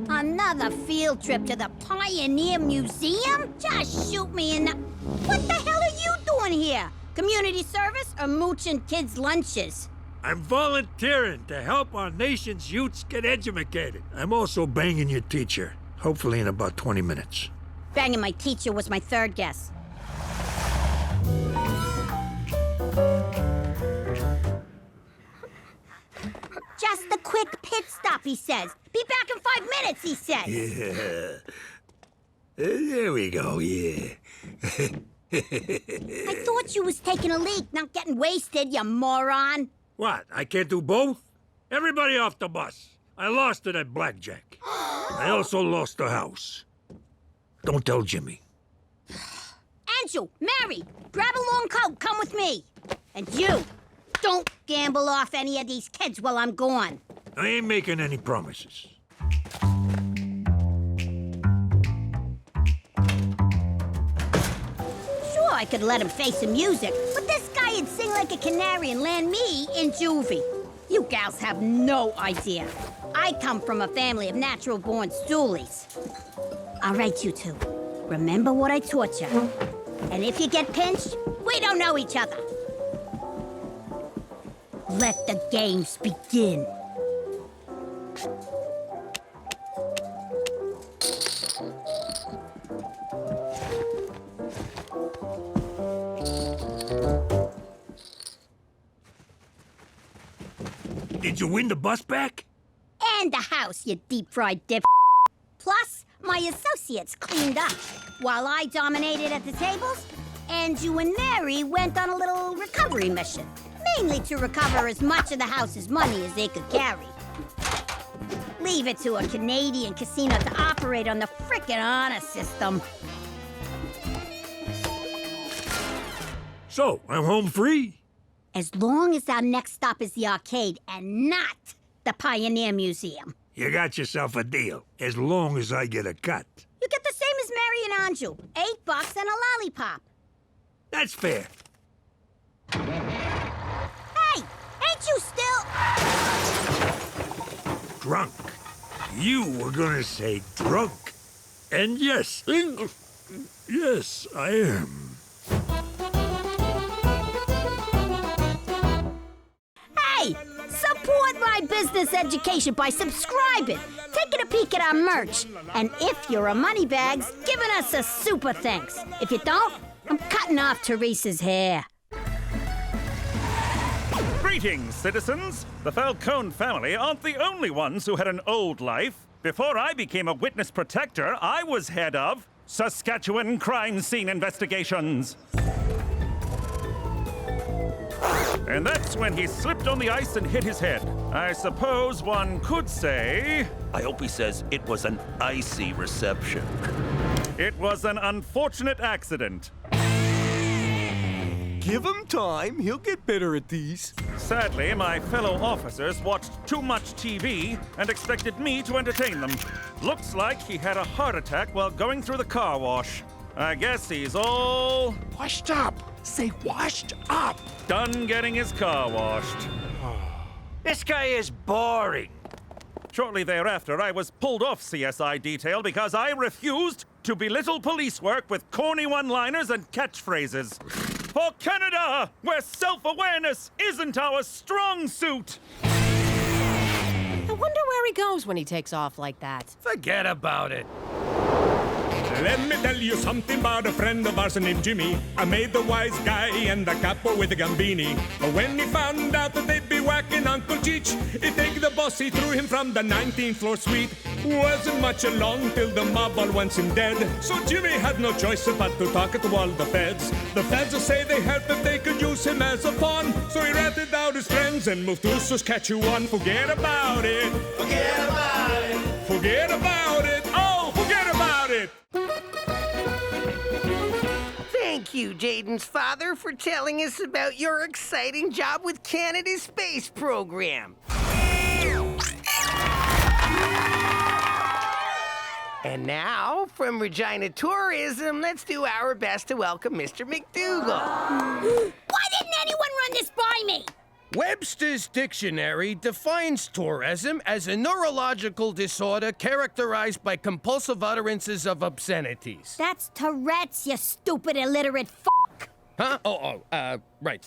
Another field trip to the Pioneer Museum? Just shoot me in the... What the hell are you doing here? Community service or mooching kids' lunches? I'm volunteering to help our nation's youths get educated. I'm also banging your teacher, hopefully in about 20 minutes. Banging my teacher was my third guess. Just a quick pit stop, he says. Be back in 5 minutes, he says. Yeah. There we go, yeah. I thought you was taking a leak, not getting wasted, you moron. What, I can't do both? Everybody off the bus. I lost it at blackjack. I also lost the house. Don't tell Jimmy. Angel, Mary, grab a long coat, come with me. And you, don't gamble off any of these kids while I'm gone. I ain't making any promises. Sure, I could let him face the music, but this guy would sing like a canary and land me in juvie. You gals have no idea. I come from a family of natural-born stoolies. All right, you two. Remember what I taught you. And if you get pinched, we don't know each other. Let the games begin. Did you win the bus back? And the house, you deep-fried dip. Plus, my associates cleaned up while I dominated at the tables, and you and Mary went on a little recovery mission, mainly to recover as much of the house's money as they could carry. Leave it to a Canadian casino to operate on the frickin' honor system. So, I'm home free? As long as our next stop is the arcade and not the Pioneer Museum. You got yourself a deal, as long as I get a cut. You get the same as Mary and Anju, $8 and a lollipop. That's fair. Hey, ain't you still... Drunk. You were gonna say drunk. And yes, yes, I am. Hey, support my business education by subscribing, taking a peek at our merch, and if you're a moneybags, giving us a super thanks. If you don't, I'm cutting off Teresa's hair. Greetings, citizens! The Falcone family aren't the only ones who had an old life. Before I became a witness protector, I was head of Saskatchewan crime scene investigations. And that's when he slipped on the ice and hit his head. I suppose one could say... I hope he says it was an icy reception. It was an unfortunate accident. Give him time. He'll get better at these. Sadly, my fellow officers watched too much TV and expected me to entertain them. Looks like he had a heart attack while going through the car wash. I guess he's all... Washed up. Say washed up. done getting his car washed. This guy is boring. Shortly thereafter, I was pulled off CSI detail because I refused to belittle police work with corny one-liners and catchphrases. For Canada, where self-awareness isn't our strong suit. I wonder where he goes when he takes off like that. Forget about it. Let me tell you something about a friend of ours named Jimmy. I made the wise guy and the capo with the Gambini. But when he found out that they'd be whacking Uncle Cheech, he take the boss, he threw him from the 19th floor suite. Wasn't much along till the mob all wants him dead. So Jimmy had no choice but to talk to all the feds. The feds say they help if they could use him as a pawn. So he ratted out his friends and moved to Saskatchewan. Forget about it. Forget about it. Forget about it. Oh, forget about it. Thank you, Jaden's father, for telling us about your exciting job with Canada's space program. And now, from Regina Tourism, let's do our best to welcome Mr. MacDougal. Why didn't anyone run this by me? Webster's dictionary defines tourism as a neurological disorder characterized by compulsive utterances of obscenities. That's Tourette's, you stupid illiterate Huh? Right.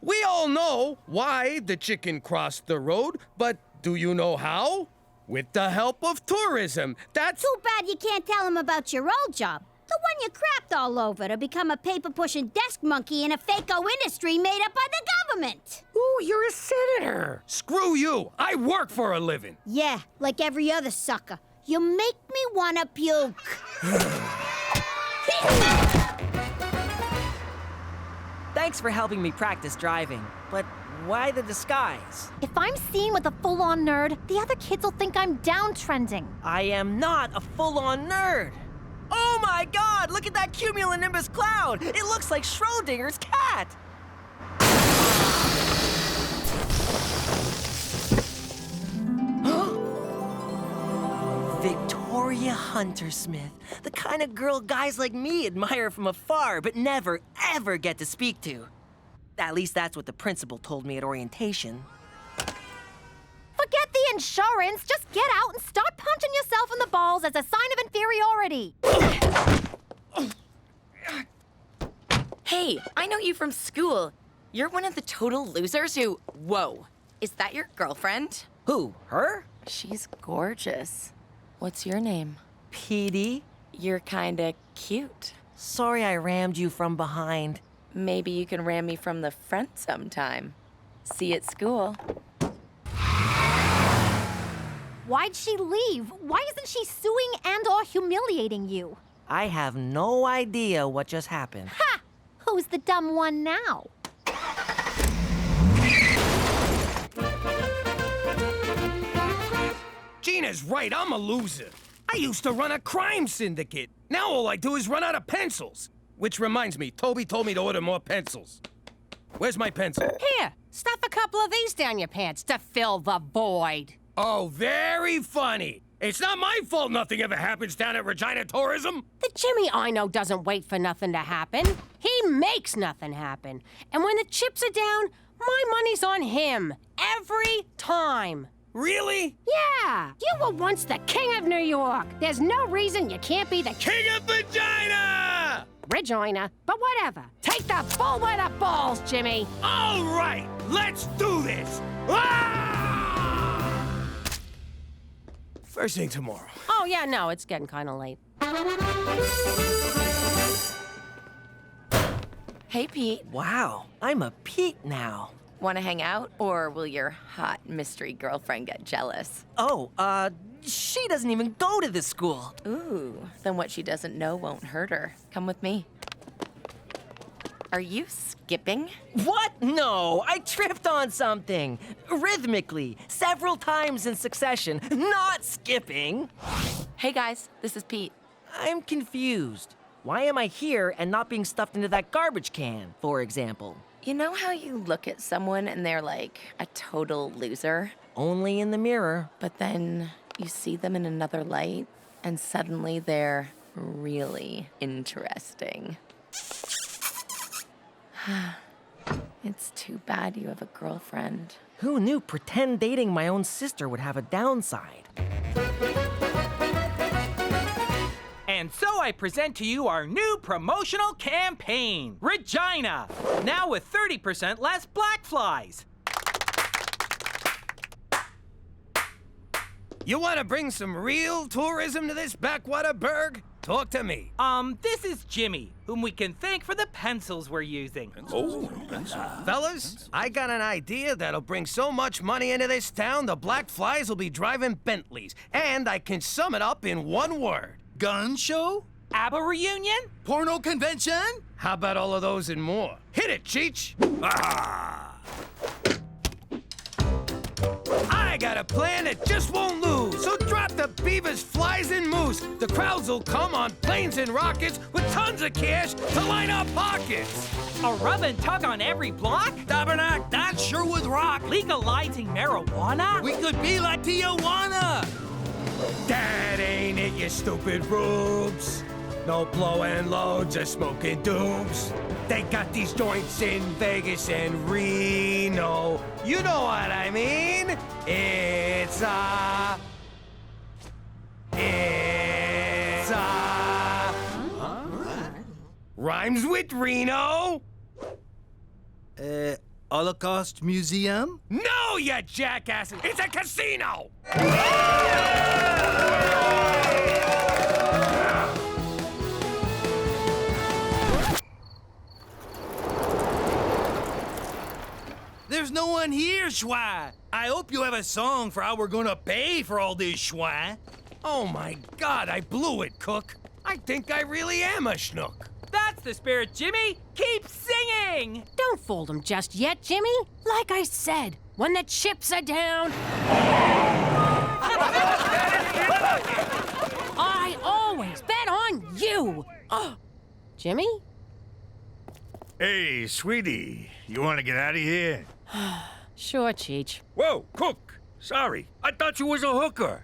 We all know why the chicken crossed the road, but do you know how? With the help of tourism. That's... Too bad you can't tell him about your old job. The one you crapped all over to become a paper-pushing desk monkey in a fake-o industry made up by the government. Ooh, you're a senator. Screw you. I work for a living. Yeah, like every other sucker. You make me wanna puke. Thanks for helping me practice driving, but why the disguise? If I'm seen with a full-on nerd, the other kids will think I'm downtrending. I am not a full-on nerd. Oh my God, look at that cumulonimbus cloud. It looks like Schrodinger's cat. Victoria Huntersmith, the kind of girl guys like me admire from afar, but never, ever get to speak to. At least that's what the principal told me at orientation. Forget the insurance. Just get out and start punching yourself in the balls as a sign of inferiority. Hey, I know you from school. You're one of the total losers who... Whoa. Is that your girlfriend? Who, her? She's gorgeous. What's your name? PD? You're kinda cute. Sorry I rammed you from behind. Maybe you can ram me from the front sometime. See you at school. Why'd she leave? Why isn't she suing and/or humiliating you? I have no idea what just happened. Ha! Who's the dumb one now? Gina's right, I'm a loser. I used to run a crime syndicate. Now all I do is run out of pencils. Which reminds me, Toby told me to order more pencils. Where's my pencil? Here, stuff a couple of these down your pants to fill the void. Oh, very funny. It's not my fault nothing ever happens down at Regina Tourism. The Jimmy I know doesn't wait for nothing to happen. He makes nothing happen. And when the chips are down, my money's on him. Every time. Really? Yeah, you were once the king of New York. There's no reason you can't be the King of Vagina! Regina, but whatever. Take the bull by the balls, Jimmy. All right, let's do this. Ah! First thing tomorrow. Oh, yeah, no, it's getting kind of late. Hey, Pete. Wow, I'm a Pete now. Want to hang out, or will your hot mystery girlfriend get jealous? Oh, she doesn't even go to this school. Ooh, then what she doesn't know won't hurt her. Come with me. Are you skipping? What? No, I tripped on something. Rhythmically, several times in succession, not skipping. Hey guys, this is Pete. I'm confused. Why am I here and not being stuffed into that garbage can, for example? You know how you look at someone and they're like a total loser? Only in the mirror. But then you see them in another light and suddenly they're really interesting. It's too bad you have a girlfriend. Who knew pretend dating my own sister would have a downside? And so I present to you our new promotional campaign, Regina, now with 30% less black flies. You want to bring some real tourism to this backwater burg? Talk to me. This is Jimmy, whom we can thank for the pencils we're using. Fellas, I got an idea that'll bring so much money into this town, the black flies will be driving Bentleys. And I can sum it up in one word. Gun show? ABBA reunion? Porno convention? How about all of those and more? Hit it, Cheech! I got a plan that just won't lose. So drop the beavers, flies, and moose. The crowds will come on planes and rockets with tons of cash to line our pockets. A rub and tug on every block? Tabernacle, that sure would rock. Legalizing marijuana? We could be like Tijuana. That ain't it, you stupid rubes. No blowing loads of smoking dooms. They got these joints in Vegas and Reno. You know what I mean? It's rhymes with Reno. Holocaust Museum? No, you jackass! It's a casino! There's no one here, Schwa. I hope you have a song for how we're gonna pay for all this, Schwa. Oh my God, I blew it, Cook. I think I really am a schnook. That's the spirit, Jimmy! Keep singing! Don't fool them just yet, Jimmy. Like I said, when the chips are down... I always bet on you! Jimmy? Hey, sweetie, you want to get out of here? Sure, Cheech. Whoa, Cook! Sorry, I thought you was a hooker.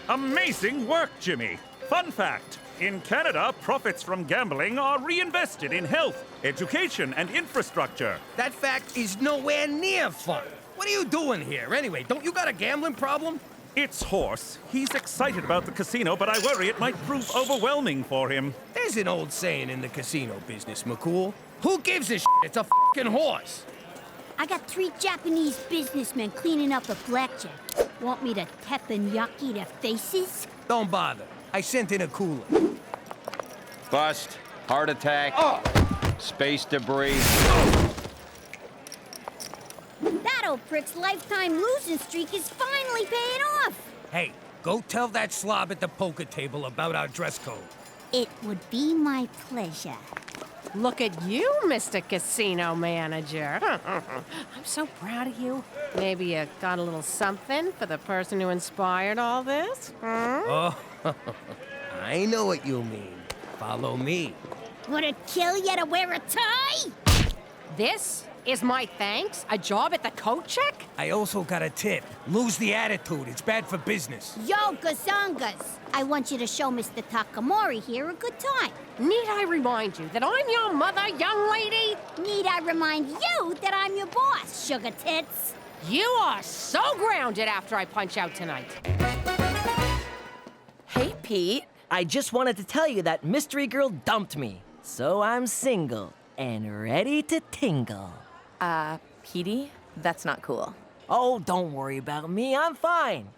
Amazing work, Jimmy. Fun fact, in Canada, profits from gambling are reinvested in health, education, and infrastructure. That fact is nowhere near fun. What are you doing here, anyway? Don't you got a gambling problem? It's Horse. He's excited about the casino, but I worry it might prove overwhelming for him. There's an old saying in the casino business, McCool. Who gives a shit? It's a fucking horse. I got 3 Japanese businessmen cleaning up a blackjack. Want me to teppanyaki their faces? Don't bother. I sent in a cooler. Bust, heart attack, space debris. That old prick's lifetime losing streak is finally paying off. Hey, go tell that slob at the poker table about our dress code. It would be my pleasure. Look at you, Mr. Casino Manager. I'm so proud of you. Maybe you got a little something for the person who inspired all this? Oh, I know what you mean. Follow me. Would it kill you to wear a tie? This is my thanks? A job at the coat check? I also got a tip. Lose the attitude. It's bad for business. Yo, gazongas. I want you to show Mr. Takamori here a good time. Need I remind you that I'm your mother, young lady? Need I remind you that I'm your boss, sugar tits? You are so grounded after I punch out tonight. Hey, Pete. I just wanted to tell you that Mystery Girl dumped me. So I'm single and ready to tingle. Petey, that's not cool. Oh, don't worry about me. I'm fine.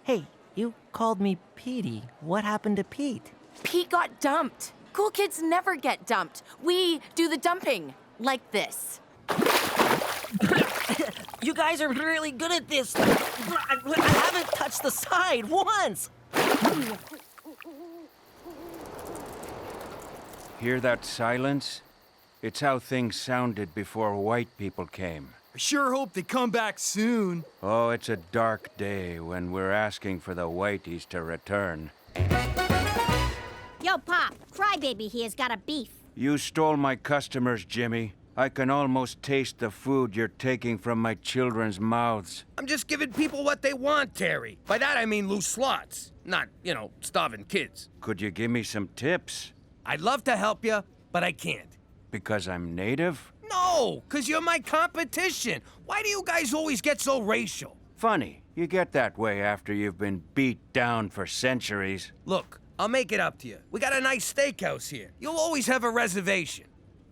Hey, you called me Petey. What happened to Pete? Pete got dumped. Cool kids never get dumped. We do the dumping, like this. You guys are really good at this. I haven't touched the side once. Hear that silence? It's how things sounded before white people came. I sure hope they come back soon. Oh, it's a dark day when we're asking for the whiteys to return. Yo, Pop, Crybaby here's got a beef. You stole my customers, Jimmy. I can almost taste the food you're taking from my children's mouths. I'm just giving people what they want, Terry. By that I mean loose slots. Not, starving kids. Could you give me some tips? I'd love to help you, but I can't. Because I'm native? No, because you're my competition. Why do you guys always get so racial? Funny. You get that way after you've been beat down for centuries. Look, I'll make it up to you. We got a nice steakhouse here. You'll always have a reservation.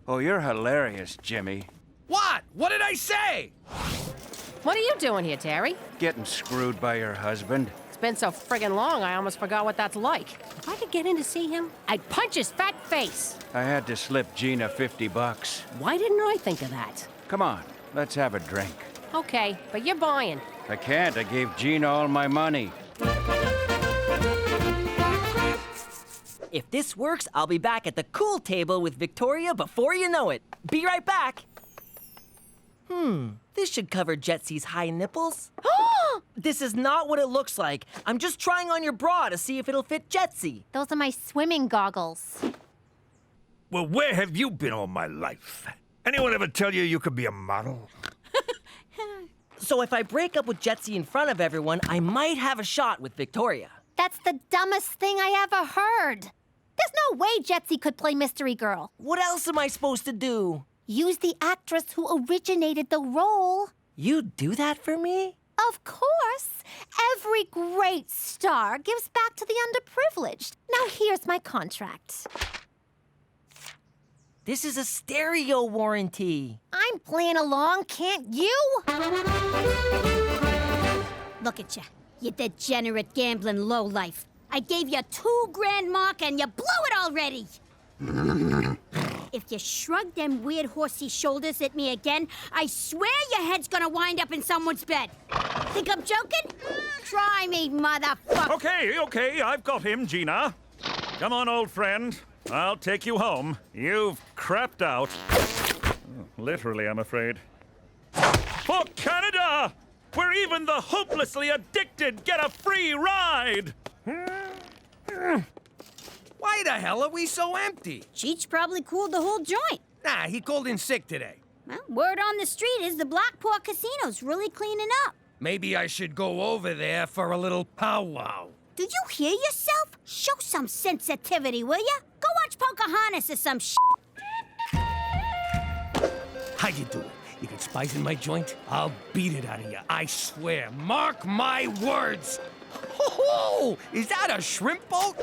Oh, you're hilarious, Jimmy. What? What did I say? What are you doing here, Terry? Getting screwed by your husband. It's been so friggin' long, I almost forgot what that's like. If I could get in to see him, I'd punch his fat face. I had to slip Gina $50. Why didn't I think of that? Come on, let's have a drink. Okay, but you're buying. I can't. I gave Gina all my money. If this works, I'll be back at the cool table with Victoria before you know it. Be right back. This should cover Jetsy's high nipples. This is not what it looks like. I'm just trying on your bra to see if it'll fit Jetsy. Those are my swimming goggles. Well, where have you been all my life? Anyone ever tell you could be a model? So if I break up with Jetsy in front of everyone, I might have a shot with Victoria. That's the dumbest thing I ever heard. There's no way Jetsy could play Mystery Girl. What else am I supposed to do? Use the actress who originated the role. You do that for me? Of course. Every great star gives back to the underprivileged. Now here's my contract. This is a stereo warranty. I'm playing along, can't you? Look at you degenerate gambling lowlife. I gave you 2 grand mark and you blew it already. If you shrug them weird horsey shoulders at me again, I swear your head's gonna wind up in someone's bed. Think I'm joking? Try me, motherfucker. Okay, I've got him, Gina. Come on, old friend. I'll take you home. You've crapped out. Literally, I'm afraid. For Canada! Where even the hopelessly addicted get a free ride! Why the hell are we so empty? Cheech probably cooled the whole joint. Nah, he called in sick today. Well, word on the street is the Blackport Casino's really cleaning up. Maybe I should go over there for a little powwow. Did you hear yourself? Show some sensitivity, will ya? Go watch Pocahontas or some shit. How you doing? You got spice in my joint? I'll beat it out of you, I swear. Mark my words. Ho-ho! Is that a shrimp boat?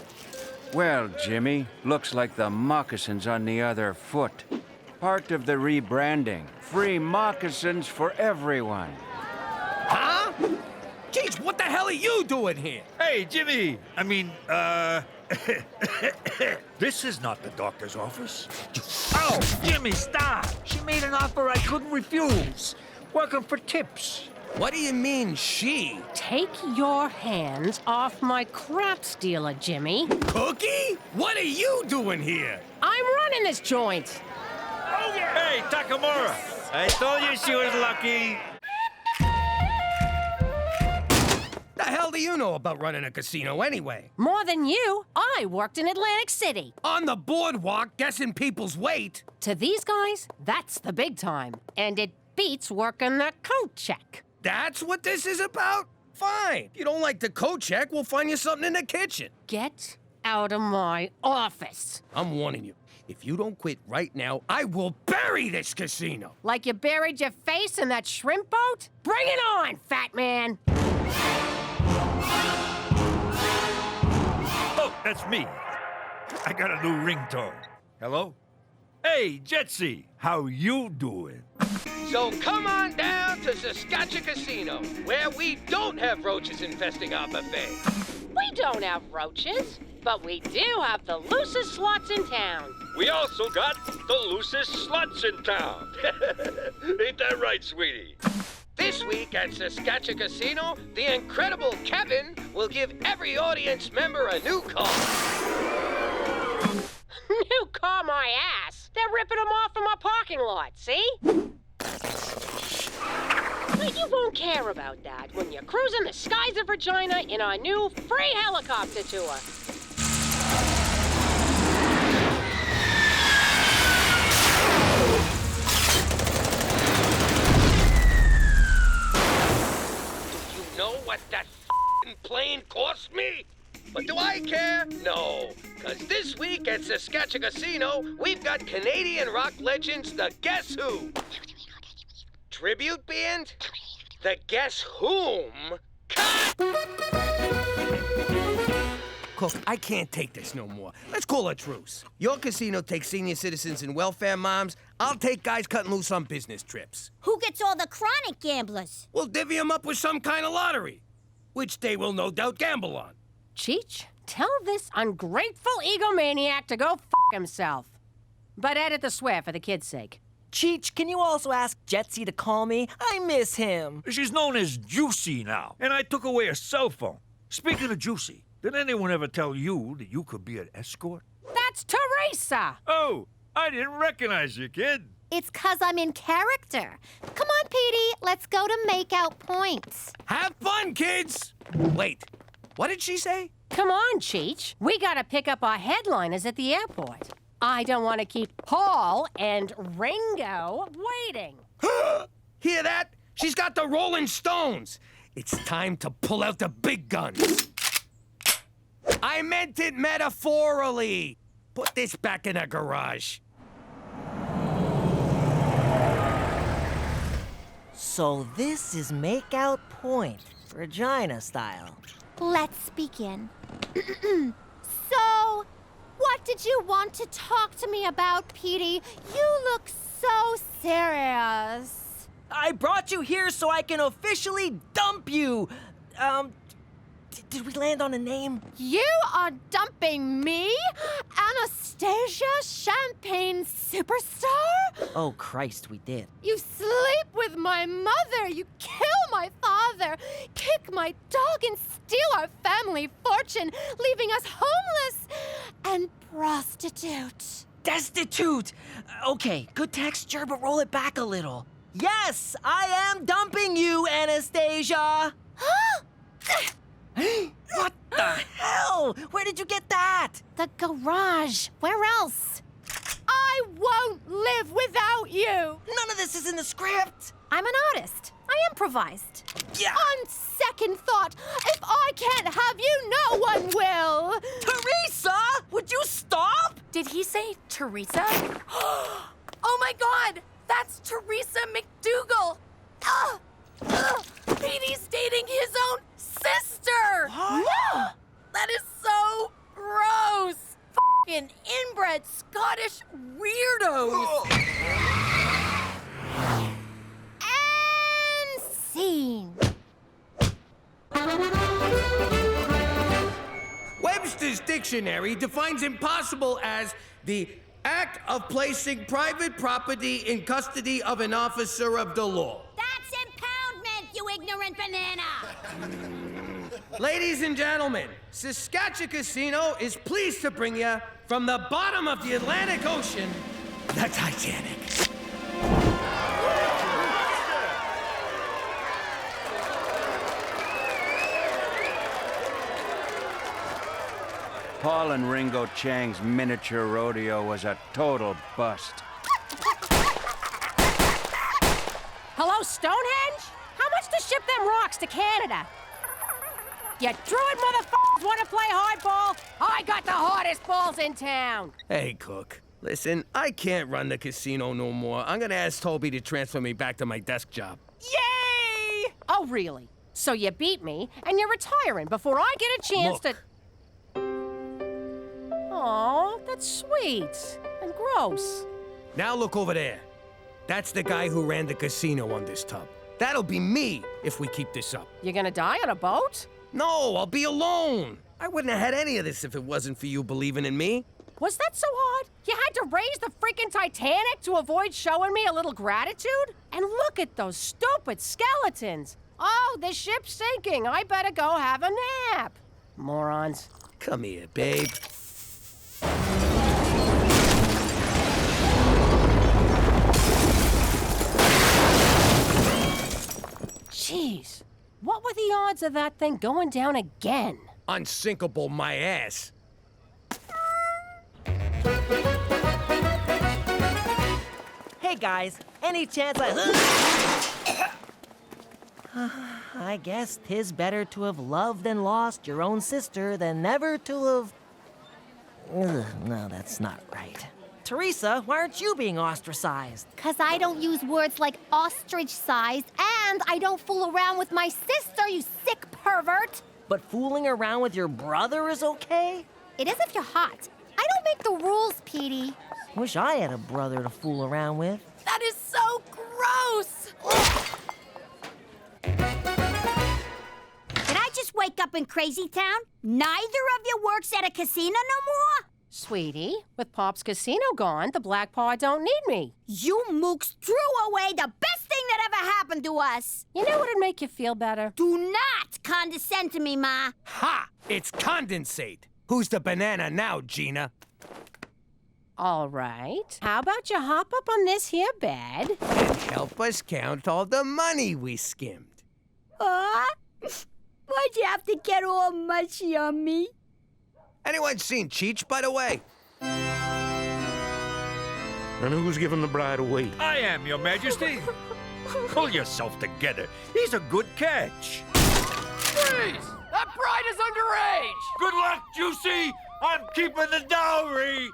Well, Jimmy, looks like the moccasins on the other foot. Part of the rebranding. Free moccasins for everyone. Huh? Cheech, what the hell are you doing here? Hey, Jimmy! This is not the doctor's office. Oh, Jimmy, stop! She made an offer I couldn't refuse. Working for tips. What do you mean, she? Take your hands off my crap stealer, Jimmy. Cookie? What are you doing here? I'm running this joint. Oh, yeah! Hey, Takamura! I told you she was lucky. The hell do you know about running a casino anyway? More than you. I worked in Atlantic City. On the boardwalk, guessing people's weight. To these guys, that's the big time. And it beats working the coat check. That's what this is about? Fine. If you don't like the coat check, we'll find you something in the kitchen. Get out of my office. I'm warning you. If you don't quit right now, I will bury this casino. Like you buried your face in that shrimp boat? Bring it on, fat man. Oh, that's me. I got a new ringtone. Hello? Hey, Jetsy, how you doing? So come on down to Saskatchewan Casino, where we don't have roaches infesting our buffet. We don't have roaches, but we do have the loosest slots in town. We also got the loosest sluts in town. Ain't that right, sweetie? This week at Saskatchewan Casino, the incredible Kevin will give every audience member a new car. New car, my ass. They're ripping them off from our parking lot, see? But you won't care about that when you're cruising the skies of Regina in our new free helicopter tour. Do you know what that plane cost me? But do I care? No. Because this week at Saskatchewan Casino, we've got Canadian rock legends, the Guess Who. Tribute band? The Guess Whom? Cut! Cook, I can't take this no more. Let's call a truce. Your casino takes senior citizens and welfare moms. I'll take guys cutting loose on business trips. Who gets all the chronic gamblers? We'll divvy them up with some kind of lottery, which they will no doubt gamble on. Cheech, tell this ungrateful egomaniac to go f*** himself. But edit the swear for the kid's sake. Cheech, can you also ask Jetsy to call me? I miss him. She's known as Juicy now, and I took away her cell phone. Speaking of Juicy, did anyone ever tell you that you could be an escort? That's Teresa! Oh, I didn't recognize you, kid. It's 'cause I'm in character. Come on, Petey, let's go to make out points. Have fun, kids! Wait, what did she say? Come on, Cheech. We gotta pick up our headliners at the airport. I don't want to keep Paul and Ringo waiting. Hear that? She's got the Rolling Stones. It's time to pull out the big guns. I meant it metaphorically. Put this back in the garage. So this is Makeout Point, Regina style. Let's begin. So, what did you want to talk to me about, Petey? You look so serious. I brought you here so I can officially dump you. Did we land on a name? You are dumping me? Anastasia, champagne superstar? Oh, Christ, we did. You sleep with my mother, you kill my father, kick my dog and steal our family fortune, leaving us homeless and prostitute. Destitute! Okay, good texture, but roll it back a little. Yes, I am dumping you, Anastasia! What the hell? Where did you get that? The garage. Where else? I won't live without you. None of this is in the script. I'm an artist. I improvised. Yeah. On second thought, if I can't have you, no one will. Teresa, would you stop? Did he say Teresa? Oh my God! That's Teresa MacDougal! Petey's dating his own sister! What? That is so gross! F***ing inbred Scottish weirdos! And scene. Webster's dictionary defines impossible as the act of placing private property in custody of an officer of the law. That's impoundment, you ignorant banana! Ladies and gentlemen, Saskatchewan Casino is pleased to bring you from the bottom of the Atlantic Ocean, the Titanic. Paul and Ringo Chang's miniature rodeo was a total bust. Hello, Stonehenge? How much to ship them rocks to Canada? You druid motherfuckers want to play hardball? I got the hardest balls in town. Hey, Cook. Listen, I can't run the casino no more. I'm gonna ask Toby to transfer me back to my desk job. Yay! Oh, really? So you beat me, and you're retiring before I get a chance to... Aw, that's sweet. And gross. Now look over there. That's the guy who ran the casino on this tub. That'll be me if we keep this up. You gonna die on a boat? No, I'll be alone. I wouldn't have had any of this if it wasn't for you believing in me. Was that so hard? You had to raise the freaking Titanic to avoid showing me a little gratitude? And look at those stupid skeletons. Oh, the ship's sinking. I better go have a nap. Morons. Come here, babe. Jeez, what were the odds of that thing going down again? Unsinkable my ass. Hey guys, any chance I guess 'tis better to have loved and lost your own sister than never to have... No, that's not right. Teresa, why aren't you being ostracized? 'Cause I don't use words like ostrich-sized, and I don't fool around with my sister, you sick pervert. But fooling around with your brother is okay? It is if you're hot. I don't make the rules, Petey. Wish I had a brother to fool around with. That is so gross! Did I just wake up in Crazy Town? Neither of you works at a casino no more? Sweetie, with Pop's casino gone, the Black Paw don't need me. You mooks threw away the best thing that ever happened to us. You know what'd make you feel better? Do not condescend to me, Ma. Ha! It's condensate. Who's the banana now, Gina? All right. How about you hop up on this here bed? And help us count all the money we skimmed. Why'd you have to get all mushy on me? Anyone seen Cheech, by the way? And who's giving the bride away? I am, Your Majesty. Pull yourself together. He's a good catch. Freeze! That bride is underage! Good luck, Juicy! I'm keeping the dowry!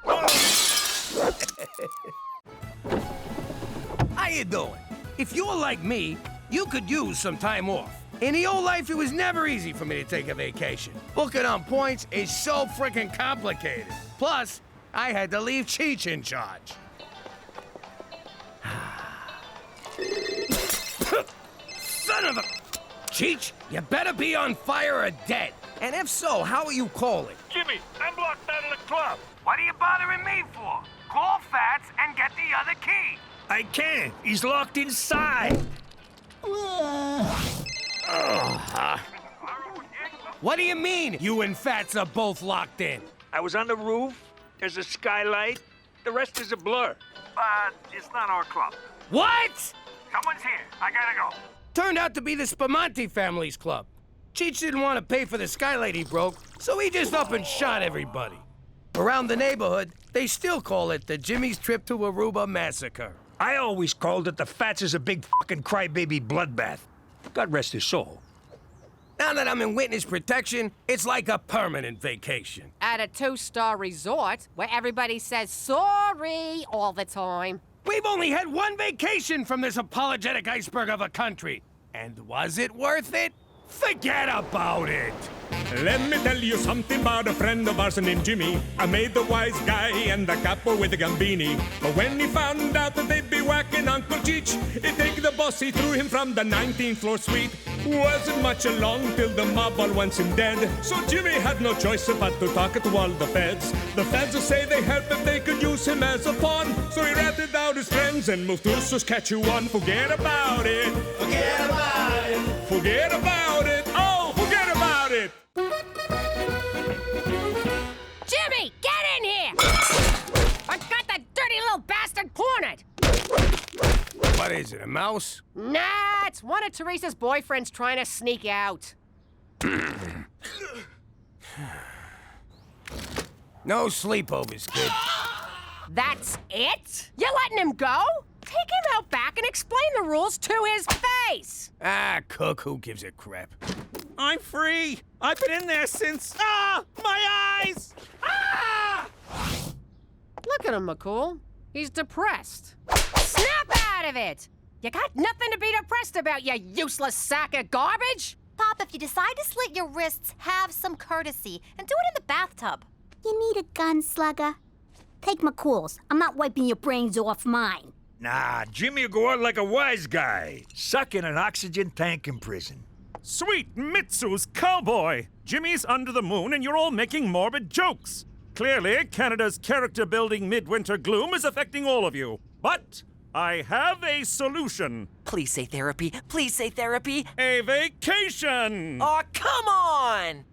How you doing? If you're like me, you could use some time off. In the old life, it was never easy for me to take a vacation. Booking on points is so freaking complicated. Plus, I had to leave Cheech in charge. Son of a... Cheech, you better be on fire or dead. And if so, how are you calling? Jimmy, I'm locked out of the club. What are you bothering me for? Call Fats and get the other key. I can't. He's locked inside. What do you mean, you and Fats are both locked in? I was on the roof. There's a skylight. The rest is a blur. But it's not our club. What? Someone's here. I gotta go. Turned out to be the Spumante family's club. Cheech didn't want to pay for the skylight he broke, so he just up and shot everybody. Around the neighborhood, they still call it the Jimmy's Trip to Aruba Massacre. I always called it the Fats is a big fucking crybaby bloodbath. God rest his soul. Now that I'm in witness protection, it's like a permanent vacation. At a 2-star resort where everybody says sorry all the time. We've only had one vacation from this apologetic iceberg of a country. And was it worth it? Forget about it! Let me tell you something about a friend of ours named Jimmy. I made the wise guy and the capo with the Gambini. But when he found out that they'd be whacking Uncle Cheech, he'd take the boss, he threw him from the 19th floor suite. Wasn't much along till the mob all wants him dead. So Jimmy had no choice but to talk to all the feds. The feds will say they help if they could use him as a pawn. So he ratted out his friends and moved to Saskatchewan. Forget about it. Forget about it. Forget about it. Oh, forget about it. Jimmy, get in here! I got that dirty little bastard cornered! What is it, a mouse? Nah, it's one of Teresa's boyfriends trying to sneak out. No sleepovers, kid. That's it? You letting him go? Take him out back and explain the rules to his face! Ah, Cook, who gives a crap? I'm free. I've been in there since... Ah! My eyes! Ah! Look at him, McCool. He's depressed. Snap out of it! You got nothing to be depressed about, you useless sack of garbage! Pop, if you decide to slit your wrists, have some courtesy and do it in the bathtub. You need a gun, slugger? Take McCool's. I'm not wiping your brains off mine. Nah, Jimmy will go out like a wise guy, stuck in an oxygen tank in prison. Sweet Mitsu's cowboy! Jimmy's under the moon and you're all making morbid jokes. Clearly, Canada's character-building midwinter gloom is affecting all of you. But I have a solution. Please say therapy. Please say therapy. A vacation! Oh, come on!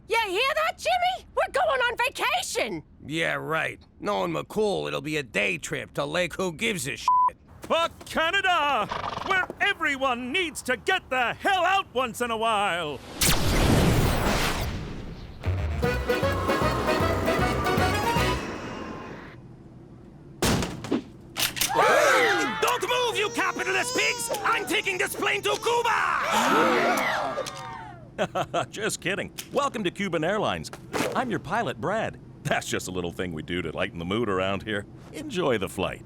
You hear that, Jimmy? We're going on vacation! Yeah, right. Knowing McCool, it'll be a day trip to Lake Who Gives a Shit. For Canada, where everyone needs to get the hell out once in a while. Don't move, you capitalist pigs! I'm taking this plane to Cuba! Just kidding. Welcome to Cuban Airlines. I'm your pilot, Brad. That's just a little thing we do to lighten the mood around here. Enjoy the flight.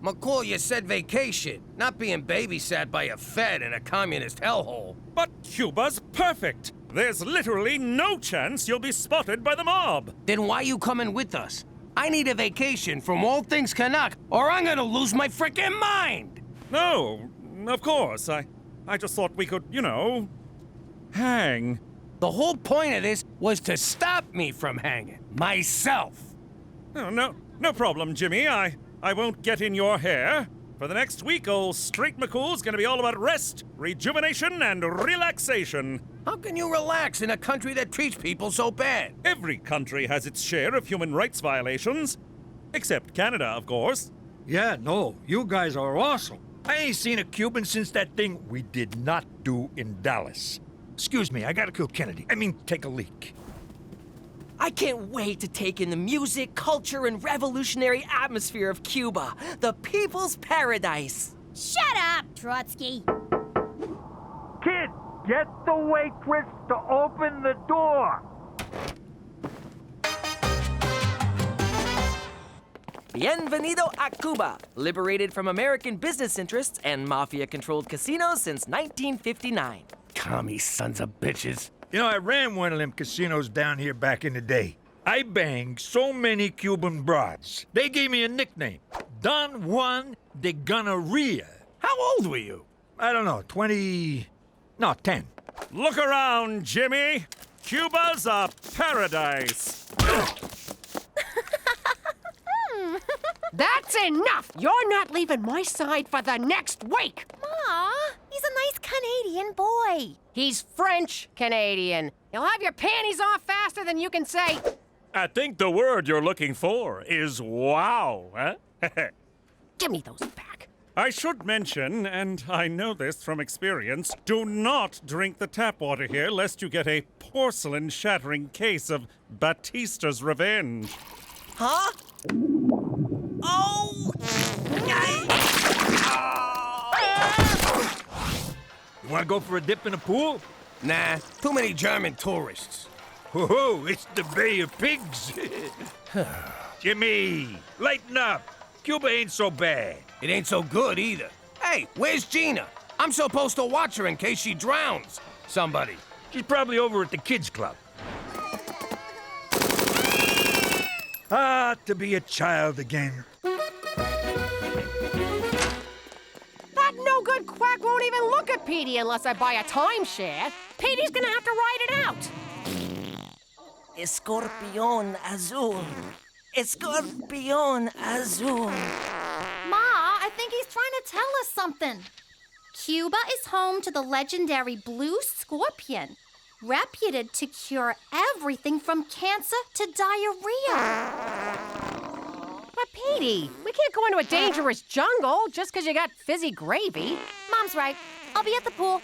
McCool, you said vacation, not being babysat by a Fed in a communist hellhole. But Cuba's perfect. There's literally no chance you'll be spotted by the mob. Then why you coming with us? I need a vacation from all things Canuck, or I'm gonna lose my frickin' mind! No, of course. I just thought we could, you know, hang. The whole point of this was to stop me from hanging. Myself. Oh, no problem, Jimmy. I won't get in your hair. For the next week, old Straight McCool's gonna be all about rest, rejuvenation, and relaxation. How can you relax in a country that treats people so bad? Every country has its share of human rights violations. Except Canada, of course. Yeah, no, you guys are awesome. I ain't seen a Cuban since that thing we did not do in Dallas. Excuse me, I gotta kill Kennedy. I mean, take a leak. I can't wait to take in the music, culture, and revolutionary atmosphere of Cuba, the people's paradise. Shut up, Trotsky. Kid, Get the waitress to open the door. Bienvenido a Cuba, liberated from American business interests and mafia-controlled casinos since 1959. Commie sons of bitches. You know, I ran one of them casinos down here back in the day. I banged so many Cuban broads. They gave me a nickname, Don Juan de Gonorrhea. How old were you? I don't know, 10. Look around, Jimmy. Cuba's a paradise. That's enough! You're not leaving my side for the next week! Ma, he's a nice Canadian boy. He's French-Canadian. He'll have your panties off faster than you can say... I think the word you're looking for is wow, huh? Give me those back. I should mention, and I know this from experience, do not drink the tap water here lest you get a porcelain-shattering case of Batista's revenge. Huh? Oh! You wanna go for a dip in the pool? Nah, too many German tourists. Whoa, it's the Bay of Pigs. Jimmy, lighten up. Cuba ain't so bad. It ain't so good either. Hey, where's Gina? I'm supposed to watch her in case she drowns. Somebody. She's probably over at the kids' club. Ah, to be a child again. That no-good quack won't even look at Petey unless I buy a timeshare. Petey's gonna have to ride it out. Escorpión azul. Escorpión azul. Ma, I think he's trying to tell us something. Cuba is home to the legendary blue scorpion, reputed to cure everything from cancer to diarrhea. But Petey, we can't go into a dangerous jungle just because you got fizzy gravy. Mom's right. I'll be at the pool.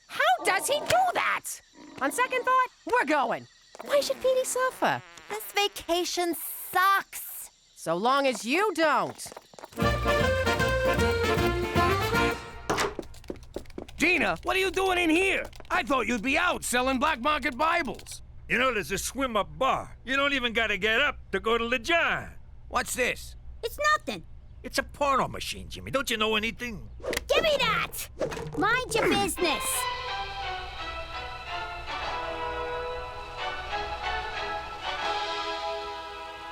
How does he do that? On second thought, we're going. Why should Petey suffer? This vacation sucks. So long as you don't. Gina, what are you doing in here? I thought you'd be out selling black market Bibles. You know, there's a swim-up bar. You don't even gotta get up to go to the John. What's this? It's nothing. It's a porno machine, Jimmy. Don't you know anything? Give me that! Mind your business.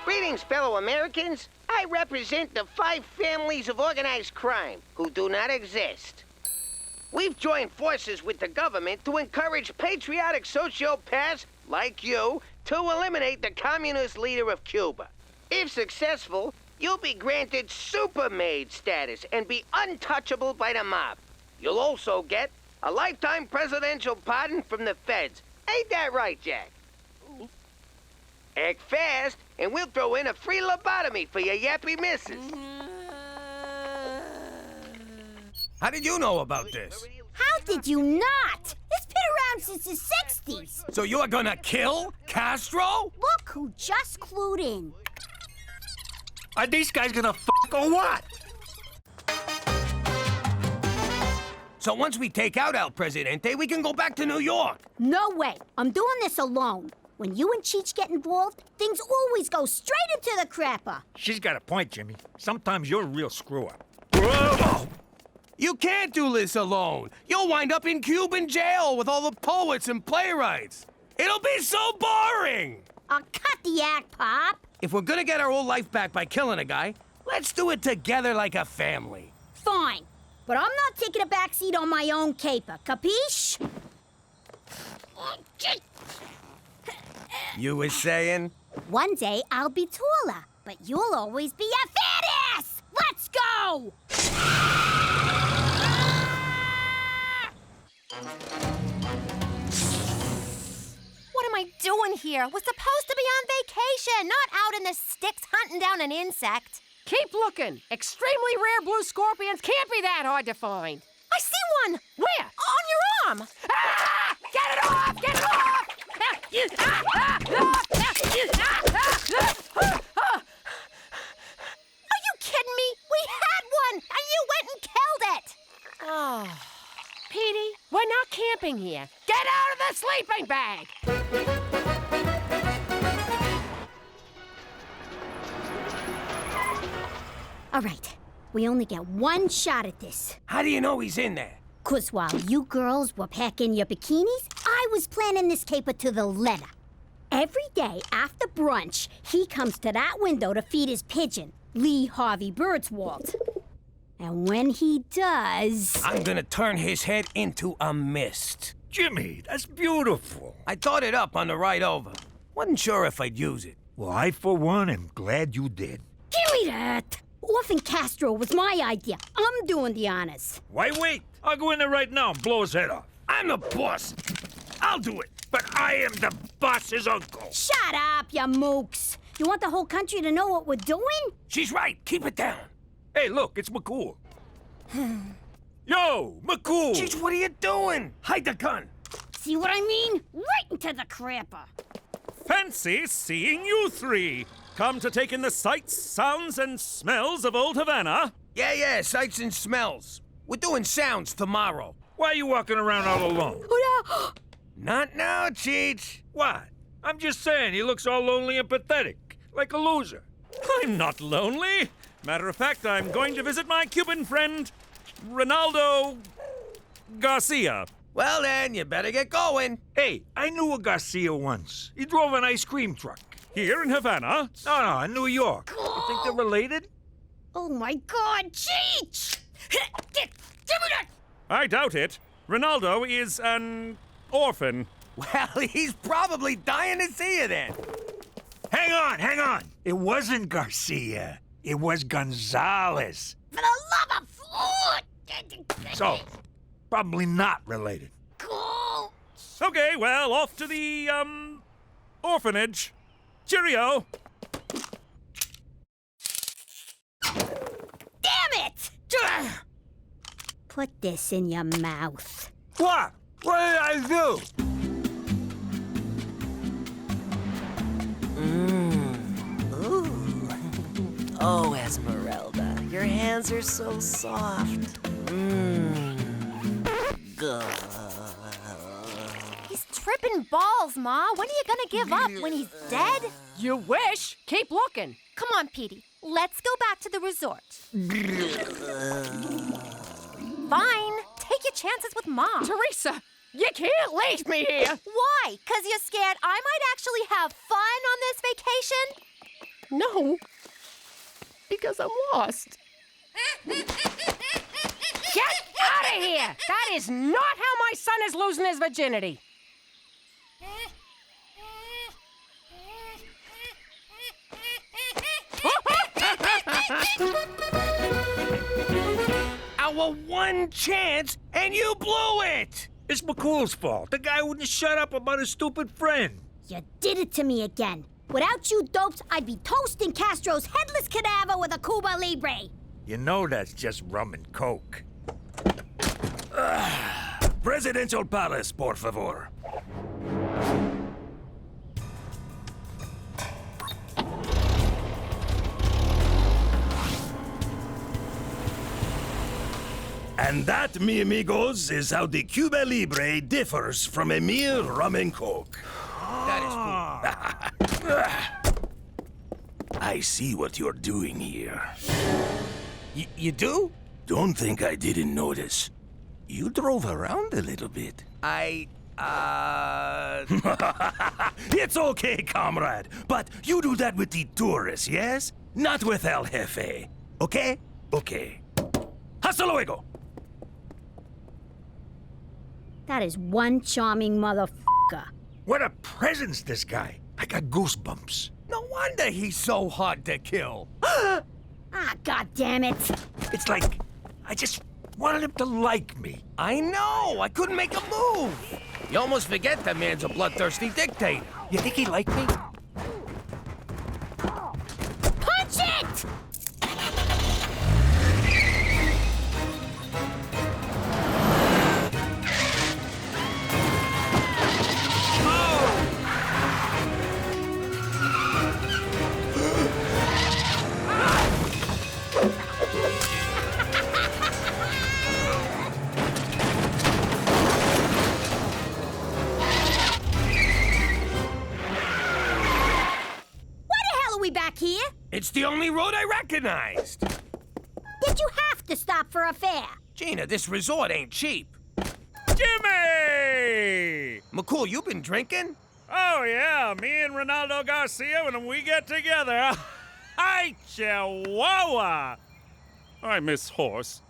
Greetings, fellow Americans. I represent the 5 families of organized crime who do not exist. We've joined forces with the government to encourage patriotic sociopaths like you to eliminate the communist leader of Cuba. If successful, you'll be granted supermaid status and be untouchable by the mob. You'll also get a lifetime presidential pardon from the feds. Ain't that right, Jack? Act fast, and we'll throw in a free lobotomy for your yappy missus. How did you know about this? How did you not? It's been around since the 60s. So you're gonna kill Castro? Look who just clued in. Are these guys gonna fuck or what? So once we take out El Presidente, we can go back to New York. No way. I'm doing this alone. When you and Cheech get involved, things always go straight into the crapper. She's got a point, Jimmy. Sometimes you're a real screw-up. Whoa! You can't do this alone. You'll wind up in Cuban jail with all the poets and playwrights. It'll be so boring! I'll cut the act, Pop. If we're gonna get our old life back by killing a guy, let's do it together like a family. Fine. But I'm not taking a backseat on my own caper, capiche? You was saying? One day I'll be taller, but you'll always be a fat ass! Let's go! What am I doing here? We're supposed to be on vacation, not out in the sticks hunting down an insect. Keep looking. Extremely rare blue scorpions can't be that hard to find. I see one! Where? On your arm! Ah! Get it off! Get it off! Are you kidding me? We had one, and you went and killed it! Oh. camping here. Get out of the sleeping bag! All right, we only get one shot at this. How do you know he's in there? 'Cause while you girls were packing your bikinis, I was planning this caper to the letter. Every day after brunch, he comes to that window to feed his pigeon, Lee Harvey Birdswald. And when he does... I'm gonna turn his head into a mist. Jimmy, that's beautiful. I thought it up on the ride over. Wasn't sure if I'd use it. Well, I, for one, am glad you did. Give me that! Orphan Castro was my idea. I'm doing the honors. Why wait? I'll go in there right now and blow his head off. I'm the boss. I'll do it. But I am the boss's uncle. Shut up, you mooks. You want the whole country to know what we're doing? She's right. Keep it down. Hey, look, it's McCool. Yo, McCool! Cheech, what are you doing? Hide the gun. See what I mean? Right into the crapper. Fancy seeing you three. Come to take in the sights, sounds, and smells of old Havana. Yeah, sights and smells. We're doing sounds tomorrow. Why are you walking around all alone? Not now, Cheech. What? I'm just saying, he looks all lonely and pathetic, like a loser. I'm not lonely. Matter of fact, I'm going to visit my Cuban friend, Ronaldo Garcia. Well then, you better get going. Hey, I knew a Garcia once. He drove an ice cream truck. Here in Havana? No, in New York. You think they're related? Oh my God, Cheech! Give me that! I doubt it. Ronaldo is an orphan. Well, he's probably dying to see you then. Hang on. It wasn't Garcia. It was Gonzalez. For the love of food! So, probably not related. Cool. Okay, well, off to the, orphanage. Cheerio. Damn it! Put this in your mouth. What? What did I do? Oh, Esmeralda, your hands are so soft. He's tripping balls, Ma. When are you gonna give up? When he's dead? You wish. Keep looking. Come on, Petey. Let's go back to the resort. Fine. Take your chances with Mom. Teresa, you can't leave me here. Why? 'Cause you're scared I might actually have fun on this vacation? No. Because I'm lost. Get out of here! That is not how my son is losing his virginity. Our one chance, and you blew it! It's McCool's fault. The guy wouldn't shut up about his stupid friend. You did it to me again. Without you dopes, I'd be toasting Castro's headless cadaver with a Cuba Libre. You know that's just rum and coke. Presidential Palace, por favor. And that, mi amigos, is how the Cuba Libre differs from a mere rum and coke. That is cool. I see what you're doing here. You do? Don't think I didn't notice. You drove around a little bit. It's okay, comrade. But you do that with the tourists, yes? Not with El Jefe. Okay? Okay. Hasta luego. That is one charming motherfucker. What a presence, this guy. I got goosebumps. No wonder he's so hard to kill. Ah, God damn it. It's like I just wanted him to like me. I know. I couldn't make a move. You almost forget that man's a bloodthirsty dictator. You think he liked me? Punch it! It's the only road I recognized. Did you have to stop for a fare? Gina, this resort ain't cheap. Jimmy! McCool, you been drinking? Oh, yeah, me and Ronaldo Garcia, when we get together. Hi, Chihuahua! I miss horse.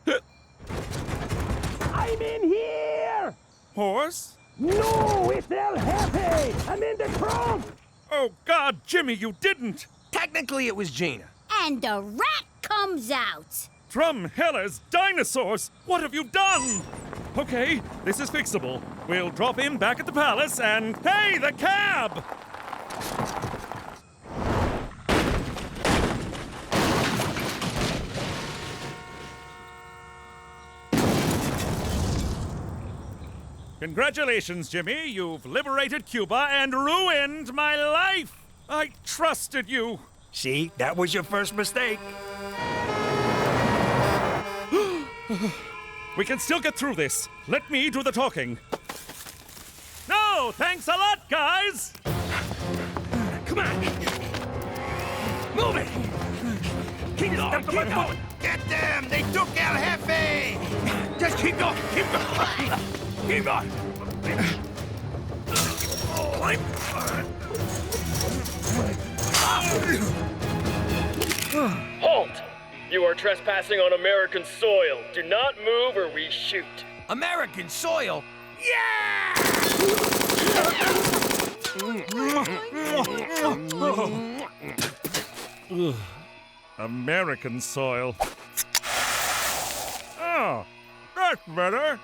I'm in here! Horse? No, it's El Jefe! I'm in the trunk! Oh, God, Jimmy, you didn't! Technically, it was Gina. And the rat comes out. Drum Hellers, dinosaurs! What have you done? Okay, this is fixable. We'll drop him back at the palace and... Hey, the cab! Congratulations, Jimmy. You've liberated Cuba and ruined my life. I trusted you. See, that was your first mistake. We can still get through this. Let me do the talking. No, thanks a lot, guys. Come on! Move it! Keep going, keep going! Get them! They took El Jefe! Just keep going, keep going! Keep going! Halt! You are trespassing on American soil. Do not move or we shoot. American soil? American soil. Oh, that's better.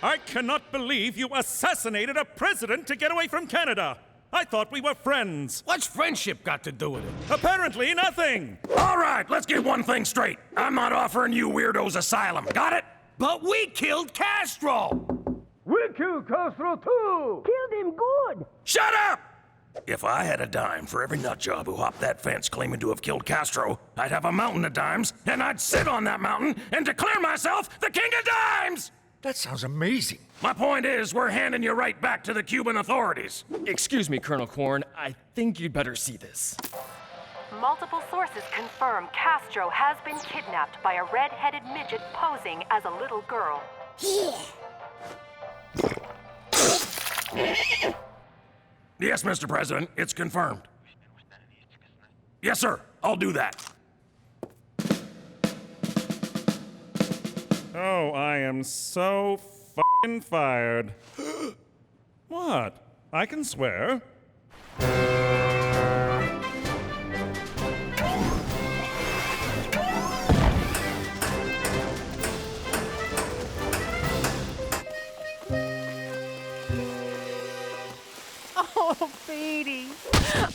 I cannot believe you assassinated a president to get away from Canada. I thought we were friends. What's friendship got to do with it? Apparently nothing. All right, let's get one thing straight. I'm not offering you weirdos asylum. Got it? But we killed Castro! We killed Castro too! Killed him good. Shut up! If I had a dime for every nutjob who hopped that fence claiming to have killed Castro, I'd have a mountain of dimes, and I'd sit on that mountain and declare myself the king of dimes! That sounds amazing. My point is, we're handing you right back to the Cuban authorities. Excuse me, Colonel Corn. I think you'd better see this. Multiple sources confirm Castro has been kidnapped by a red-headed midget posing as a little girl. Yes, Mr. President, it's confirmed. Yes, sir, I'll do that. Oh, I am so f***ing fired. What? I can swear. Oh, Petey,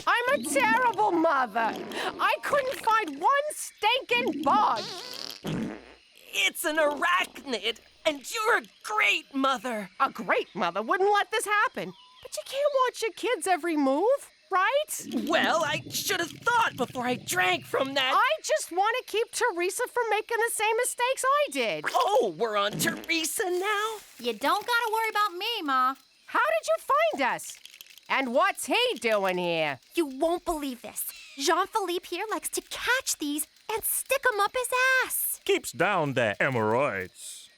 I'm a terrible mother. I couldn't find one stinking bug. It's an arachnid, and you're a great mother. A great mother wouldn't let this happen. But you can't watch your kids' every move, right? Well, I should have thought before I drank from that. I just want to keep Teresa from making the same mistakes I did. Oh, we're on Teresa now? You don't gotta worry about me, Ma. How did you find us? And what's he doing here? You won't believe this. Jean-Philippe here likes to catch these and stick them up his ass. Keeps down the hemorrhoids.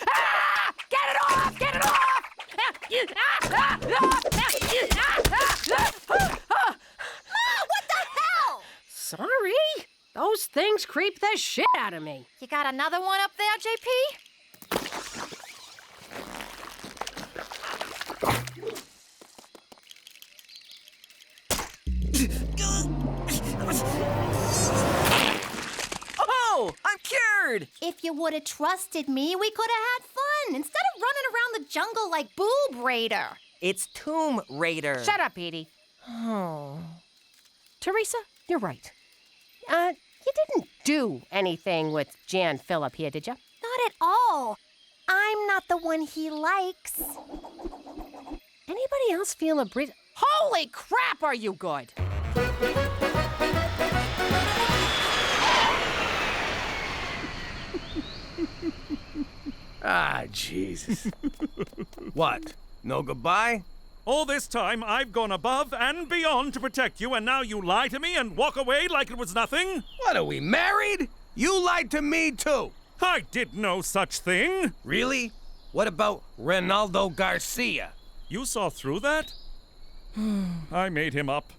Ah! Get it off! Get it off! Ma, what the hell? Sorry. Those things creep the shit out of me. You got another one up there, JP? Oh, I'm cured! If you would have trusted me, we could have had fun instead of running around the jungle like Boob Raider. It's Tomb Raider. Shut up, Edie. Oh. Teresa, you're right. You didn't do anything with Jan Phillip here, did you? Not at all. I'm not the one he likes. Anybody else feel a breeze? Holy crap, are you good? Ah, Jesus. What? No goodbye? All this time, I've gone above and beyond to protect you, and now you lie to me and walk away like it was nothing? What, are we married? You lied to me, too. I did no such thing. Really? What about Ronaldo Garcia? You saw through that? I made him up.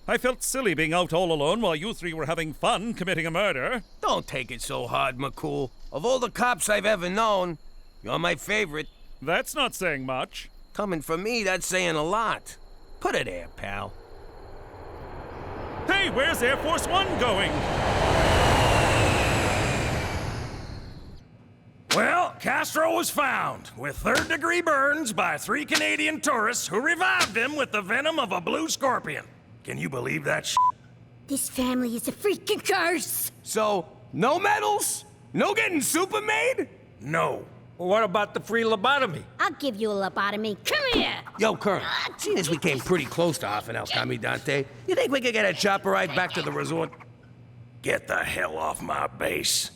I felt silly being out all alone while you three were having fun committing a murder. Don't take it so hard, McCool. Of all the cops I've ever known, you're my favorite. That's not saying much. Coming from me, that's saying a lot. Put it there, pal. Hey, where's Air Force One going? Well, Castro was found with third-degree burns by 3 Canadian tourists who revived him with the venom of a blue scorpion. Can you believe that shit? This family is a freaking curse. So, no medals? No getting super made? No. Well, what about the free lobotomy? I'll give you a lobotomy. Come here. Yo, Colonel, seeing as we came pretty close to half an El Camidante, you think we could get a chopper ride back to the resort? Get the hell off my base.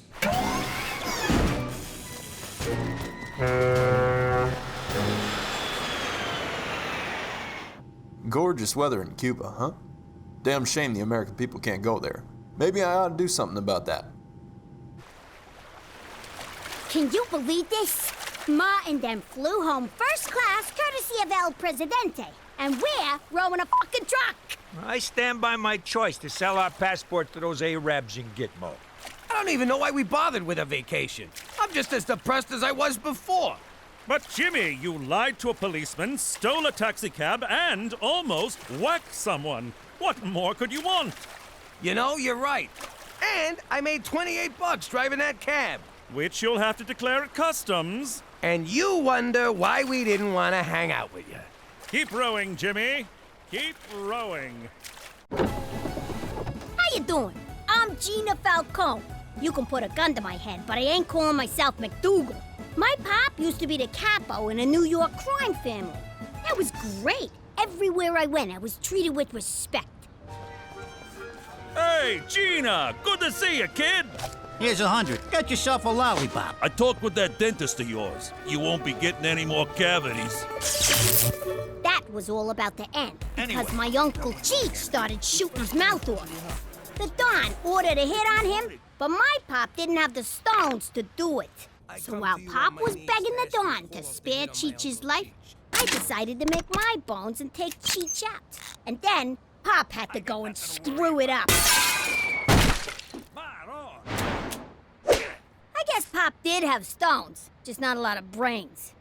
Gorgeous weather in Cuba, huh? Damn shame the American people can't go there. Maybe I ought to do something about that. Can you believe this? Ma and them flew home first class courtesy of El Presidente. And we're rowing a fucking truck. I stand by my choice to sell our passport to those Arabs in Gitmo. I don't even know why we bothered with a vacation. I'm just as depressed as I was before. But Jimmy, you lied to a policeman, stole a taxicab, and almost whacked someone. What more could you want? You know, you're right. And I made $28 driving that cab. Which you'll have to declare at customs. And you wonder why we didn't want to hang out with you. Keep rowing, Jimmy. Keep rowing. How you doing? I'm Gina Falcone. You can put a gun to my head, but I ain't calling myself MacDougal. My pop used to be the capo in a New York crime family. That was great. Everywhere I went, I was treated with respect. Hey, Gina! Good to see you, kid! Here's 100. Get yourself a lollipop. I talked with that dentist of yours. You won't be getting any more cavities. That was all about to end, because my Uncle Cheech started shooting his mouth off. The Don ordered a hit on him, but my pop didn't have the stones to do it. So while Pop was begging the Don to spare Cheech's life, I decided to make my bones and take Cheech out. And then Pop had to go and screw it up. I guess Pop did have stones, just not a lot of brains.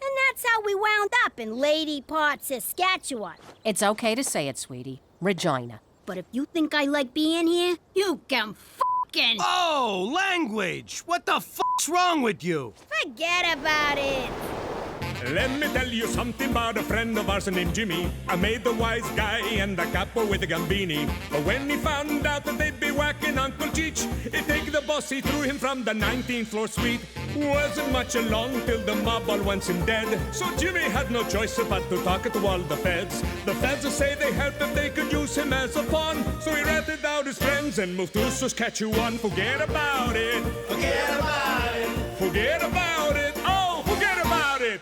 And that's how we wound up in Lady Part, Saskatchewan. It's okay to say it, sweetie. Regina. But if you think I like being here, you can fucking... Oh, language! What the fuck's wrong with you? Forget about it. Let me tell you something about a friend of ours named Jimmy. I made the wise guy and the capo with the Gambini. But when he found out that they'd be whacking Uncle Cheech, he take the boss, he threw him from the 19th floor suite. Wasn't much along till the mob all wants him dead. So Jimmy had no choice but to talk to all the feds. The feds say they helped if they could use him as a pawn. So he ratted out his friends and moved to Saskatchewan. Forget about it. Forget about it. Forget about it. Oh, forget about it.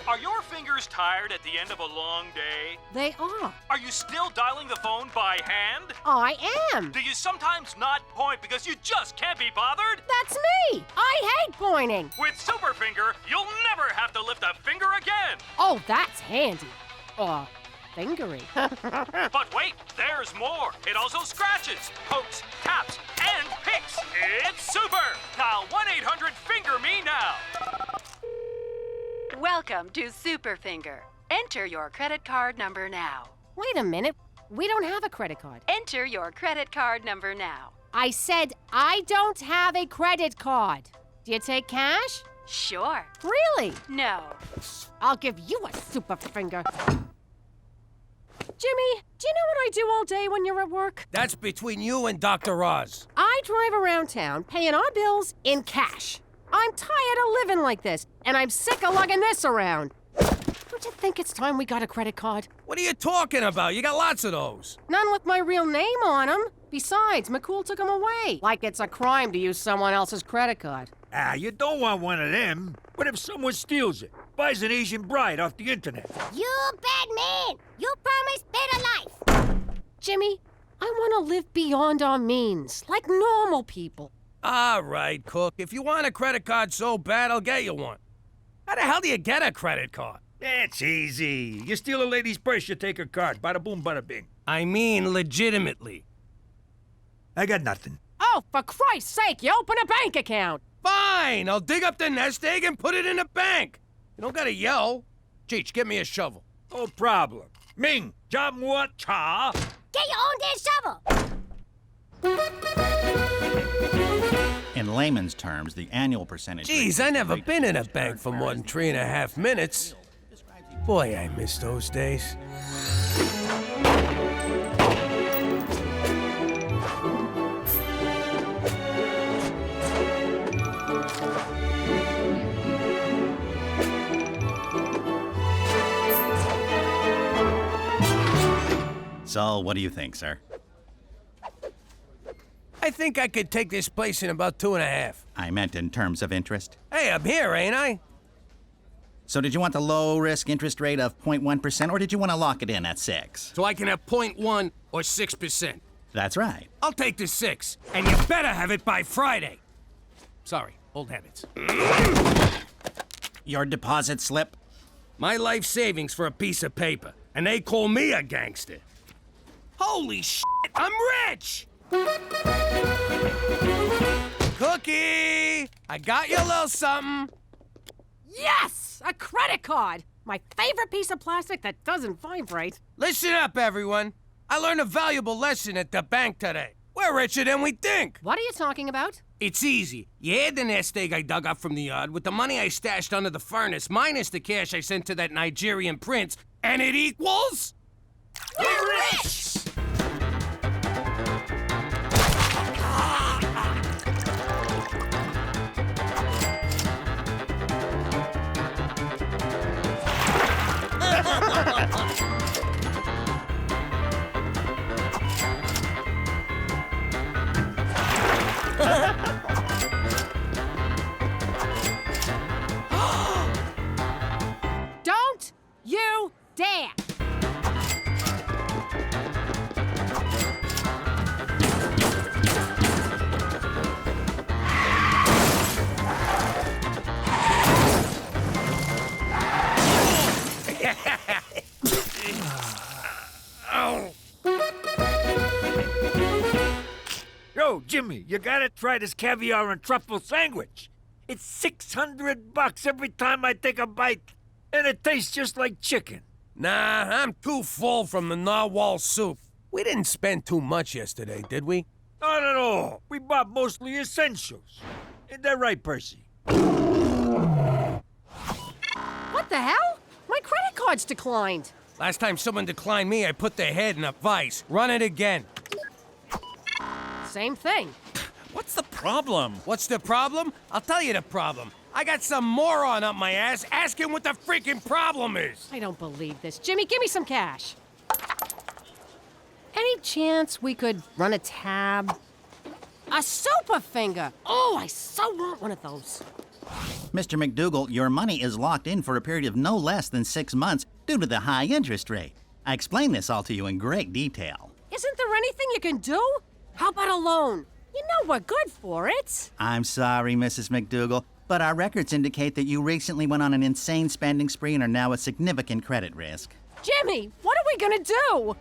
Are your fingers tired at the end of a long day? They are. Are you still dialing the phone by hand? I am. Do you sometimes not point because you just can't be bothered? That's me. I hate pointing. With Superfinger, you'll never have to lift a finger again. Oh, that's handy. Fingery. But wait, there's more. It also scratches, pokes, taps, and picks. It's super. Dial 1-800-FINGER-ME now. Welcome to Superfinger. Enter your credit card number now. Wait a minute. We don't have a credit card. Enter your credit card number now. I said I don't have a credit card. Do you take cash? Sure. Really? No. I'll give you a super finger. Jimmy, do you know what I do all day when you're at work? That's between you and Dr. Oz. I drive around town paying our bills in cash. I'm tired of living like this, and I'm sick of lugging this around. Don't you think it's time we got a credit card? What are you talking about? You got lots of those. None with my real name on them. Besides, McCool took them away. Like it's a crime to use someone else's credit card. You don't want one of them. What if someone steals it? buys an Asian bride off the internet. You bad man! You promised better life! Jimmy, I want to live beyond our means, like normal people. All right, Cook. If you want a credit card so bad, I'll get you one. How the hell do you get a credit card? It's easy. You steal a lady's purse, you take her card. Bada boom, bada bing. I mean legitimately. I got nothing. Oh, for Christ's sake, you open a bank account! Fine! I'll dig up the nest egg and put it in the bank. You don't gotta yell. Cheech, get me a shovel. No problem. Ming, jamwa cha. Get your own damn shovel! In layman's terms, the annual percentage... Geez, I never been in a bank for more than 3.5 minutes. Boy, I miss those days. So, what do you think, sir? I think I could take this place in about 2.5. I meant in terms of interest. Hey, I'm here, ain't I? So did you want the low-risk interest rate of 0.1%, or did you want to lock it in at 6? So I can have 0.1 or 6%. That's right. I'll take the 6, and you better have it by Friday. Sorry, old habits. Your deposit slip? My life savings for a piece of paper, and they call me a gangster. Holy shit, I'm rich! Cookie! I got you a little something. Yes! A credit card! My favorite piece of plastic that doesn't vibrate. Listen up, everyone. I learned a valuable lesson at the bank today. We're richer than we think. What are you talking about? It's easy. You add the nest egg I dug up from the yard with the money I stashed under the furnace, minus the cash I sent to that Nigerian prince, and it equals... We're rich! Don't you dare! Yo, Jimmy, you gotta try this caviar and truffle sandwich. It's $600 every time I take a bite, and it tastes just like chicken. Nah, I'm too full from the narwhal soup. We didn't spend too much yesterday, did we? Not at all. We bought mostly essentials. Isn't that right, Percy? What the hell? My credit card's declined. Last time someone declined me, I put their head in a vice. Run it again. Same thing. What's the problem? What's the problem? I'll tell you the problem. I got some moron up my ass asking what the freaking problem is. I don't believe this. Jimmy, give me some cash. Any chance we could run a tab? A super finger! Oh, I so want one of those. Mr. MacDougal, your money is locked in for a period of no less than 6 months due to the high interest rate. I explained this all to you in great detail. Isn't there anything you can do? How about a loan? You know we're good for it. I'm sorry, Mrs. MacDougal, but our records indicate that you recently went on an insane spending spree and are now at significant credit risk. Jimmy, what are we gonna do?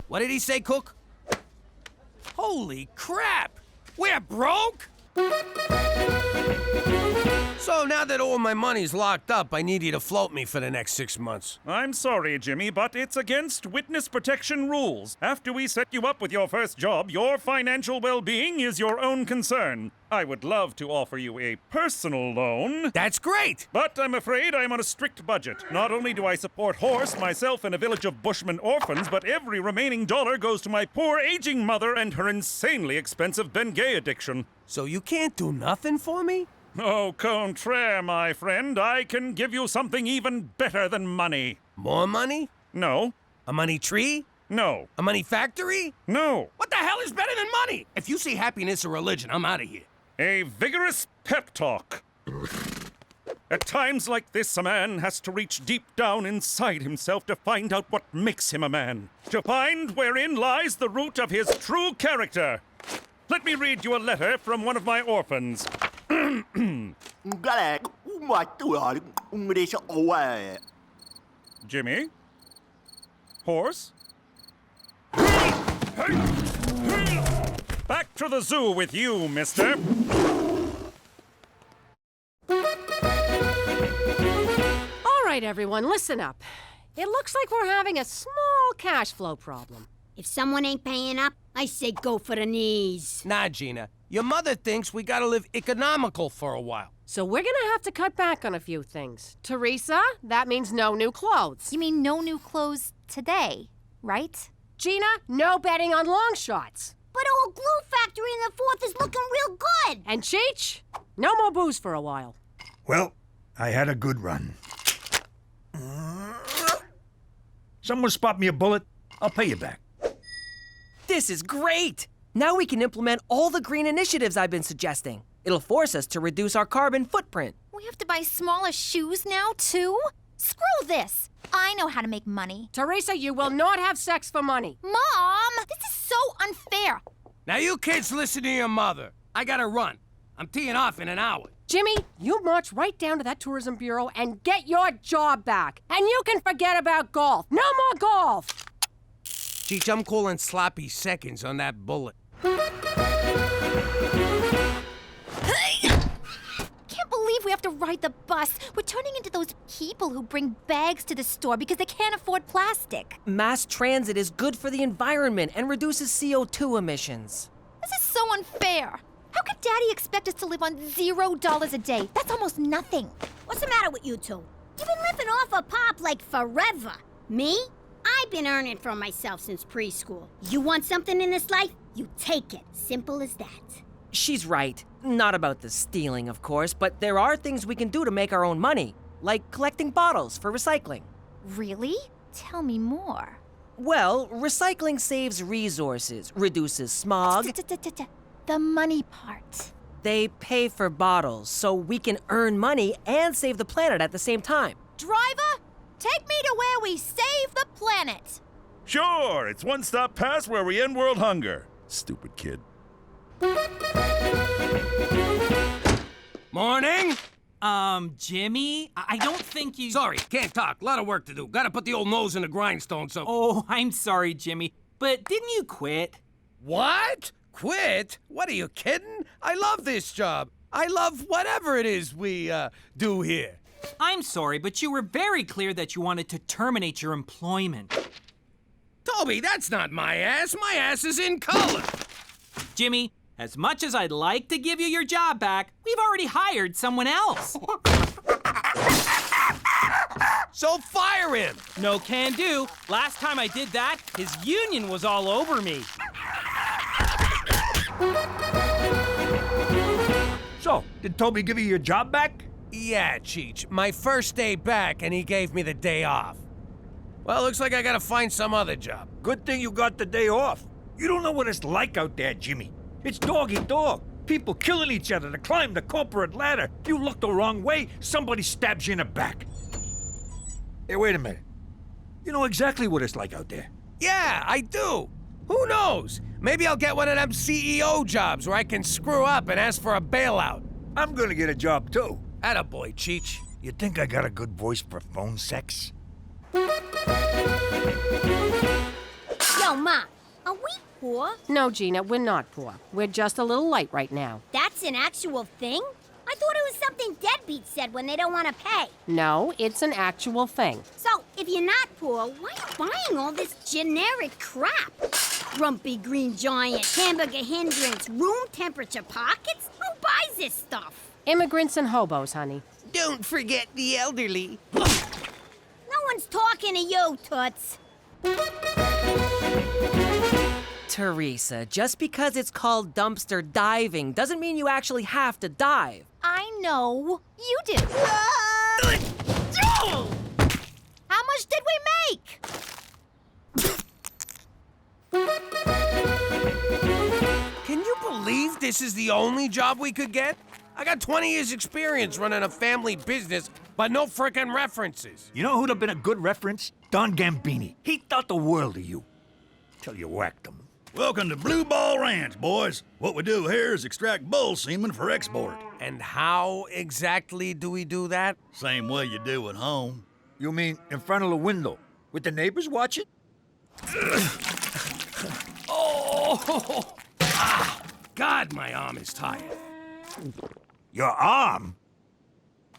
What did he say, Cook? Holy crap! We're broke? So now that all my money's locked up, I need you to float me for the next 6 months. I'm sorry, Jimmy, but it's against witness protection rules. After we set you up with your first job, your financial well-being is your own concern. I would love to offer you a personal loan. That's great! But I'm afraid I'm on a strict budget. Not only do I support Horse, myself, and a village of Bushmen orphans, but every remaining dollar goes to my poor aging mother and her insanely expensive Bengay addiction. So you can't do nothing for me? Au contraire, my friend. I can give you something even better than money. More money? No. A money tree? No. A money factory? No. What the hell is better than money? If you see happiness or religion, I'm out of here. A vigorous pep talk. At times like this, a man has to reach deep down inside himself to find out what makes him a man. To find wherein lies the root of his true character. Let me read you a letter from one of my orphans. Jimmy? Horse? Back to the zoo with you, mister. All right, everyone, listen up. It looks like we're having a small cash flow problem. If someone ain't paying up, I say go for the knees. Nah, Gina. Your mother thinks we gotta live economical for a while. So we're gonna have to cut back on a few things. Teresa, that means no new clothes. You mean no new clothes today, right? Gina, no betting on long shots. But old glue factory in the 4th is looking real good. And Cheech, no more booze for a while. Well, I had a good run. Someone spot me a bullet, I'll pay you back. This is great! Now we can implement all the green initiatives I've been suggesting. It'll force us to reduce our carbon footprint. We have to buy smaller shoes now, too? Screw this! I know how to make money. Teresa, you will not have sex for money. Mom! This is so unfair! Now you kids listen to your mother. I gotta run. I'm teeing off in an hour. Jimmy, you march right down to that tourism bureau and get your job back. And you can forget about golf. No more golf! Cheech, I'm calling sloppy seconds on that bullet. Can't believe we have to ride the bus. We're turning into those people who bring bags to the store because they can't afford plastic. Mass transit is good for the environment and reduces CO2 emissions. This is so unfair. How could Daddy expect us to live on $0 a day? That's almost nothing. What's the matter with you two? You've been living off a pop like forever. Me? I've been earning for myself since preschool. You want something in this life? You take it. Simple as that. She's right. Not about the stealing, of course, but there are things we can do to make our own money, like collecting bottles for recycling. Really? Tell me more. Well, recycling saves resources, reduces smog. The money part. They pay for bottles, so we can earn money and save the planet at the same time. Driver, take me to where we save the planet. Sure, it's one stop past where we end world hunger. Stupid kid. Morning! Jimmy, I don't think you... Sorry, can't talk. Lot of work to do. Gotta put the old nose in the grindstone, so... Oh, I'm sorry, Jimmy, but didn't you quit? What? Quit? What, are you kidding? I love this job. I love whatever it is we, do here. I'm sorry, but you were very clear that you wanted to terminate your employment. Toby, that's not my ass. My ass is in color. Jimmy, as much as I'd like to give you your job back, we've already hired someone else. So fire him! No can do. Last time I did that, his union was all over me. So, did Toby give you your job back? Yeah, Cheech. My first day back, and he gave me the day off. Well, looks like I gotta find some other job. Good thing you got the day off. You don't know what it's like out there, Jimmy. It's dog-eat-dog. People killing each other to climb the corporate ladder. You look the wrong way, somebody stabs you in the back. Hey, wait a minute. You know exactly what it's like out there. Yeah, I do. Who knows? Maybe I'll get one of them CEO jobs where I can screw up and ask for a bailout. I'm gonna get a job, too. Attaboy, Cheech. You think I got a good voice for phone sex? Yo, Ma, are we poor? No, Gina, we're not poor. We're just a little light right now. That's an actual thing? I thought it was something deadbeats said when they don't want to pay. No, it's an actual thing. So, if you're not poor, why are you buying all this generic crap? Grumpy green giant, hamburger hindrance, room temperature pockets? Who buys this stuff? Immigrants and hobos, honey. Don't forget the elderly. No one's talking to you, Toots. Teresa, just because it's called dumpster diving doesn't mean you actually have to dive. I know. You do. How much did we make? Can you believe this is the only job we could get? I got 20 years experience running a family business, but no frickin' references. You know who'd have been a good reference? Don Gambini. He thought the world of you. Till you whacked him. Welcome to Blue Ball Ranch, boys. What we do here is extract bull semen for export. And how exactly do we do that? Same way you do at home. You mean in front of the window, with the neighbors watching? Oh! Ah, God, my arm is tired. Your arm?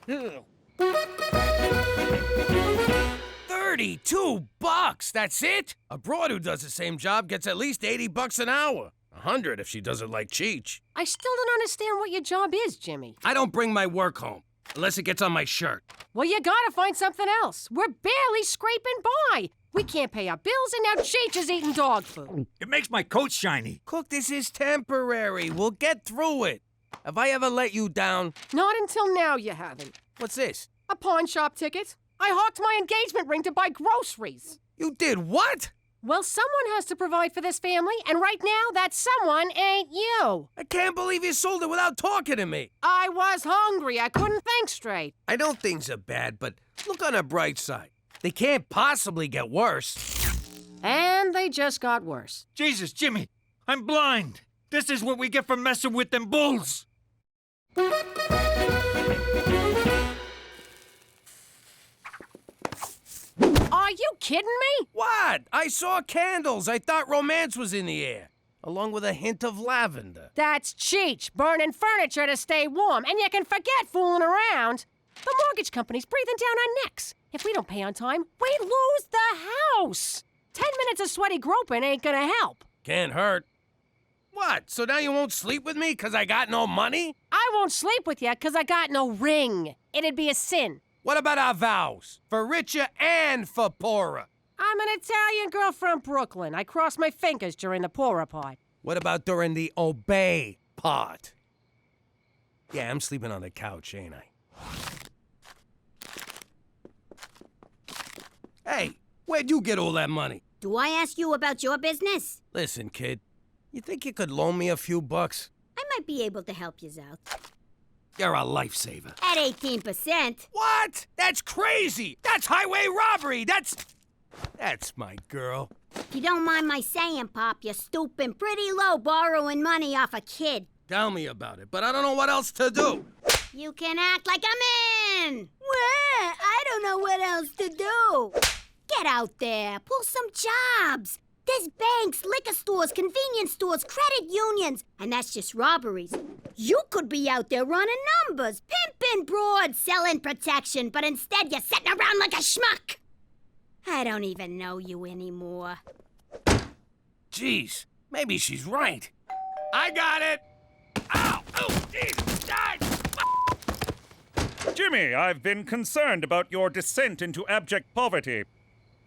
32 bucks, that's it? A broad who does the same job gets at least 80 bucks an hour. 100 if she does it like Cheech. I still don't understand what your job is, Jimmy. I don't bring my work home, unless it gets on my shirt. Well, you gotta find something else. We're barely scraping by. We can't pay our bills, and now Cheech is eating dog food. It makes my coat shiny. Cook, this is temporary. We'll get through it. Have I ever let you down? Not until now you haven't. What's this? A pawn shop ticket. I hawked my engagement ring to buy groceries. You did what? Well, someone has to provide for this family, and right now, that someone ain't you. I can't believe you sold it without talking to me. I was hungry. I couldn't think straight. I know things are bad, but look on the bright side. They can't possibly get worse. And they just got worse. Jesus, Jimmy, I'm blind. This is what we get for messing with them bulls. Are you kidding me? What? I saw candles. I thought romance was in the air, along with a hint of lavender. That's Cheech, burning furniture to stay warm, and you can forget fooling around. The mortgage company's breathing down our necks. If we don't pay on time, we lose the house. 10 minutes of sweaty groping ain't gonna help. Can't hurt. What? So now you won't sleep with me because I got no money? I won't sleep with you because I got no ring. It'd be a sin. What about our vows? For richer and for poorer. I'm an Italian girl from Brooklyn. I cross my fingers during the poorer part. What about during the obey part? Yeah, I'm sleeping on the couch, ain't I? Hey, where'd you get all that money? Do I ask you about your business? Listen, kid, you think you could loan me a few bucks? I might be able to help you out. You're a lifesaver. At 18%. What? That's crazy! That's highway robbery! That's my girl. If you don't mind my saying, Pop, you're stooping pretty low borrowing money off a kid. Tell me about it, but I don't know what else to do. You can act like a man. Well, I don't know what else to do. Get out there, pull some jobs. There's banks, liquor stores, convenience stores, credit unions, and that's just robberies. You could be out there running numbers, pimping broad, selling protection, but instead you're sitting around like a schmuck. I don't even know you anymore. Jeez, maybe she's right. I got it! Ow! Oh, Jesus! Jimmy, I've been concerned about your descent into abject poverty.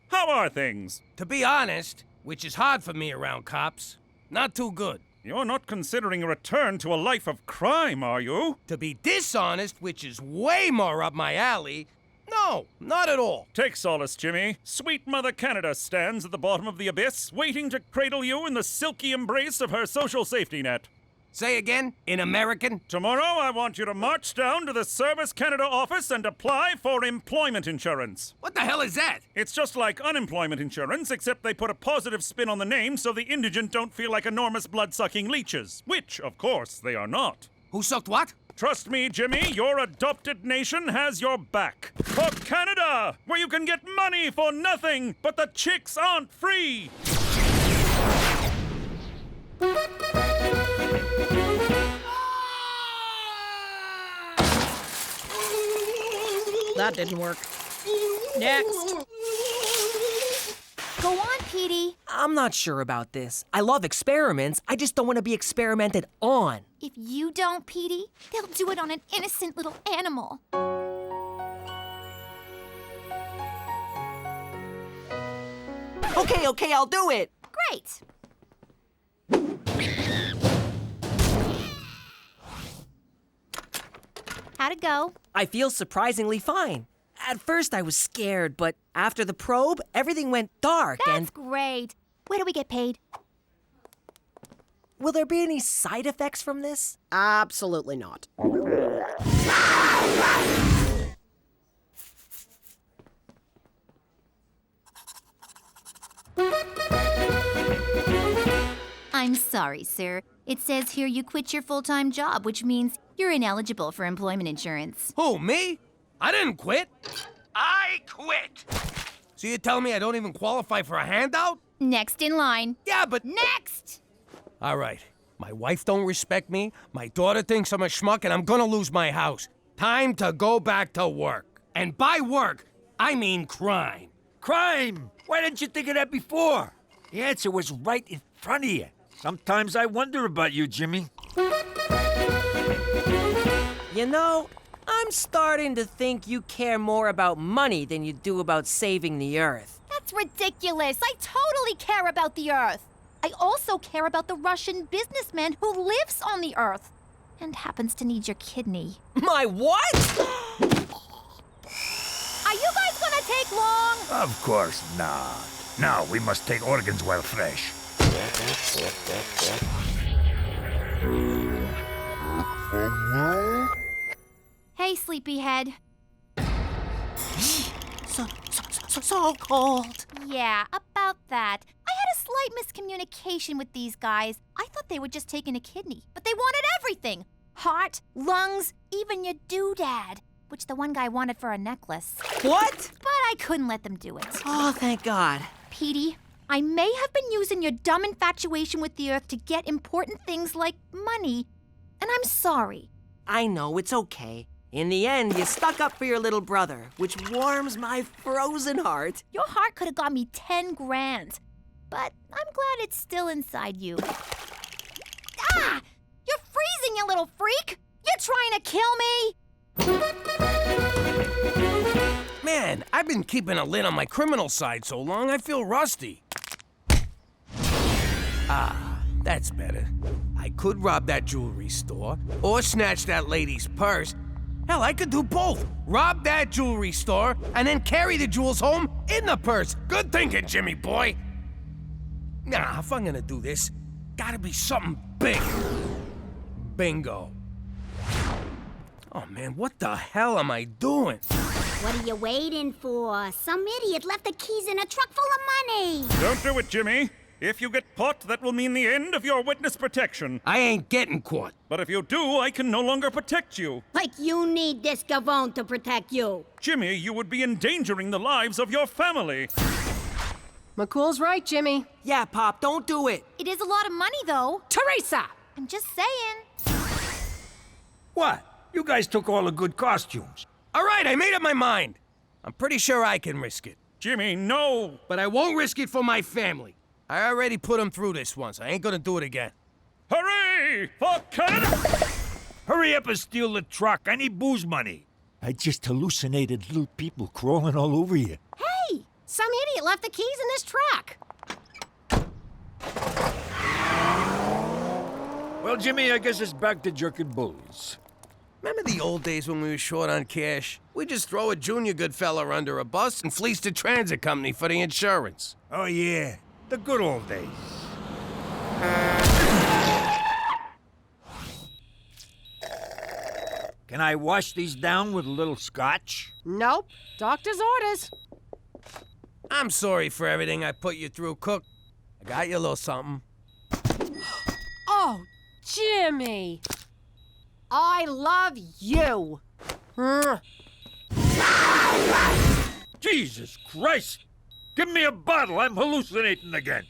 How are things? To be honest, which is hard for me around cops, not too good. You're not considering a return to a life of crime, are you? To be dishonest, which is way more up my alley, no, not at all. Take solace, Jimmy. Sweet Mother Canada stands at the bottom of the abyss, waiting to cradle you in the silky embrace of her social safety net. Say again, in American? Tomorrow, I want you to march down to the Service Canada office and apply for employment insurance. What the hell is that? It's just like unemployment insurance, except they put a positive spin on the name so the indigent don't feel like enormous blood-sucking leeches, which, of course, they are not. Who sucked what? Trust me, Jimmy, your adopted nation has your back. For Canada, where you can get money for nothing, but the chicks aren't free. That didn't work. Next. Go on, Petey. I'm not sure about this. I love experiments. I just don't want to be experimented on. If you don't, Petey, they'll do it on an innocent little animal. Okay, I'll do it. Great. How'd it go? I feel surprisingly fine. At first I was scared, but after the probe, everything went dark. That's great. Where do we get paid? Will there be any side effects from this? Absolutely not. I'm sorry, sir. It says here you quit your full-time job, which means you're ineligible for employment insurance. Who, me? I didn't quit. I quit! So you tell me I don't even qualify for a handout? Next in line. Yeah, but... Next! All right. My wife don't respect me, my daughter thinks I'm a schmuck, and I'm gonna lose my house. Time to go back to work. And by work, I mean crime. Crime! Why didn't you think of that before? The answer was right in front of you. Sometimes I wonder about you, Jimmy. You know, I'm starting to think you care more about money than you do about saving the Earth. That's ridiculous. I totally care about the Earth. I also care about the Russian businessman who lives on the Earth and happens to need your kidney. My what? Are you guys gonna take long? Of course not. Now we must take organs while fresh. Hey, sleepyhead. So cold. Yeah, about that. I had a slight miscommunication with these guys. I thought they were just taking a kidney, but they wanted everything. Heart, lungs, even your doodad, which the one guy wanted for a necklace. What? But I couldn't let them do it. Oh, thank God. Petey, I may have been using your dumb infatuation with the Earth to get important things like money, and I'm sorry. I know, it's okay. In the end, you stuck up for your little brother, which warms my frozen heart. Your heart could have got me 10 grand, but I'm glad it's still inside you. Ah! You're freezing, you little freak! You're trying to kill me? Man, I've been keeping a lid on my criminal side so long, I feel rusty. Ah, that's better. I could rob that jewelry store, or snatch that lady's purse. Hell, I could do both. Rob that jewelry store, and then carry the jewels home in the purse. Good thinking, Jimmy boy. Nah, if I'm gonna do this, gotta be something big. Bingo. Oh man, what the hell am I doing? What are you waiting for? Some idiot left the keys in a truck full of money. Don't do it, Jimmy. If you get caught, that will mean the end of your witness protection. I ain't getting caught. But if you do, I can no longer protect you. Like you need this gavone to protect you. Jimmy, you would be endangering the lives of your family. McCool's right, Jimmy. Yeah, Pop, don't do it. It is a lot of money, though. Teresa! I'm just saying. What? You guys took all the good costumes. All right, I made up my mind. I'm pretty sure I can risk it. Jimmy, no! But I won't risk it for my family. I already put them through this once. I ain't gonna do it again. Hooray! For Canada! Hurry up and steal the truck. I need booze money. I just hallucinated little people crawling all over you. Hey! Some idiot left the keys in this truck. Well, Jimmy, I guess it's back to jerking bulls. Remember the old days when we were short on cash? We'd just throw a junior good fella under a bus and fleece the transit company for the insurance. Oh, yeah. The good old days. Can I wash these down with a little scotch? Nope. Doctor's orders. I'm sorry for everything I put you through, Cook. I got you a little something. Oh, Jimmy. I love you. Jesus Christ! Give me a bottle. I'm hallucinating again.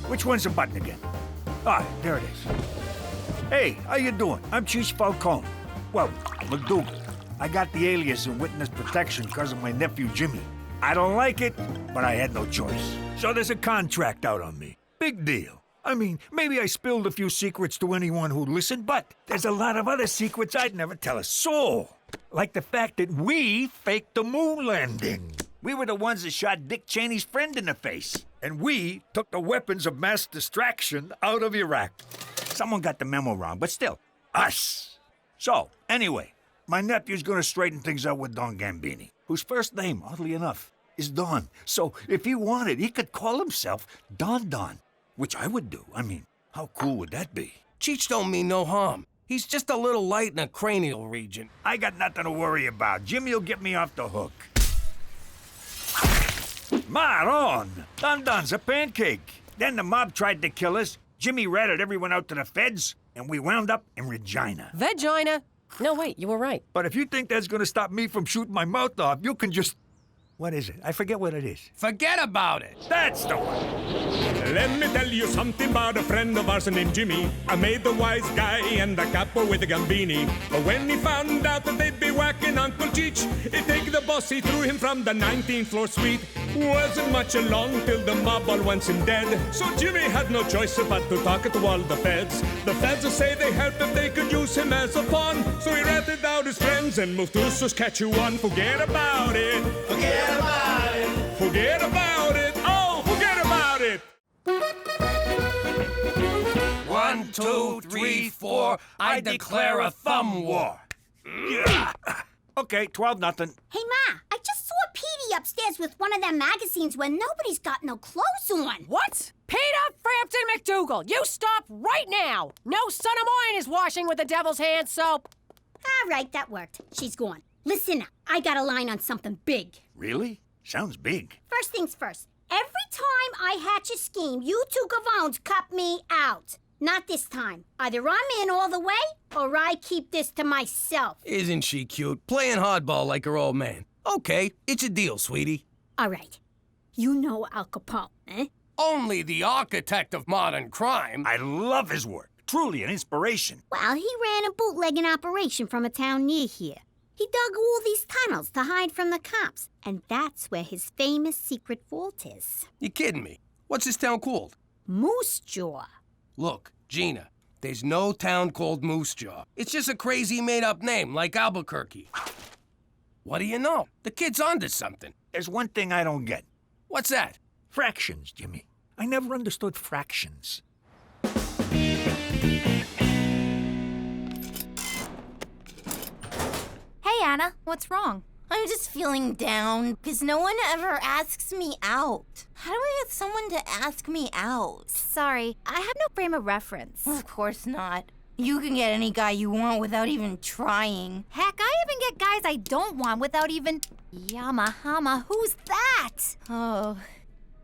Which one's the button again? Ah, there it is. Hey, how you doing? I'm Chief Falcone. Well, MacDougal. I got the alias in witness protection because of my nephew Jimmy. I don't like it, but I had no choice. So there's a contract out on me. Big deal. I mean, maybe I spilled a few secrets to anyone who'd listen, but there's a lot of other secrets I'd never tell a soul. Like the fact that we faked the moon landing. We were the ones that shot Dick Cheney's friend in the face. And we took the weapons of mass distraction out of Iraq. Someone got the memo wrong, but still, us. So, anyway, my nephew's gonna straighten things out with Don Gambini, whose first name, oddly enough, is Don. So, if he wanted, he could call himself Don Don, which I would do. I mean, how cool would that be? Cheech don't mean no harm. He's just a little light in the cranial region. I got nothing to worry about. Jimmy'll get me off the hook. Maron! Don's a pancake. Then the mob tried to kill us. Jimmy ratted everyone out to the feds, and we wound up in Regina. Vagina? No, wait, you were right. But if you think that's gonna stop me from shooting my mouth off, you can just... What is it? I forget what it is. Forget about it. That's the one. Let me tell you something about a friend of ours named Jimmy. I made the wise guy and the capo with the Gambini. But when he found out that they'd be whacking Uncle Cheech, he take the boss, he threw him from the 19th floor suite. Wasn't much along till the mob all wants him dead. So Jimmy had no choice but to talk to all the feds. The feds say they helped if they could use him as a pawn. So he ratted out his friends and moved to Saskatchewan. Forget about it. Forget about it. Forget about it. Oh, forget about it. 1, 2, 3, 4. I declare a thumb war. Okay, 12-0. Hey, Ma, I just saw Petey upstairs with one of them magazines where nobody's got no clothes on. What? Peter Frampton MacDougal, you stop right now! No son of mine is washing with the devil's hand soap. All right, that worked. She's gone. Listen, I got a line on something big. Really? Sounds big. First things first. Every time I hatch a scheme, you two gavones cut me out. Not this time. Either I'm in all the way, or I keep this to myself. Isn't she cute? Playing hardball like her old man. Okay, it's a deal, sweetie. All right. You know Al Capone, eh? Only the architect of modern crime. I love his work. Truly an inspiration. Well, he ran a bootlegging operation from a town near here. He dug all these tunnels to hide from the cops, and that's where his famous secret vault is. You kidding me? What's this town called? Moose Jaw. Look, Gina, there's no town called Moose Jaw. It's just a crazy made-up name, like Albuquerque. What do you know? The kid's onto something. There's one thing I don't get. What's that? Fractions, Jimmy. I never understood fractions. Hey, Anna, what's wrong? I'm just feeling down because no one ever asks me out. How do I get someone to ask me out? Sorry, I have no frame of reference. Of course not. You can get any guy you want without even trying. Heck, I even get guys I don't want without even... Yamahama, who's that? Oh,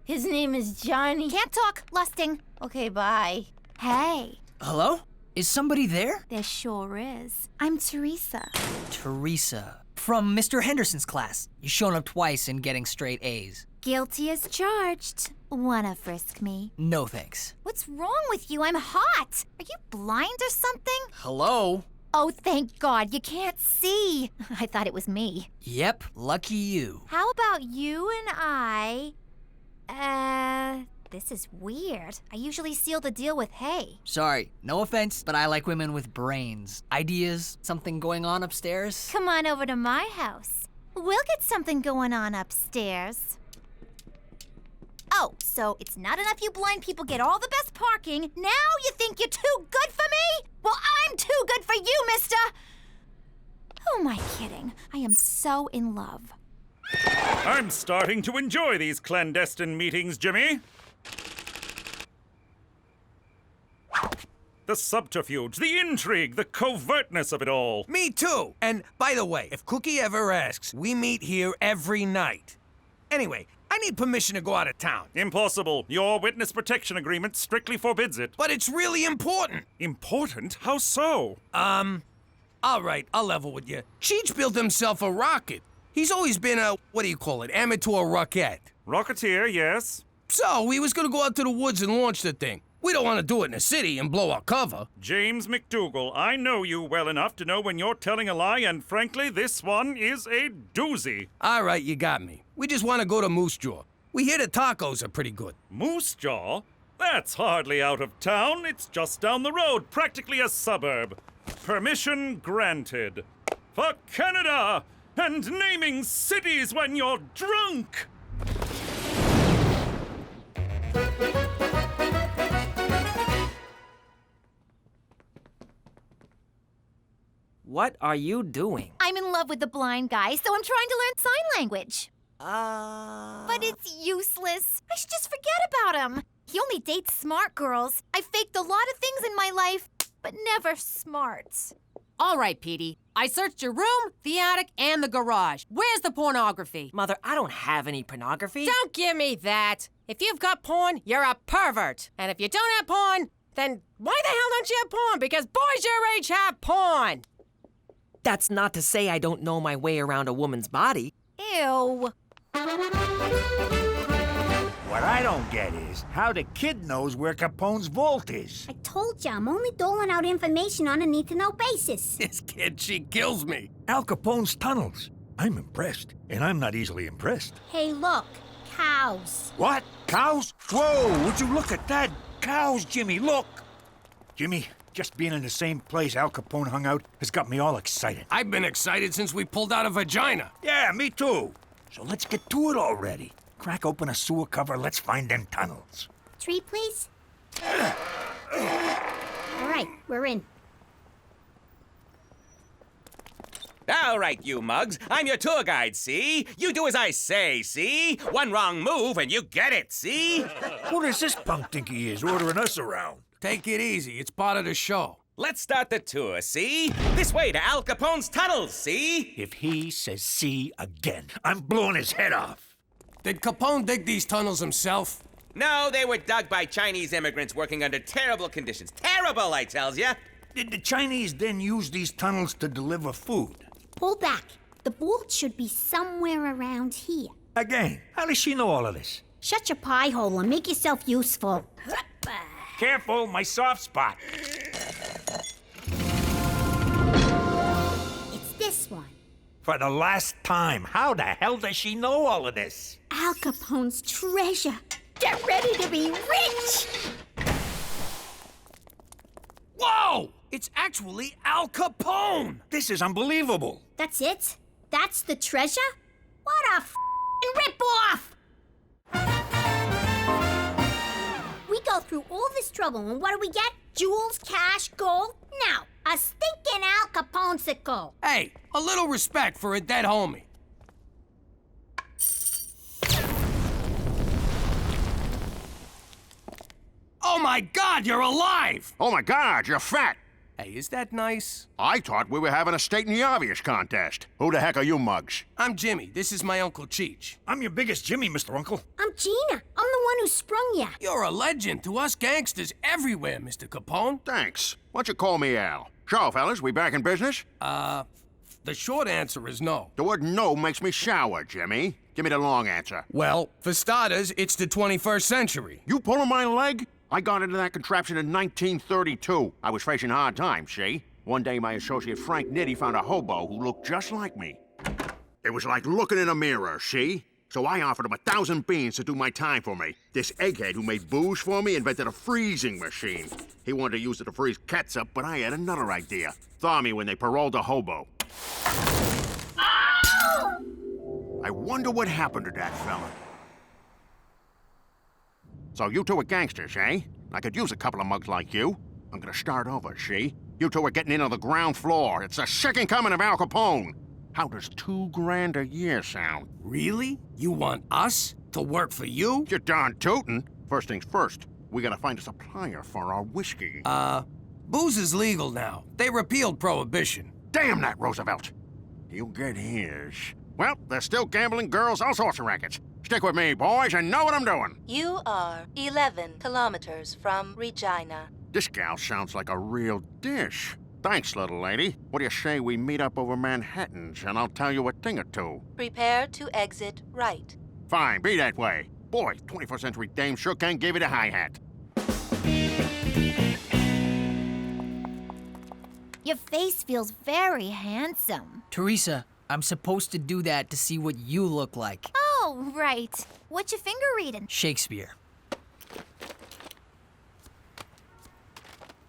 his name is Johnny. Can't talk, lusting. Okay, bye. Hey. Hello? Is somebody there? There sure is. I'm Teresa. Teresa. From Mr. Henderson's class. You've shown up twice and getting straight A's. Guilty as charged. Wanna frisk me? No thanks. What's wrong with you? I'm hot. Are you blind or something? Hello? Oh, thank God, you can't see. I thought it was me. Yep, lucky you. How about you and I... This is weird. I usually seal the deal with hey. Sorry, no offense, but I like women with brains. Ideas, something going on upstairs? Come on over to my house. We'll get something going on upstairs. Oh, so it's not enough you blind people get all the best parking. Now you think you're too good for me? Well, I'm too good for you, mister! Who am I kidding? I am so in love. I'm starting to enjoy these clandestine meetings, Jimmy. The subterfuge, the intrigue, the covertness of it all. Me too. And by the way, if Cookie ever asks, we meet here every night. Anyway, I need permission to go out of town. Impossible. Your witness protection agreement strictly forbids it. But it's really important. Important? How so? All right, I'll level with you. Cheech built himself a rocket. He's always been a, amateur rocket. Rocketeer, yes. So, he was gonna go out to the woods and launch the thing. We don't want to do it in the city and blow our cover. James MacDougal, I know you well enough to know when you're telling a lie, and frankly, this one is a doozy. All right, you got me. We just want to go to Moose Jaw. We hear the tacos are pretty good. Moose Jaw? That's hardly out of town. It's just down the road, practically a suburb. Permission granted. For Canada! And naming cities when you're drunk! What are you doing? I'm in love with the blind guy, so I'm trying to learn sign language. But it's useless. I should just forget about him. He only dates smart girls. I faked a lot of things in my life, but never smart. All right, Petey. I searched your room, the attic, and the garage. Where's the pornography? Mother, I don't have any pornography. Don't give me that. If you've got porn, you're a pervert. And if you don't have porn, then why the hell don't you have porn? Because boys your age have porn. That's not to say I don't know my way around a woman's body. Ew. What I don't get is how the kid knows where Capone's vault is. I told you, I'm only doling out information on a need-to-know basis. This kid, she kills me. Al Capone's tunnels. I'm impressed, and I'm not easily impressed. Hey, look, cows. What? Cows? Whoa, would you look at that? Cows, Jimmy, look! Jimmy, just being in the same place Al Capone hung out has got me all excited. I've been excited since we pulled out of Regina. Yeah, me too. So let's get to it already. Crack open a sewer cover, let's find them tunnels. Tree, please. All right, we're in. All right, you mugs. I'm your tour guide, see? You do as I say, see? One wrong move and you get it, see? Who does this punk think he is, ordering us around? Take it easy. It's part of the show. Let's start the tour, see? This way to Al Capone's tunnels, see? If he says see again, I'm blowing his head off. Did Capone dig these tunnels himself? No, they were dug by Chinese immigrants working under terrible conditions. Terrible, I tells ya. Did the Chinese then use these tunnels to deliver food? Pull back. The vault should be somewhere around here. Again, how does she know all of this? Shut your pie hole and make yourself useful. Careful, my soft spot. It's this one. For the last time, how the hell does she know all of this? Al Capone's treasure. Get ready to be rich! Whoa! It's actually Al Capone! This is unbelievable. That's it? That's the treasure? What a f***ing rip-off! We go through all this trouble, and what do we get? Jewels, cash, gold? Now, a stinking Al Capone-sicle. Hey, a little respect for a dead homie. Oh my God, you're alive! Oh my God, you're fat! Hey, is that nice? I thought we were having a stating the obvious contest. Who the heck are you mugs? I'm Jimmy. This is my Uncle Cheech. I'm your biggest Jimmy, Mr. Uncle. I'm Gina. I'm the one who sprung you. You're a legend to us gangsters everywhere, Mr. Capone. Thanks. Why don't you call me Al? So, fellas, we back in business? The short answer is no. The word no makes me sour, Jimmy. Give me the long answer. Well, for starters, it's the 21st century. You pulling my leg? I got into that contraption in 1932. I was facing hard times, see? One day, my associate Frank Nitti found a hobo who looked just like me. It was like looking in a mirror, see? So I offered him 1,000 beans to do my time for me. This egghead who made booze for me invented a freezing machine. He wanted to use it to freeze ketchup, but I had another idea. Thaw me when they paroled a hobo. I wonder what happened to that fella. So you two are gangsters, eh? I could use a couple of mugs like you. I'm gonna start over, see? You two are getting in on the ground floor. It's the second coming of Al Capone. How does $2 grand a year sound? Really? You want us to work for you? You're darn tootin'. First things first, we gotta find a supplier for our whiskey. Booze is legal now. They repealed Prohibition. Damn that Roosevelt! He'll get his. Well, there's still gambling, girls, all sorts of rackets. Stick with me, boys, and know what I'm doing. You are 11 kilometers from Regina. This gal sounds like a real dish. Thanks, little lady. What do you say we meet up over Manhattan's, and I'll tell you a thing or two? Prepare to exit right. Fine, be that way. Boy, 21st century dame sure can give you the hi-hat. Your face feels very handsome. Teresa, I'm supposed to do that to see what you look like. Oh, right. What you finger reading? Shakespeare.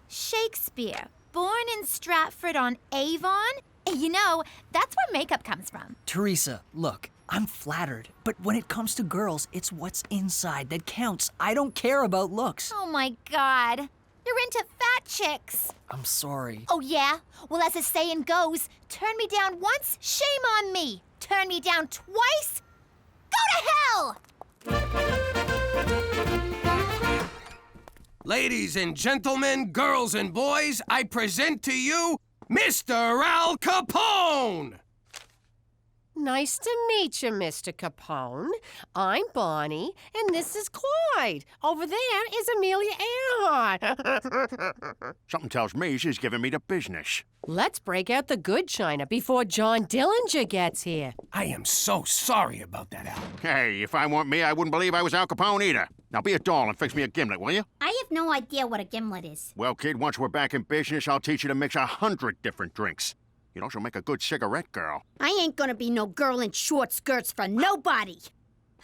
Shakespeare. Born in Stratford-on-Avon? You know, that's where makeup comes from. Teresa, look, I'm flattered, but when it comes to girls, it's what's inside that counts. I don't care about looks. Oh my God. You're into fat chicks. I'm sorry. Oh yeah? Well, as the saying goes, turn me down once, shame on me. Turn me down twice, go to hell! Ladies and gentlemen, girls and boys, I present to you Mr. Al Capone! Nice to meet you, Mr. Capone. I'm Bonnie, and this is Clyde. Over there is Amelia Earhart. Something tells me she's giving me the business. Let's break out the good china before John Dillinger gets here. I am so sorry about that, Al. Hey, if I weren't me, I wouldn't believe I was Al Capone either. Now be a doll and fix me a gimlet, will you? I have no idea what a gimlet is. Well, kid, once we're back in business, I'll teach you to mix 100 different drinks. You'd also make a good cigarette girl. I ain't gonna be no girl in short skirts for nobody.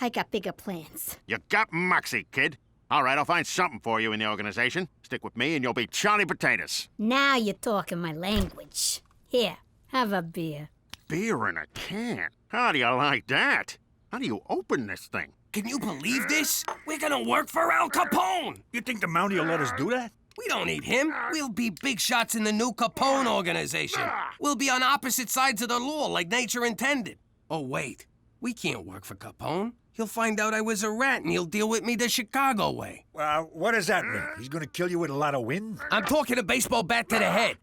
I got bigger plans. You got moxie, kid. All right, I'll find something for you in the organization. Stick with me and you'll be Charlie Potatoes. Now you're talking my language. Here, have a beer. Beer in a can? How do you like that? How do you open this thing? Can you believe this? We're gonna work for Al Capone! You think the Mountie will let us do that? We don't need him. We'll be big shots in the new Capone organization. We'll be on opposite sides of the law like nature intended. Oh, wait. We can't work for Capone. He'll find out I was a rat and he'll deal with me the Chicago way. What does that mean? He's gonna kill you with a lot of wind? I'm talking a baseball bat to the head.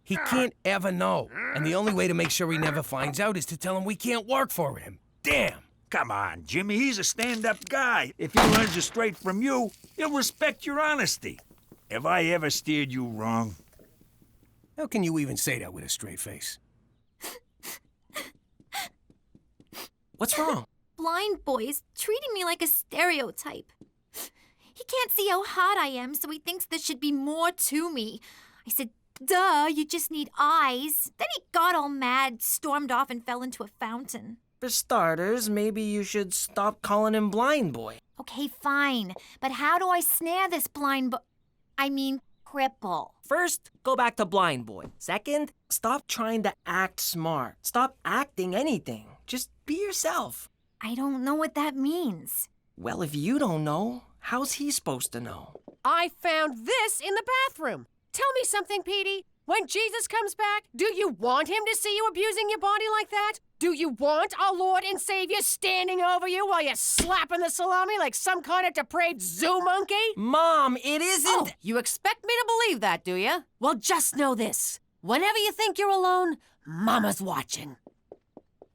He can't ever know. And the only way to make sure he never finds out is to tell him we can't work for him. Damn. Come on, Jimmy. He's a stand-up guy. If he learns it straight from you, he'll respect your honesty. Have I ever steered you wrong? How can you even say that with a straight face? What's wrong? Blind boy is treating me like a stereotype. He can't see how hot I am, so he thinks there should be more to me. I said, duh, you just need eyes. Then he got all mad, stormed off, and fell into a fountain. For starters, maybe you should stop calling him blind boy. Okay, fine. But how do I snare this cripple? First, go back to blind boy. Second, stop trying to act smart. Stop acting anything. Just be yourself. I don't know what that means. Well, if you don't know, how's he supposed to know? I found this in the bathroom. Tell me something, Petey. When Jesus comes back, do you want him to see you abusing your body like that? Do you want our Lord and Savior standing over you while you're slapping the salami like some kind of depraved zoo monkey? Mom, it isn't... Oh, you expect me to believe that, do you? Well, just know this. Whenever you think you're alone, Mama's watching.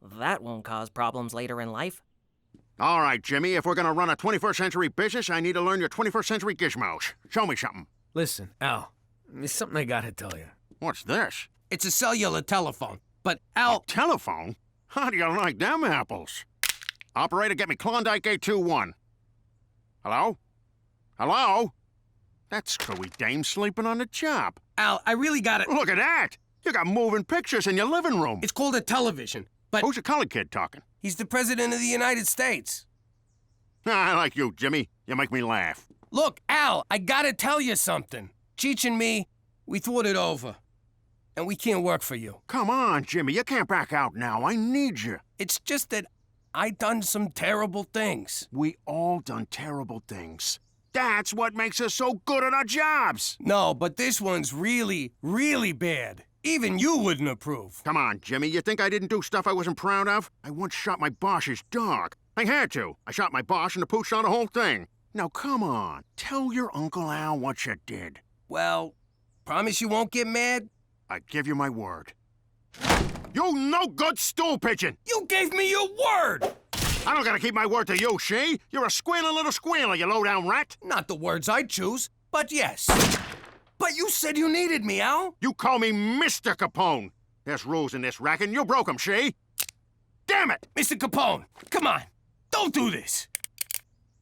That won't cause problems later in life. All right, Jimmy, if we're gonna run a 21st century business, I need to learn your 21st century gizmos. Show me something. Listen, Al, there's something I gotta tell you. What's this? It's a cellular telephone, but Al... A telephone? How do you like them apples? Operator, get me Klondike 821. Hello? Hello? That screwy dame sleeping on the job. Al, I really got it. Look at that! You got moving pictures in your living room. It's called a television, but... Who's the colored kid talking? He's the President of the United States. I like you, Jimmy. You make me laugh. Look, Al, I gotta tell you something. Cheech and me, we thought it over. And we can't work for you. Come on, Jimmy. You can't back out now. I need you. It's just that I done some terrible things. We all done terrible things. That's what makes us so good at our jobs. No, but this one's really, really bad. Even you wouldn't approve. Come on, Jimmy. You think I didn't do stuff I wasn't proud of? I once shot my boss's dog. I had to. I shot my boss and the pooch shot the whole thing. Now, come on. Tell your Uncle Al what you did. Well, promise you won't get mad? I give you my word. You no-good stool pigeon! You gave me your word! I don't gotta keep my word to you, she. You're a squealing little squealer, you low-down rat. Not the words I'd choose, but yes. But you said you needed me, Al. You call me Mr. Capone. There's rules in this racket, and you broke them, she. Damn it! Mr. Capone, come on. Don't do this.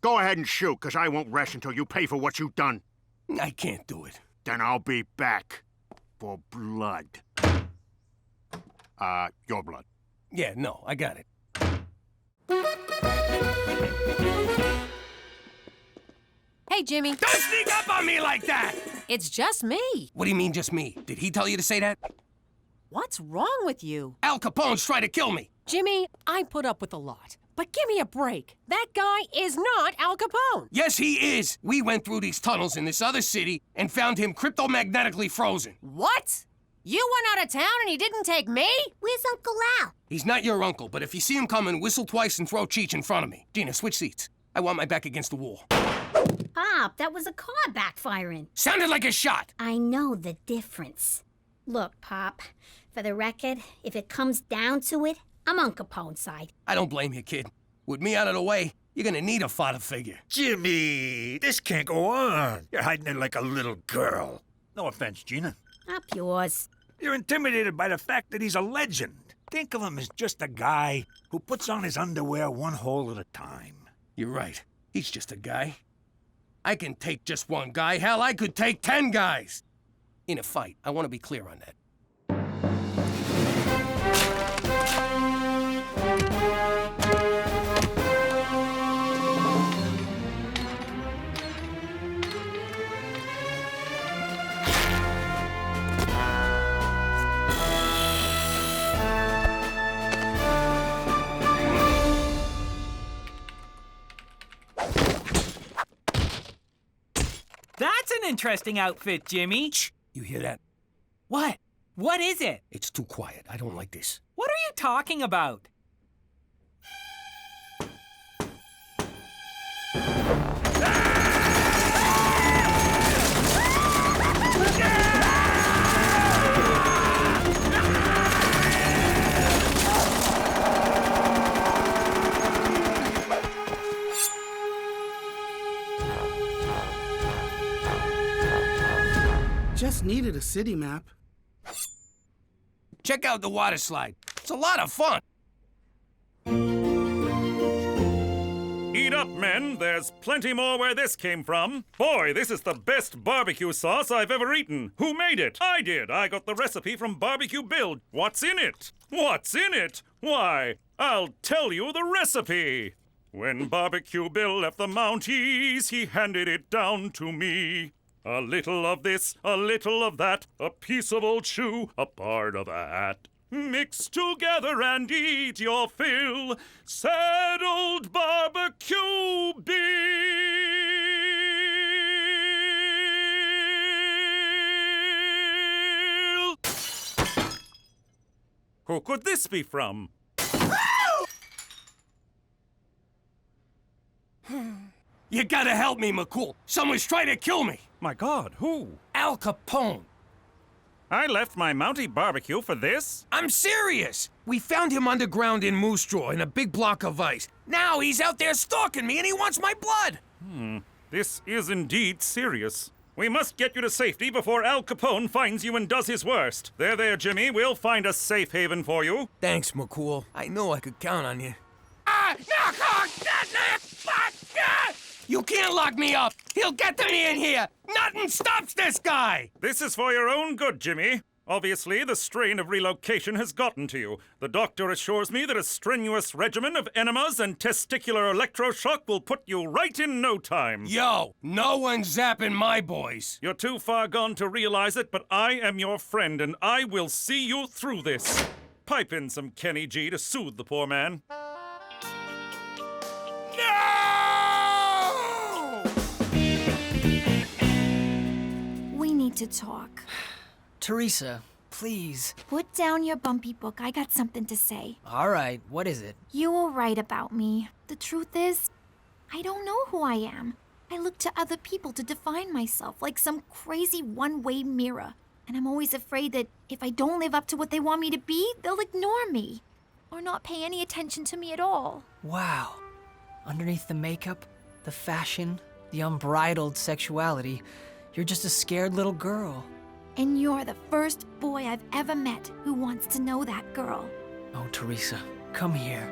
Go ahead and shoot, because I won't rest until you pay for what you've done. I can't do it. Then I'll be back. For blood. Your blood. Yeah, no, I got it. Hey, Jimmy. Don't sneak up on me like that! It's just me. What do you mean, just me? Did he tell you to say that? What's wrong with you? Al Capone's trying to kill me. Jimmy, I put up with a lot. But give me a break. That guy is not Al Capone. Yes, he is. We went through these tunnels in this other city and found him cryptomagnetically frozen. What? You went out of town and he didn't take me? Where's Uncle Al? He's not your uncle, but if you see him coming, whistle twice and throw Cheech in front of me. Gina, switch seats. I want my back against the wall. Pop, that was a car backfiring. Sounded like a shot. I know the difference. Look, Pop, for the record, if it comes down to it, I'm on Capone's side. I don't blame you, kid. With me out of the way, you're gonna need a father figure. Jimmy, this can't go on. You're hiding it like a little girl. No offense, Gina. Up yours. You're intimidated by the fact that he's a legend. Think of him as just a guy who puts on his underwear one hole at a time. You're right. He's just a guy. I can take just one guy. Hell, I could take 10 guys. In a fight, I want to be clear on that. That's an interesting outfit, Jimmy. Shh! You hear that? What? What is it? It's too quiet. I don't like this. What are you talking about? Just needed a city map. Check out the water slide. It's a lot of fun. Eat up, men. There's plenty more where this came from. Boy, this is the best barbecue sauce I've ever eaten. Who made it? I did. I got the recipe from Barbecue Bill. What's in it? What's in it? Why, I'll tell you the recipe. When Barbecue Bill left the Mounties, he handed it down to me. A little of this, a little of that, a piece of old shoe, a part of a hat. Mix together and eat your fill. Sad old Barbecue Bill. Who could this be from? You gotta help me, McCool. Someone's trying to kill me. My God, who? Al Capone. I left my Mountie barbecue for this? I'm serious. We found him underground in Moose Jaw in a big block of ice. Now he's out there stalking me and he wants my blood. This is indeed serious. We must get you to safety before Al Capone finds you and does his worst. There, Jimmy. We'll find a safe haven for you. Thanks, McCool. I know I could count on you. You can't lock me up! He'll get to me in here! Nothing stops this guy! This is for your own good, Jimmy. Obviously, the strain of relocation has gotten to you. The doctor assures me that a strenuous regimen of enemas and testicular electroshock will put you right in no time. Yo, no one's zapping my boys. You're too far gone to realize it, but I am your friend, and I will see you through this. Pipe in some Kenny G to soothe the poor man. We need to talk. Teresa, please. Put down your bumpy book. I got something to say. All right, what is it? You were right about me. The truth is, I don't know who I am. I look to other people to define myself like some crazy one-way mirror. And I'm always afraid that if I don't live up to what they want me to be, they'll ignore me. Or not pay any attention to me at all. Wow. Underneath the makeup, the fashion, the unbridled sexuality, you're just a scared little girl. And you're the first boy I've ever met who wants to know that girl. Oh, Teresa, come here.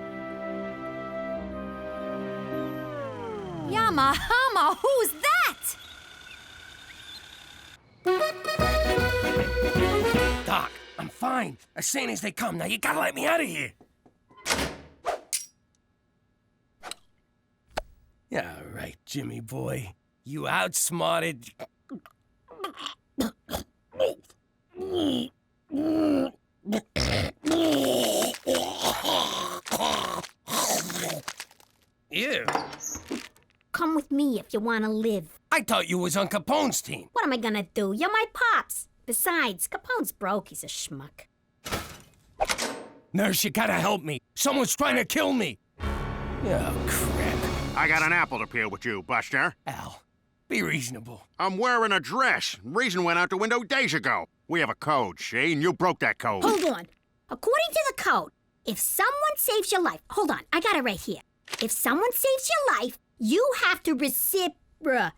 Yama Hama, who's that? Doc, I'm fine. As sane as they come. Now you gotta let me out of here. Yeah, right, Jimmy boy. You outsmarted... Ew. Come with me if you want to live. I thought you was on Capone's team. What am I gonna do? You're my pops. Besides, Capone's broke. He's a schmuck. Nurse, you gotta help me. Someone's trying to kill me. Oh, crap. I got an apple to peel with you, Buster. Al, be reasonable. I'm wearing a dress. Reason went out the window days ago. We have a code, see, and you broke that code. Hold on. According to the code, if someone saves your life, hold on, I got it right here. If someone saves your life, you have to recipro.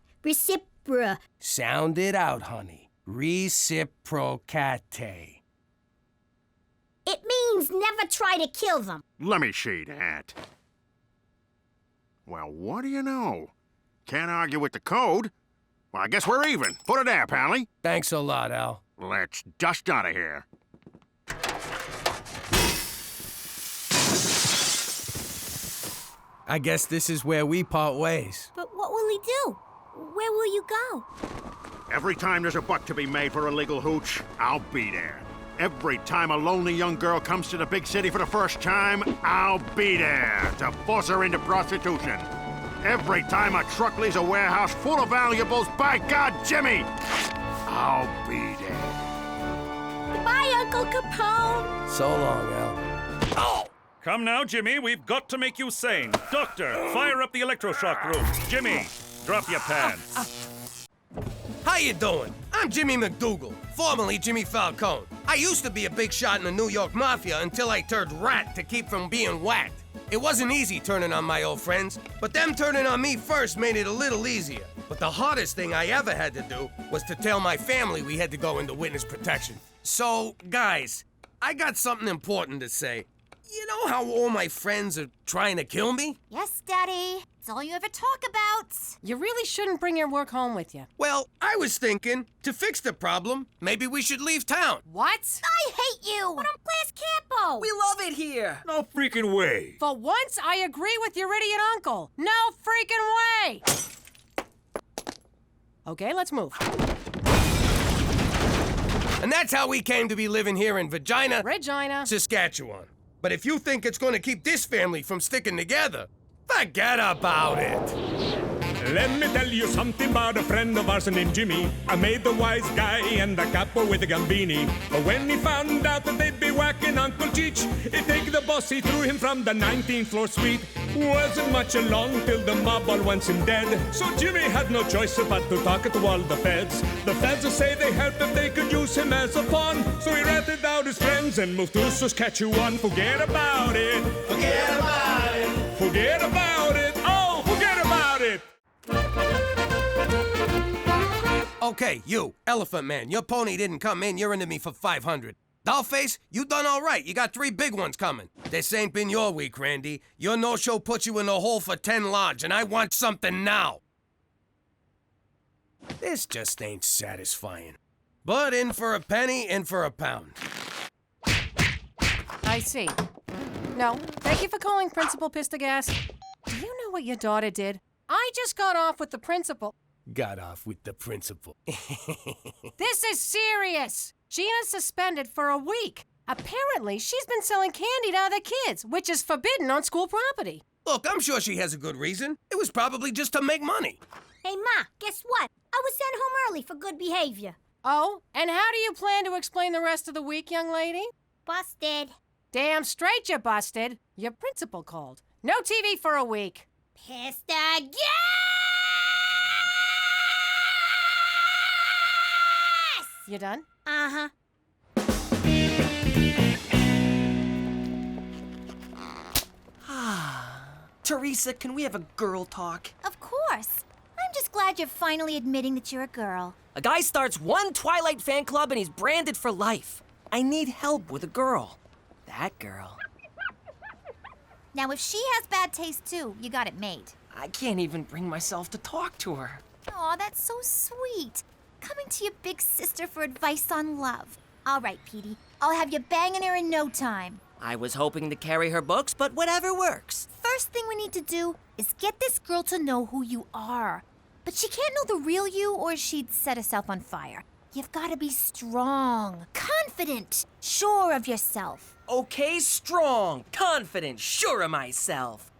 Sound it out, honey. Reciprocate. It means never try to kill them. Let me see that. Well, what do you know? Can't argue with the code. Well, I guess we're even. Put it there, Pally. Thanks a lot, Al. Let's dust out of here. I guess this is where we part ways. But what will he do? Where will you go? Every time there's a buck to be made for a legal hooch, I'll be there. Every time a lonely young girl comes to the big city for the first time, I'll be there to force her into prostitution. Every time a truck leaves a warehouse full of valuables, by God, Jimmy, I'll be there. Goodbye, Uncle Capone. So long, Al. Oh! Come now, Jimmy, we've got to make you sane. Doctor, fire up the electroshock room. Jimmy, drop your pants. How you doing? I'm Jimmy MacDougal, formerly Jimmy Falcone. I used to be a big shot in the New York Mafia until I turned rat to keep from being whacked. It wasn't easy turning on my old friends, but them turning on me first made it a little easier. But the hardest thing I ever had to do was to tell my family we had to go into witness protection. So, guys, I got something important to say. You know how all my friends are trying to kill me? Yes, Daddy. It's all you ever talk about. You really shouldn't bring your work home with you. Well, I was thinking, to fix the problem, maybe we should leave town. What? I hate you. But I'm Class Capo. We love it here. No freaking way. For once, I agree with your idiot uncle. No freaking way. Okay, let's move. And that's how we came to be living here in Regina, Saskatchewan. But if you think it's going to keep this family from sticking together, forget about it. Let me tell you something about a friend of ours named Jimmy. I made the wise guy and the capo with a Gambini. But when he found out that they'd be whacking Uncle Cheech, he'd take the boss, he threw him from the 19th floor suite. Wasn't much along till the mob all wants him dead. So Jimmy had no choice but to talk to all the feds. The feds say they helped if they could use him as a pawn. So he ratted out his friends and moved to Saskatchewan. Forget about it. Forget about it. Forget about it. Oh, forget about it. Okay, you, Elephant Man, your pony didn't come in, you're into me for 500. Dollface, you done all right. You got 3 big ones coming. This ain't been your week, Randy. Your no-show put you in the hole for 10 large, and I want something now. This just ain't satisfying. But in for a penny, in for a pound. I see. No, thank you for calling Principal Pistagas. Do you know what your daughter did? I just got off with the principal. Got off with the principal. This is serious. Gina's suspended for a week. Apparently, she's been selling candy to other kids, which is forbidden on school property. Look, I'm sure she has a good reason. It was probably just to make money. Hey, Ma, guess what? I was sent home early for good behavior. Oh, and how do you plan to explain the rest of the week, young lady? Busted. Damn straight you busted. Your principal called. No TV for a week. Pissed again! You done? Uh-huh. Teresa, can we have a girl talk? Of course. I'm just glad you're finally admitting that you're a girl. A guy starts one Twilight fan club and he's branded for life. I need help with a girl. That girl. Now, if she has bad taste too, you got it made. I can't even bring myself to talk to her. Aw, that's so sweet. Coming to your big sister for advice on love. All right, Petey. I'll have you banging her in no time. I was hoping to carry her books, but whatever works. First thing we need to do is get this girl to know who you are. But she can't know the real you or she'd set herself on fire. You've got to be strong, confident, sure of yourself. Okay, strong, confident, sure of myself.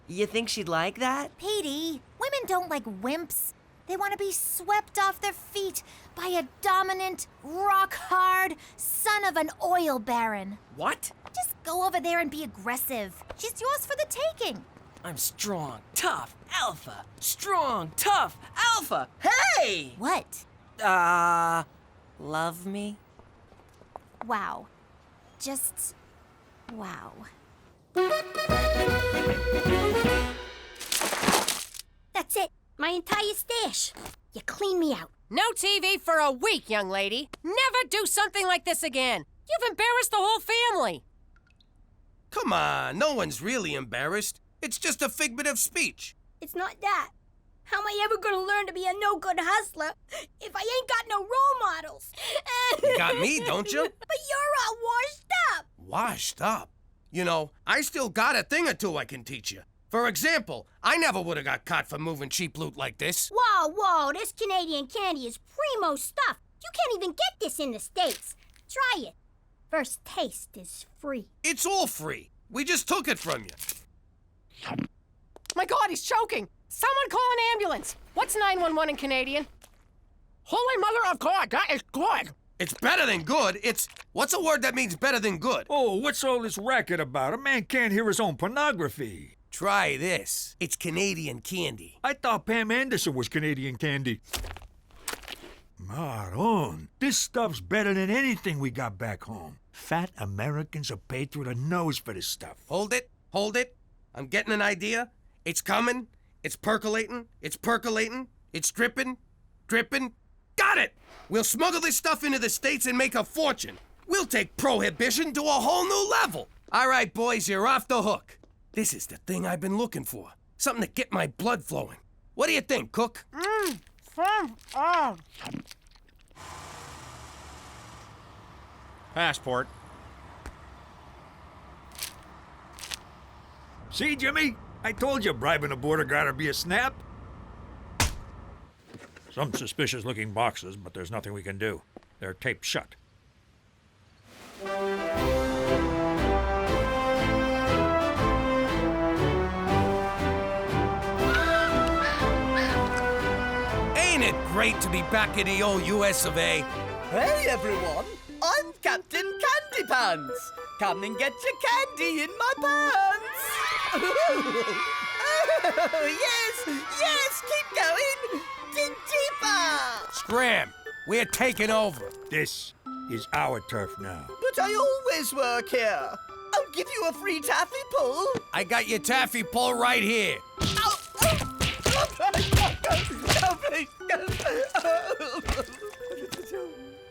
You think she'd like that? Petey, women don't like wimps. They want to be swept off their feet by a dominant, rock-hard son of an oil baron. What? Just go over there and be aggressive. She's yours for the taking. I'm strong, tough, alpha. Strong, tough, alpha. Hey! What? Love me? Wow. Just wow. That's it. My entire stash. You clean me out. No TV for a week, young lady. Never do something like this again. You've embarrassed the whole family. Come on, no one's really embarrassed. It's just a figment of speech. It's not that. How am I ever gonna learn to be a no-good hustler if I ain't got no role models? You got me, don't you? But you're all washed up. Washed up? You know, I still got a thing or two I can teach you. For example, I never would have got caught for moving cheap loot like this. Whoa, this Canadian candy is primo stuff. You can't even get this in the States. Try it. First taste is free. It's all free. We just took it from you. My God, he's choking. Someone call an ambulance. What's 911 in Canadian? Holy Mother of God, that is good. It's better than good. What's a word that means better than good? Oh, what's all this racket about? A man can't hear his own pornography. Try this. It's Canadian candy. I thought Pam Anderson was Canadian candy. Maron, this stuff's better than anything we got back home. Fat Americans are paid through the nose for this stuff. Hold it. I'm getting an idea. It's coming. It's percolating. It's dripping. Got it! We'll smuggle this stuff into the States and make a fortune. We'll take prohibition to a whole new level. All right, boys, you're off the hook. This is the thing I've been looking for. Something to get my blood flowing. What do you think, Cook? Passport. See, Jimmy? I told you bribing a border guard'd be a snap. Some suspicious-looking boxes, but there's nothing we can do. They're taped shut. Ain't it great to be back in the old US of A? Hey, everyone. I'm Captain Candy Pants. Come and get your candy in my pants. Oh, yes, keep going. Deeper. Scram! We're taking over. This is our turf now. But I always work here. I'll give you a free taffy pull. I got your taffy pull right here.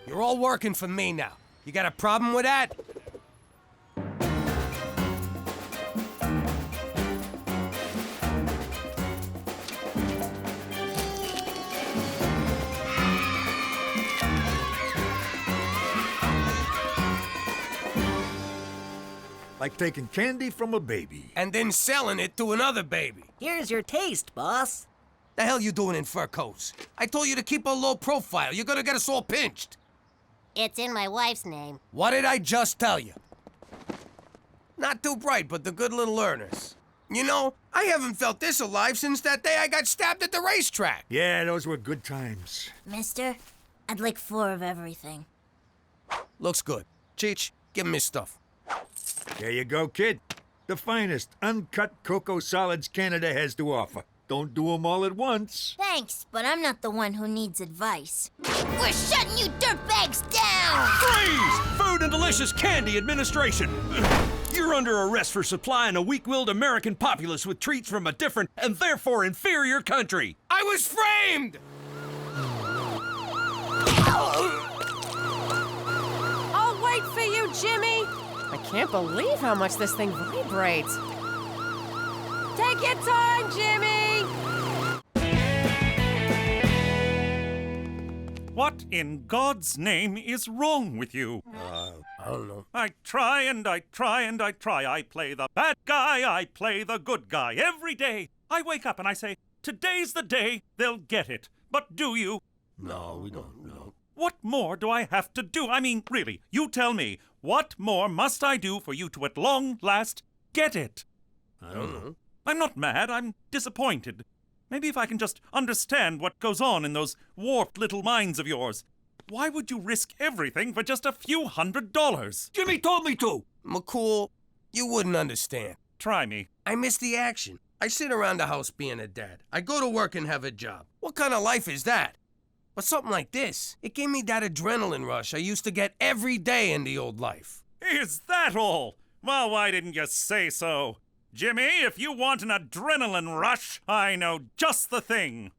You're all working for me now. You got a problem with that? Like taking candy from a baby. And then selling it to another baby. Here's your taste, boss. The hell you doing in fur coats? I told you to keep a low profile. You're gonna get us all pinched. It's in my wife's name. What did I just tell you? Not too bright, but the good little learners. You know, I haven't felt this alive since that day I got stabbed at the racetrack. Yeah, those were good times. Mister, I'd like 4 of everything. Looks good. Cheech, give him his stuff. There you go, kid. The finest uncut cocoa solids Canada has to offer. Don't do them all at once. Thanks, but I'm not the one who needs advice. We're shutting you dirtbags down! Freeze! Food and Delicious Candy Administration! You're under arrest for supplying a weak-willed American populace with treats from a different and therefore inferior country. I was framed! I'll wait for you, Jimmy. I can't believe how much this thing vibrates. Take your time, Jimmy! What in God's name is wrong with you? I don't know. I try and I try and I try. I play the bad guy, I play the good guy every day. I wake up and I say, today's the day they'll get it. But do you? No, we don't. No. What more do I have to do? I mean, really, you tell me, what more must I do for you to at long last get it? I don't know. I'm not mad, I'm disappointed. Maybe if I can just understand what goes on in those warped little minds of yours. Why would you risk everything for just a few $100? Jimmy told me to. McCool, you wouldn't understand. Try me. I missed the action. I sit around the house being a dad. I go to work and have a job. What kind of life is that? But something like this, it gave me that adrenaline rush I used to get every day in the old life. Is that all? Well, why didn't you say so? Jimmy, if you want an adrenaline rush, I know just the thing.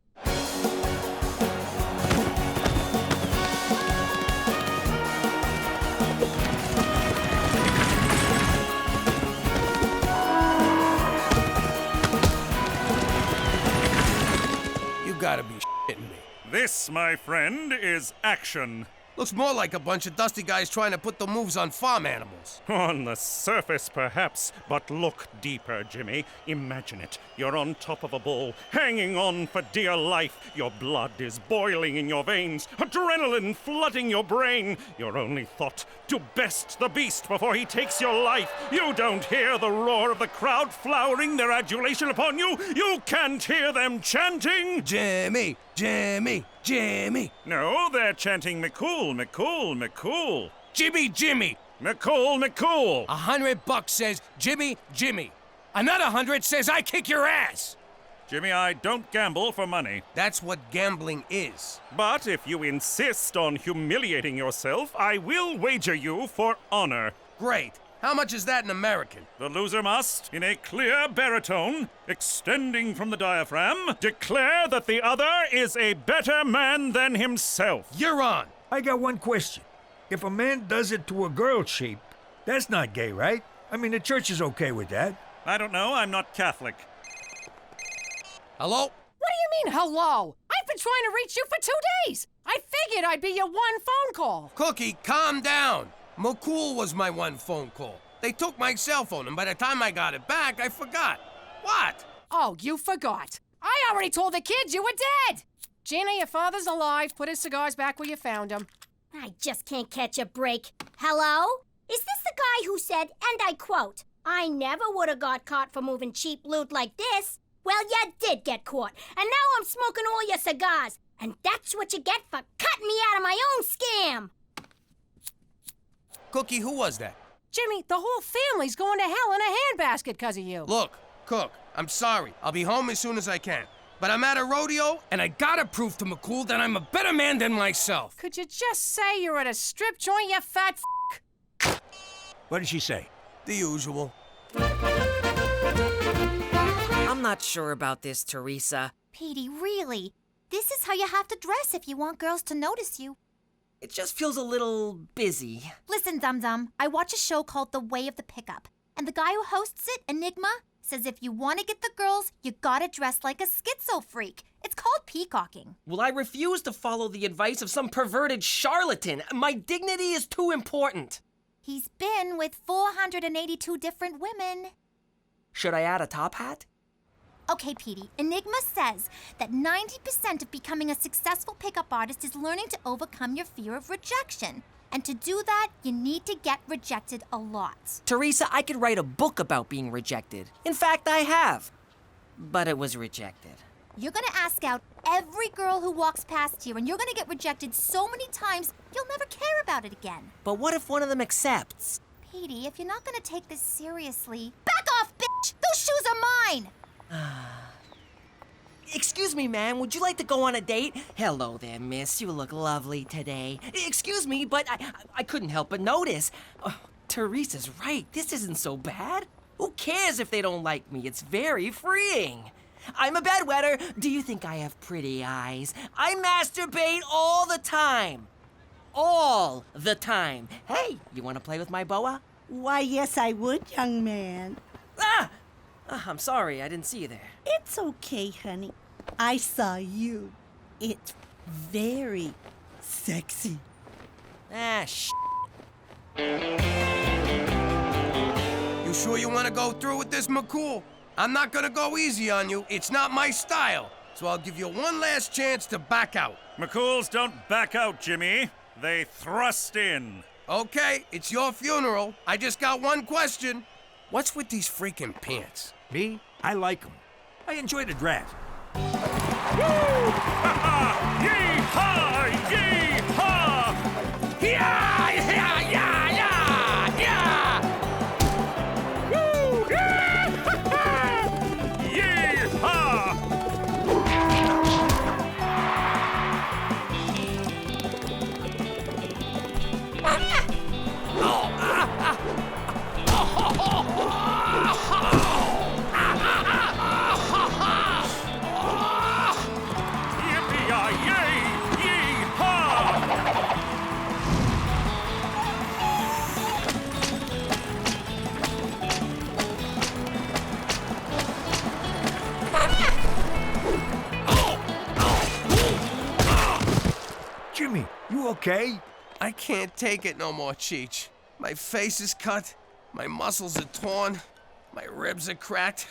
You gotta be shitting me. This, my friend, is action. Looks more like a bunch of dusty guys trying to put the moves on farm animals. On the surface, perhaps, but look deeper, Jimmy. Imagine it. You're on top of a bull, hanging on for dear life. Your blood is boiling in your veins, adrenaline flooding your brain. Your only thought, to best the beast before he takes your life. You don't hear the roar of the crowd flowering their adulation upon you. You can't hear them chanting, Jimmy, Jimmy, Jimmy. No, they're chanting McCool, McCool, McCool. Jimmy, Jimmy. McCool, McCool. $100 says Jimmy, Jimmy. Another 100 says I kick your ass. Jimmy, I don't gamble for money. That's what gambling is. But if you insist on humiliating yourself, I will wager you for honor. Great. How much is that in American? The loser must, in a clear baritone, extending from the diaphragm, declare that the other is a better man than himself. You're on. I got one question. If a man does it to a girl sheep, that's not gay, right? I mean, the church is okay with that. I don't know. I'm not Catholic. Hello? What do you mean, hello? I've been trying to reach you for 2 days. I figured I'd be your one phone call. Cookie, calm down. McCool was my one phone call. They took my cell phone, and by the time I got it back, I forgot. What? Oh, you forgot. I already told the kids you were dead. Gina, your father's alive. Put his cigars back where you found them. I just can't catch a break. Hello? Is this the guy who said, and I quote, "I never would have got caught for moving cheap loot like this"? Well, you did get caught, and now I'm smoking all your cigars. And that's what you get for cutting me out of my own scam. Cookie, who was that? Jimmy, the whole family's going to hell in a handbasket because of you. Look, Cook, I'm sorry. I'll be home as soon as I can. But I'm at a rodeo, and I gotta prove to McCool that I'm a better man than myself. Could you just say you're at a strip joint, you fat f***? What did she say? The usual. I'm not sure about this, Teresa. Petey, really? This is how you have to dress if you want girls to notice you. It just feels a little busy. Listen, Dum-Dum, I watch a show called The Way of the Pickup. And the guy who hosts it, Enigma, says if you want to get the girls, you gotta dress like a schizo freak. It's called peacocking. Well, I refuse to follow the advice of some perverted charlatan. My dignity is too important. He's been with 482 different women. Should I add a top hat? Okay, Petey, Enigma says that 90% of becoming a successful pickup artist is learning to overcome your fear of rejection. And to do that, you need to get rejected a lot. Teresa, I could write a book about being rejected. In fact, I have. But it was rejected. You're gonna ask out every girl who walks past here, and you're gonna get rejected so many times, you'll never care about it again. But what if one of them accepts? Petey, if you're not gonna take this seriously, back off, bitch! Those shoes are mine! Excuse me, ma'am, would you like to go on a date? Hello there, miss. You look lovely today. Excuse me, but I couldn't help but notice. Oh, Teresa's right. This isn't so bad. Who cares if they don't like me? It's very freeing. I'm a bedwetter. Do you think I have pretty eyes? I masturbate all the time. All the time. Hey, you want to play with my boa? Why, yes, I would, young man. I'm sorry, I didn't see you there. It's okay, honey. I saw you. It's very sexy. You sure you want to go through with this, McCool? I'm not gonna go easy on you. It's not my style. So I'll give you one last chance to back out. McCools don't back out, Jimmy. They thrust in. Okay, it's your funeral. I just got one question. What's with these freaking pants? Me? I like them. I enjoy the draft. Yee-haw! Yee-haw! Yeah! Yeah! Yeah! Yeah! Yeah! Woo! Yeah! okay? I can't take it no more, Cheech. My face is cut, my muscles are torn, my ribs are cracked,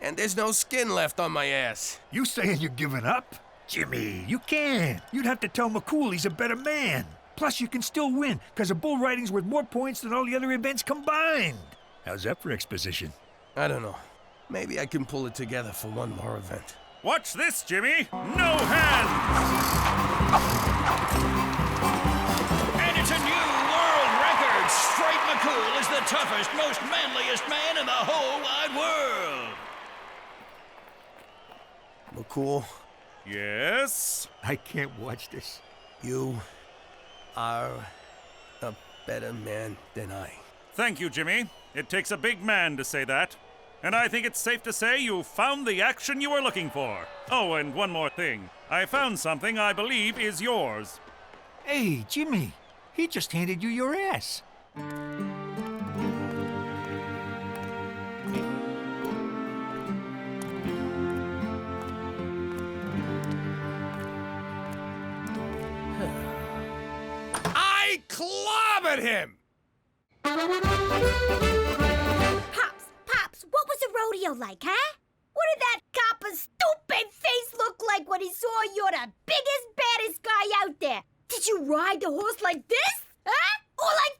and there's no skin left on my ass. You saying you're giving up? Jimmy, you can't. You'd have to tell McCool he's a better man. Plus, you can still win, because a bull riding's worth more points than all the other events combined. How's that for exposition? I don't know. Maybe I can pull it together for one more event. Watch this, Jimmy. No hands! And it's a new world record. Straight McCool is the toughest, most manliest man in the whole wide world. McCool? Yes? I can't watch this. You are a better man than I. Thank you, Jimmy. It takes a big man to say that. And I think it's safe to say you found the action you were looking for. Oh, and one more thing. I found something I believe is yours. Hey, Jimmy, he just handed you your ass. I clobbered him! Pops, what was the rodeo like, huh? What did that copper's stupid face look like when he saw you're the biggest, baddest guy out there? Did you ride the horse like this? Huh? Or like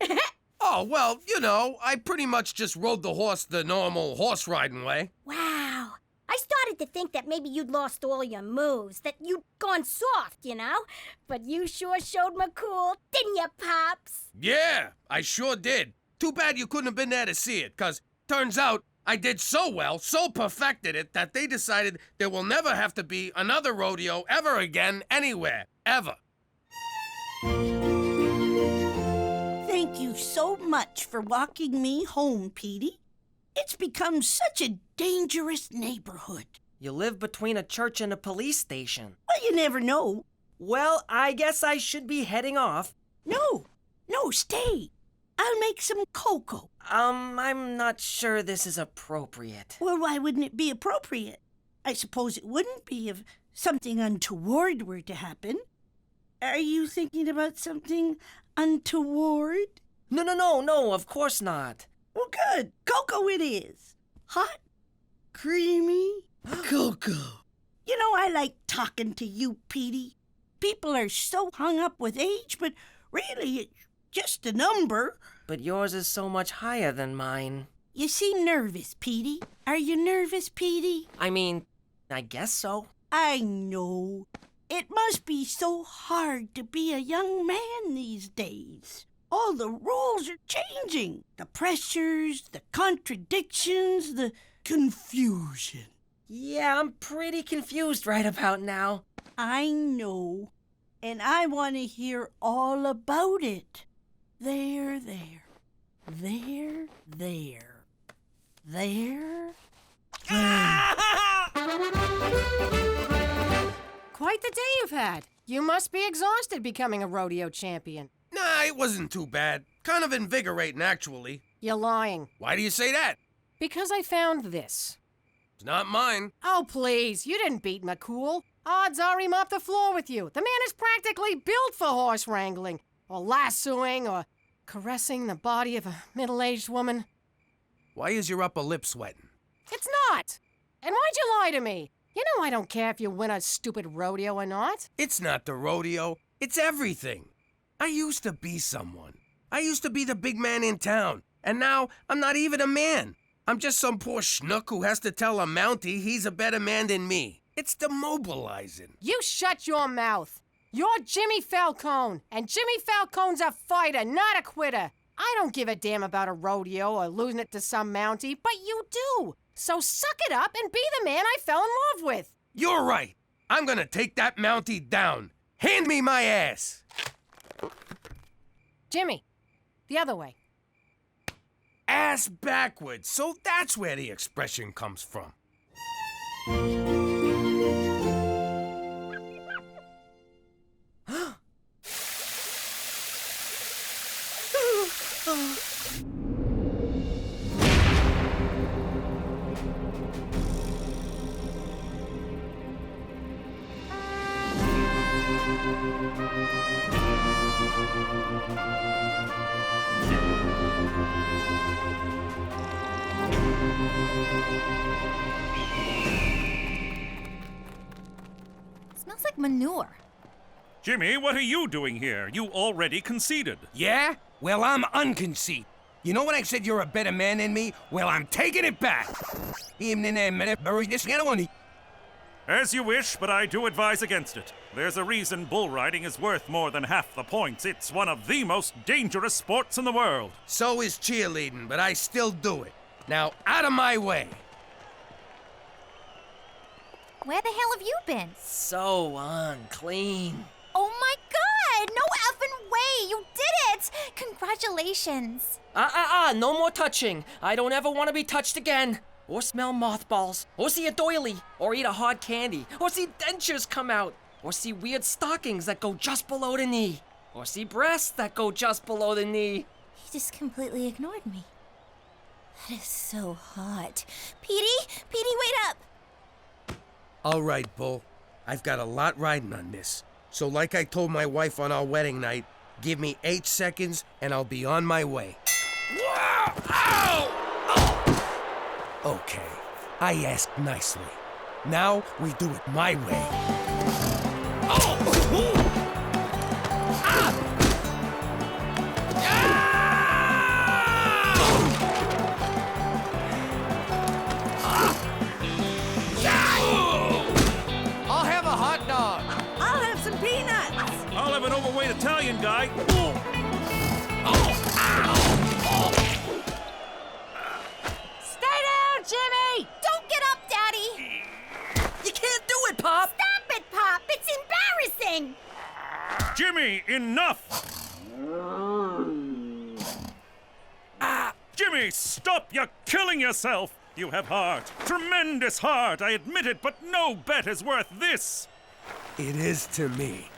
this? Oh, well, you know, I pretty much just rode the horse the normal horse riding way. Wow. I started to think that maybe you'd lost all your moves, that you'd gone soft, you know? But you sure showed McCool, didn't you, Pops? Yeah, I sure did. Too bad you couldn't have been there to see it, 'cause turns out I did so well, so perfected it, that they decided there will never have to be another rodeo ever again, anywhere, ever. Thank you so much for walking me home, Petey. It's become such a dangerous neighborhood. You live between a church and a police station. Well, you never know. Well, I guess I should be heading off. No, stay. I'll make some cocoa. I'm not sure this is appropriate. Well, why wouldn't it be appropriate? I suppose it wouldn't be if something untoward were to happen. Are you thinking about something untoward? No, of course not. Well, good. Cocoa it is. Hot, creamy cocoa. You know, I like talking to you, Petey. People are so hung up with age, but really, it's just a number. But yours is so much higher than mine. You seem nervous, Petey. Are you nervous, Petey? I mean, I guess so. I know. It must be so hard to be a young man these days. All the rules are changing. The pressures, the contradictions, the confusion. Yeah, I'm pretty confused right about now. I know. And I want to hear all about it. There. Quite the day you've had. You must be exhausted becoming a rodeo champion. Nah, it wasn't too bad. Kind of invigorating, actually. You're lying. Why do you say that? Because I found this. It's not mine. Oh, please. You didn't beat McCool. Odds are he mopped the floor with you. The man is practically built for horse wrangling, or lassoing, or caressing the body of a middle-aged woman. Why is your upper lip sweating? It's not. And why'd you lie to me? You know I don't care if you win a stupid rodeo or not. It's not the rodeo. It's everything. I used to be someone. I used to be the big man in town. And now I'm not even a man. I'm just some poor schnook who has to tell a Mountie he's a better man than me. It's demobilizing. You shut your mouth. You're Jimmy Falcone, and Jimmy Falcone's a fighter, not a quitter. I don't give a damn about a rodeo or losing it to some Mountie, but you do. So suck it up and be the man I fell in love with. You're right. I'm gonna take that Mountie down. Hand me my ass. Jimmy, the other way. Ass backwards. So that's where the expression comes from. Smells like manure. Jimmy, what are you doing here? You already conceded. Yeah? Well, I'm unconceited. You know when I said you're a better man than me? Well, I'm taking it back. As you wish, but I do advise against it. There's a reason bull riding is worth more than half the points. It's one of the most dangerous sports in the world. So is cheerleading, but I still do it. Now, out of my way. Where the hell have you been? So unclean. Oh my god! No effing way! You did it! Congratulations. No more touching. I don't ever want to be touched again. Or smell mothballs. Or see a doily. Or eat a hard candy. Or see dentures come out. Or see weird stockings that go just below the knee. Or see breasts that go just below the knee. He just completely ignored me. That is so hot. Petey, wait up! All right, Bull. I've got a lot riding on this. So like I told my wife on our wedding night, give me 8 seconds and I'll be on my way. Wow! Ow! Oh! Okay, I asked nicely. Now we do it my way. Oh! Ah! I'll have a hot dog. I'll have some peanuts. I'll have an overweight Italian guy. Stay down, Jimmy! Don't get up, Daddy! You can't do it, Pop! Stop it, Pop! It's embarrassing! Jimmy, enough! Jimmy, stop! You're killing yourself! You have heart. Tremendous heart, I admit it, but no bet is worth this! It is to me.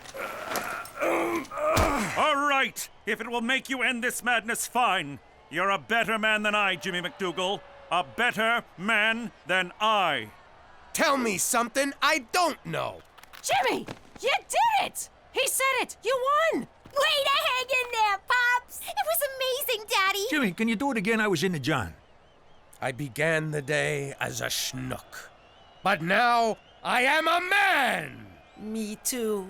All right, if it will make you end this madness, fine. You're a better man than I, Jimmy MacDougal. A better man than I. Tell me something I don't know. Jimmy, you did it! He said it! You won! Way to hang in there, Pops! It was amazing, Daddy! Jimmy, can you do it again? I was in the John. I began the day as a schnook. But now I am a man! Me too.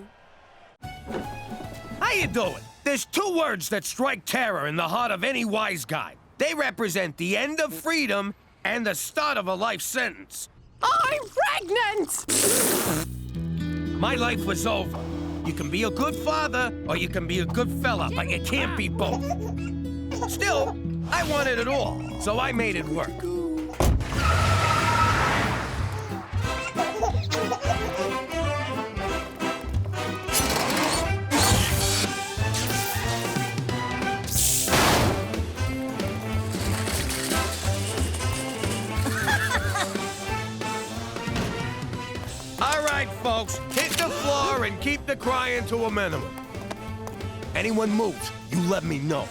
How you doing? There's 2 words that strike terror in the heart of any wise guy. They represent the end of freedom and the start of a life sentence. I'm pregnant! My life was over. You can be a good father or you can be a good fella, but you can't be both. Still, I wanted it all, so I made it work. All right, folks, hit the floor and keep the crying to a minimum. Anyone moves, you let me know.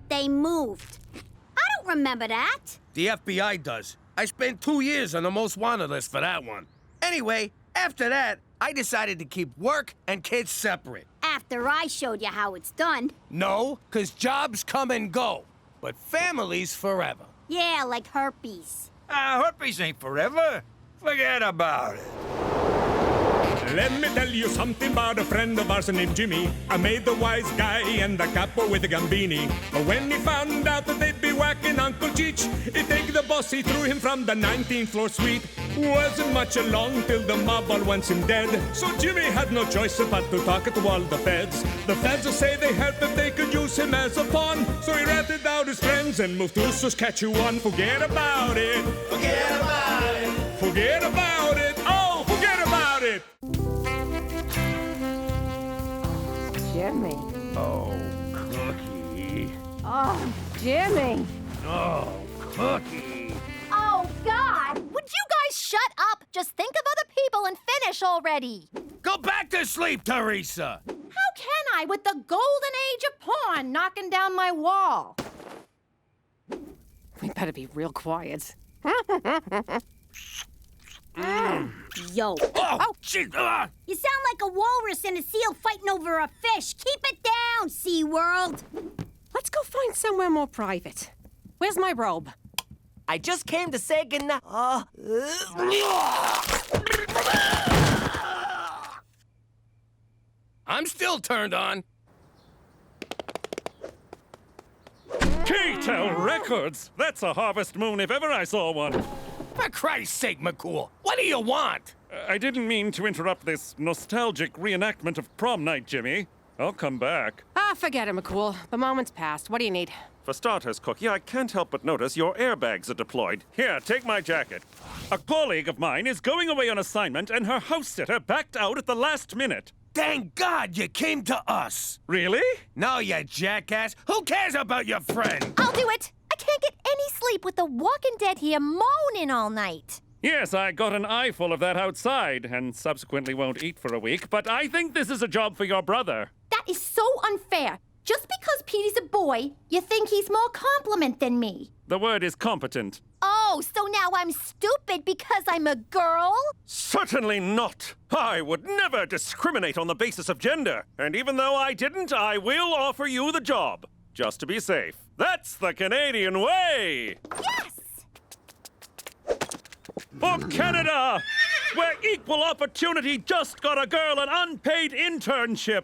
They moved. I don't remember that. The FBI does. I spent 2 years on the most wanted list for that one. Anyway, after that, I decided to keep work and kids separate. After I showed you how it's done. No, 'cause jobs come and go, but families forever. Yeah, like herpes. Herpes ain't forever. Forget about it. Let me tell you something about a friend of ours named Jimmy. I made the wise guy and the capo with the Gambini. But when he found out that they'd be whacking Uncle Cheech, he'd take the boss, he threw him from the 19th floor suite. Wasn't much along till the mob all wants him dead. So Jimmy had no choice but to talk to all the feds. The feds say they heard that they could use him as a pawn. So he ratted out his friends and moved to Saskatchewan. Forget about it. Forget about it. Forget about it. Oh, forget about it. Jimmy. Oh, Cookie. Oh, Jimmy. Oh, Cookie. Oh, God! Would you guys shut up? Just think of other people and finish already. Go back to sleep, Teresa! How can I with the golden age of porn knocking down my wall? We better be real quiet. Yo. Oh, shit! You sound like a walrus and a seal fighting over a fish. Keep it down, SeaWorld. Let's go find somewhere more private. Where's my robe? I just came to say goodnight. I'm still turned on. K-Tel Records! That's a Harvest Moon if ever I saw one. For Christ's sake, McCool, what do you want? I didn't mean to interrupt this nostalgic reenactment of prom night, Jimmy. I'll come back. Forget it, McCool. The moment's passed. What do you need? For starters, Cookie, I can't help but notice your airbags are deployed. Here, take my jacket. A colleague of mine is going away on assignment and her house sitter backed out at the last minute. Thank God you came to us. Really? No, you jackass. Who cares about your friend? I'll do it. I can't get any sleep with the Walking Dead here moaning all night. Yes, I got an eyeful of that outside and subsequently won't eat for a week, but I think this is a job for your brother. That is so unfair. Just because Petey's a boy, you think he's more competent than me. The word is competent. Oh, so now I'm stupid because I'm a girl? Certainly not. I would never discriminate on the basis of gender. And even though I didn't, I will offer you the job. Just to be safe. That's the Canadian way! Yes! For Canada, where equal opportunity just got a girl an unpaid internship.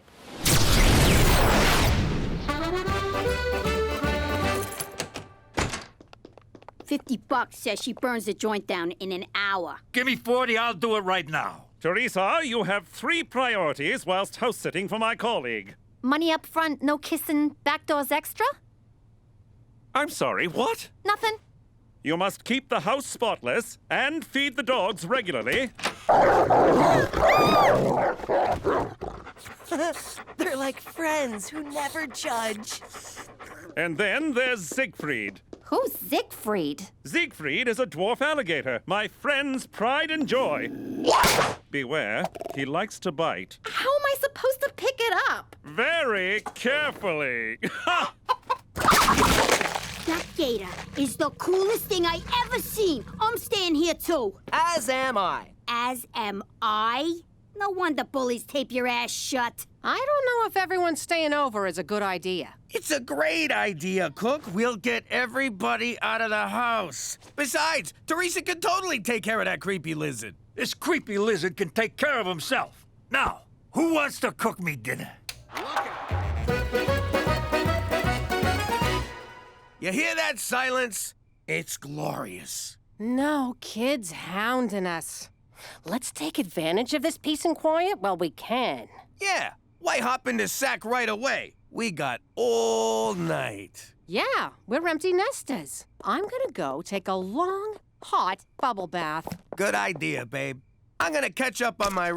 $50 says she burns the joint down in an hour. Give me 40, I'll do it right now. Teresa, you have 3 priorities whilst house-sitting for my colleague. Money up front, no kissing, back doors extra? I'm sorry, what? Nothing. You must keep the house spotless and feed the dogs regularly. They're like friends who never judge. And then there's Siegfried. Who's Siegfried? Siegfried is a dwarf alligator, my friend's pride and joy. Beware, he likes to bite. How am I supposed to pick it up? Very carefully. That gator is the coolest thing I ever seen. I'm staying here too. As am I. As am I? No wonder bullies tape your ass shut. I don't know if everyone staying over is a good idea. It's a great idea, Cook. We'll get everybody out of the house. Besides, Teresa can totally take care of that creepy lizard. This creepy lizard can take care of himself. Now, who wants to cook me dinner? You hear that silence? It's glorious. No kids hounding us. Let's take advantage of this peace and quiet while we can. Yeah, why hop into sack right away? We got all night. Yeah, we're empty nesters. I'm gonna go take a long, hot bubble bath. Good idea, babe. I'm gonna catch up on my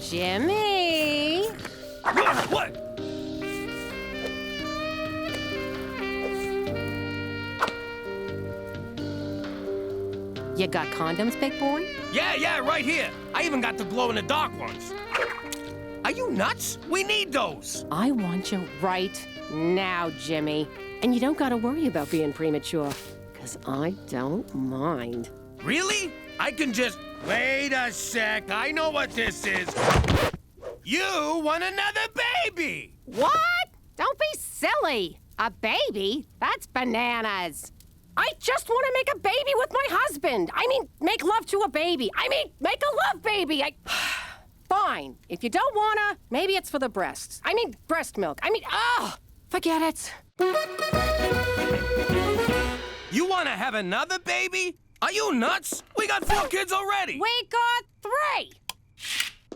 Jimmy! What? You got condoms, big boy? Yeah, right here. I even got the glow-in-the-dark ones. Are you nuts? We need those. I want you right now, Jimmy. And you don't gotta worry about being premature, 'cause I don't mind. Really? I can just... Wait a sec. I know what this is. You want another baby! What? Don't be silly. A baby? That's bananas. I just want to make a baby with my husband. I mean, make love to a baby. I mean, make a love baby. Fine. If you don't wanna, maybe it's for the breasts. I mean, breast milk. I mean, forget it. You want to have another baby? Are you nuts? We got 4 kids already. We got 3.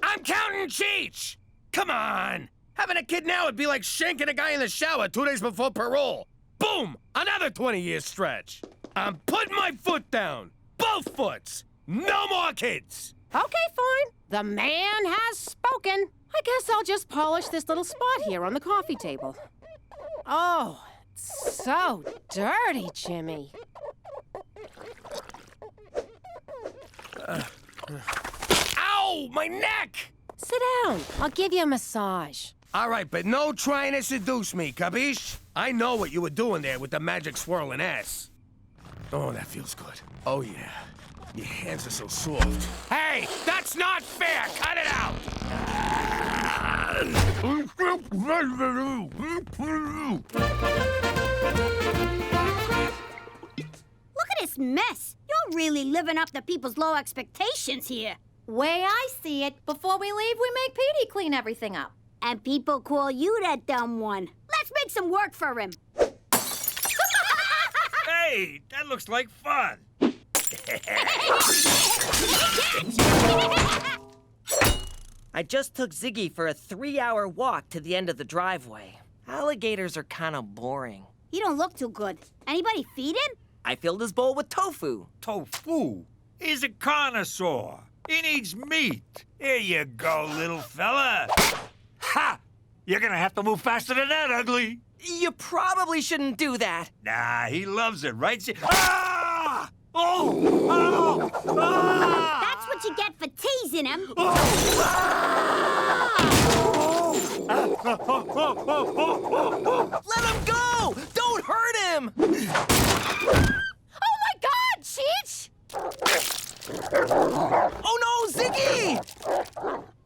I'm counting Cheech. Come on. Having a kid now would be like shanking a guy in the shower 2 days before parole. Boom! Another 20-year stretch. I'm putting my foot down. Both foots. No more kids. Okay, fine. The man has spoken. I guess I'll just polish this little spot here on the coffee table. Oh, it's so dirty, Jimmy. Ow! My neck! Sit down. I'll give you a massage. All right, but no trying to seduce me, capiche? I know what you were doing there with the magic swirling ass. Oh, that feels good. Oh, yeah. Your hands are so soft. Hey, that's not fair! Cut it out! Look at this mess. You're really living up to people's low expectations here. Way I see it, before we leave, we make Petey clean everything up. And people call you that dumb one. Let's make some work for him. Hey, that looks like fun. I just took Ziggy for a 3-hour walk to the end of the driveway. Alligators are kind of boring. He don't look too good. Anybody feed him? I filled his bowl with tofu. Tofu? He's a connoisseur. He needs meat. Here you go, little fella. Ha! You're gonna have to move faster than that, ugly. You probably shouldn't do that. Nah, he loves it, right? Ah! Oh! Oh! Ah! That's what you get for teasing him. Let him go! Don't hurt him! Oh, my God, Cheech! Oh, no, Ziggy!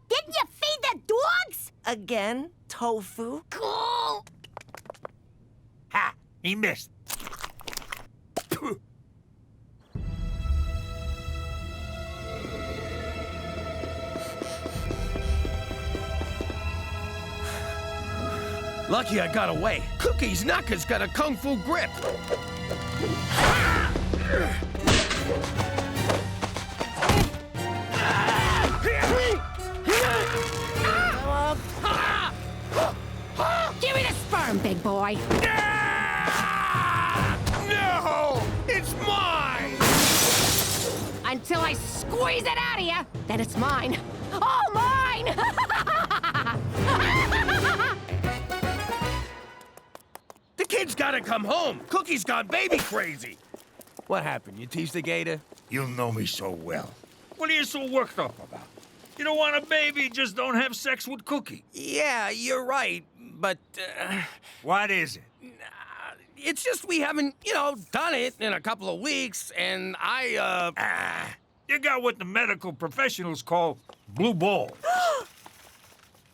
Didn't you feed the dogs? Again? Tofu? Cool. Ha! He missed. Lucky I got away. Cookie's knocker's got a kung fu grip. Give me the sperm, big boy. No! It's mine! Until I squeeze it out of you, then it's mine. All mine! The kid's gotta come home. Cookie's gone baby crazy. What happened? You teased the gator? You know me so well. What are you so worked up about? You don't want a baby, just don't have sex with Cookie. Yeah, you're right, but... What is it? It's just we haven't, done it in a couple of weeks, and You got what the medical professionals call blue balls.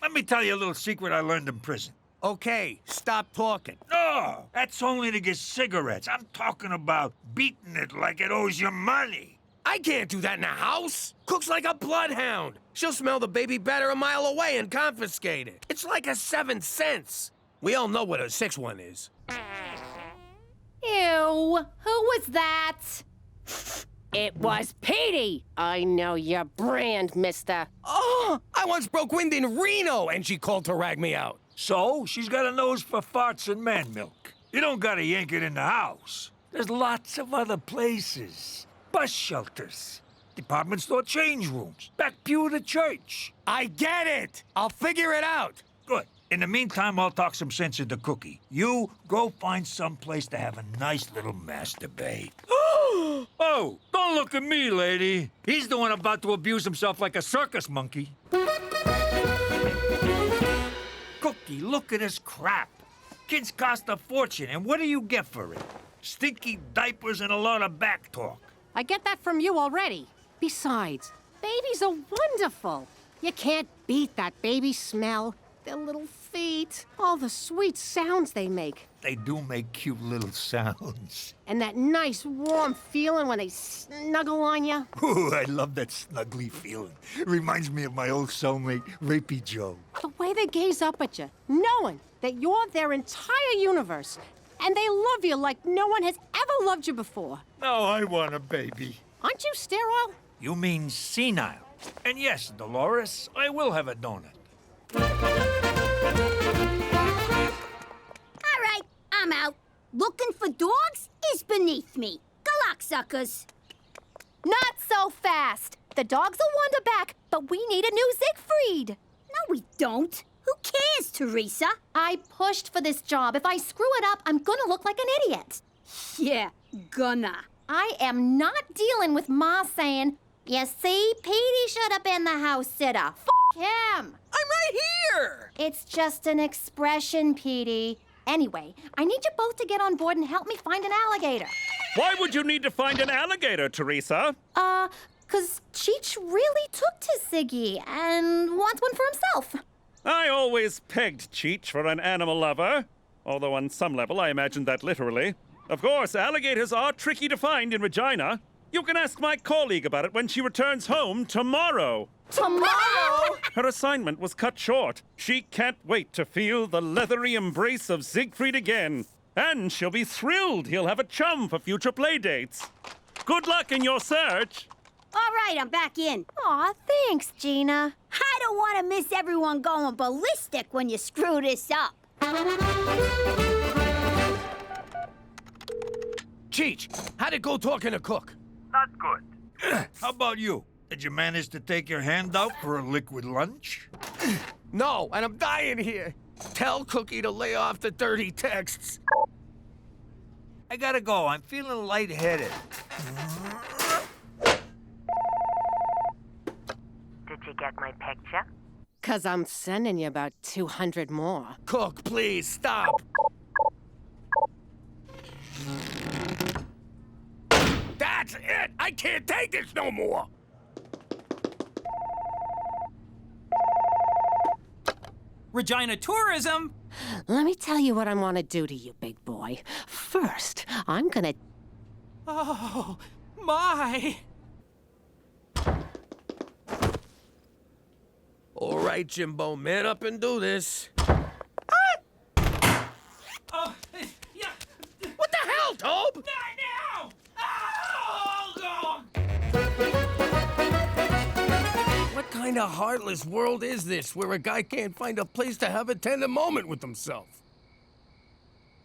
Let me tell you a little secret I learned in prison. Okay, stop talking. No, that's only to get cigarettes. I'm talking about beating it like it owes you money. I can't do that in the house. Cook's like a bloodhound. She'll smell the baby better a mile away and confiscate it. It's like a 7 cents. We all know what a 6 one is. Ew, who was that? It was Petey. I know your brand, mister. Oh, I once broke wind in Reno, and she called to rag me out. So, she's got a nose for farts and man milk. You don't gotta yank it in the house. There's lots of other places. Bus shelters, department store change rooms, back pew of the church. I get it. I'll figure it out. Good. In the meantime, I'll talk some sense into Cookie. You go find some place to have a nice little masturbate. Oh, don't look at me, lady. He's the one about to abuse himself like a circus monkey. Cookie, look at this crap. Kids cost a fortune, and what do you get for it? Stinky diapers and a lot of back talk. I get that from you already. Besides, babies are wonderful. You can't beat that baby smell. their little feet. All the sweet sounds they make. They do make cute little sounds. And that nice, warm feeling when they snuggle on you. Ooh, I love that snuggly feeling. Reminds me of my old cellmate, Rapey Joe. The way they gaze up at you, knowing that you're their entire universe. And they love you like no one has ever loved you before. Oh, I want a baby. Aren't you sterile? You mean senile. And yes, Dolores, I will have a donut. All right, I'm out. Looking for dogs is beneath me. Good luck, suckers. Not so fast. The dogs will wander back, but we need a new Siegfried. No, we don't. Who cares, Teresa? I pushed for this job. If I screw it up, I'm gonna look like an idiot. Yeah, gonna. I am not dealing with Ma saying, you see, Petey should have been the house sitter. F*** him. I'm right here! It's just an expression, Petey. Anyway, I need you both to get on board and help me find an alligator. Why would you need to find an alligator, Teresa? 'Cause Cheech really took to Siggy and wants one for himself. I always pegged Cheech for an animal lover. Although on some level, I imagined that literally. Of course, alligators are tricky to find in Regina. You can ask my colleague about it when she returns home tomorrow. Tomorrow? Her assignment was cut short. She can't wait to feel the leathery embrace of Siegfried again. And she'll be thrilled he'll have a chum for future playdates. Good luck in your search. All right, I'm back in. Aw, thanks, Gina. I don't want to miss everyone going ballistic when you screw this up. Cheech, how'd it go talking to Cook? Not good. How about you? Did you manage to take your hand out for a liquid lunch? No, and I'm dying here. Tell Cookie to lay off the dirty texts. I gotta go. I'm feeling lightheaded. Did you get my picture? 'Cause I'm sending you about 200 more. Cook, please, stop. That's it! I can't take this no more! Regina Tourism! Let me tell you what I want to do to you, big boy. First, I'm gonna... Oh, my! All right, Jimbo, man up and do this. Oh, yeah. What the hell, Tobe? Not now! Oh, What kind of heartless world is this where a guy can't find a place to have a tender moment with himself?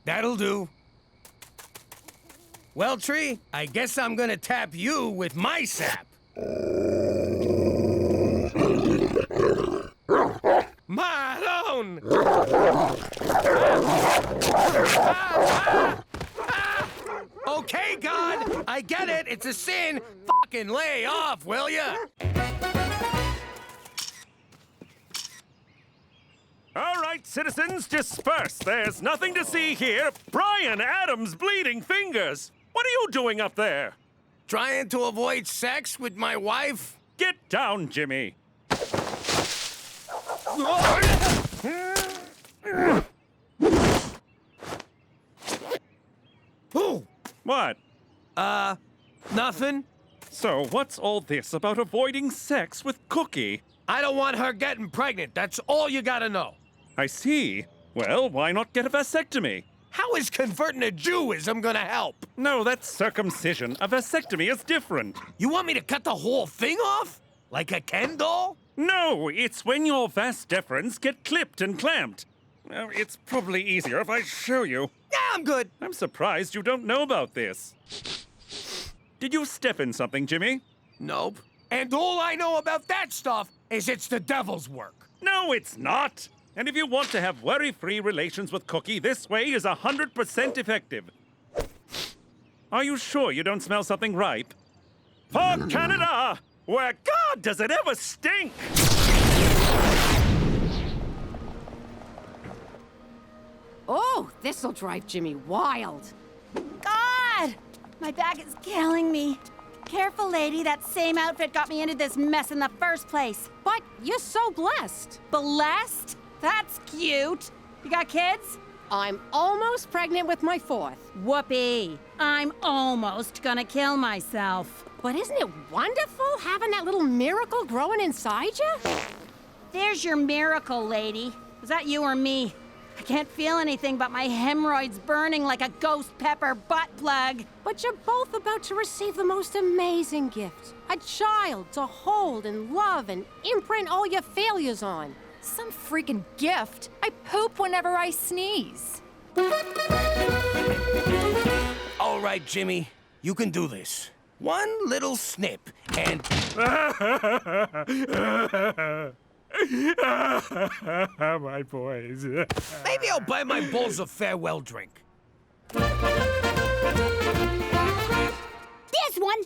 That'll do. Well, Tree, I guess I'm gonna tap you with my sap. Marlon! Okay, God, I get it. It's a sin. Fucking lay off, will ya? All right, citizens, disperse. There's nothing to see here. Brian Adams' bleeding fingers. What are you doing up there? Trying to avoid sex with my wife? Get down, Jimmy. Who? What? Nothing. So, what's all this about avoiding sex with Cookie? I don't want her getting pregnant. That's all you gotta know. I see. Well, why not get a vasectomy? How is converting to Jewism gonna help? No, that's circumcision. A vasectomy is different. You want me to cut the whole thing off? Like a Ken doll? No, it's when your vas deferens get clipped and clamped. It's probably easier if I show you. Yeah, I'm good. I'm surprised you don't know about this. Did you step in something, Jimmy? Nope. And all I know about that stuff is it's the devil's work. No, it's not. And if you want to have worry-free relations with Cookie, this way is 100% effective. Are you sure you don't smell something ripe? For Canada, where God does it ever stink! Oh, this'll drive Jimmy wild. God! My back is killing me. Careful, lady. That same outfit got me into this mess in the first place. But you're so blessed. Blessed? That's cute. You got kids? I'm almost pregnant with my 4th. Whoopee. I'm almost gonna kill myself. But isn't it wonderful having that little miracle growing inside you? There's your miracle, lady. Was that you or me? I can't feel anything but my hemorrhoids burning like a ghost pepper butt plug. But you're both about to receive the most amazing gift. A child to hold and love and imprint all your failures on. Some freaking gift. I poop whenever I sneeze. All right, Jimmy, you can do this. One little snip, and... My boys. Maybe I'll buy my bulls a farewell drink. There's one.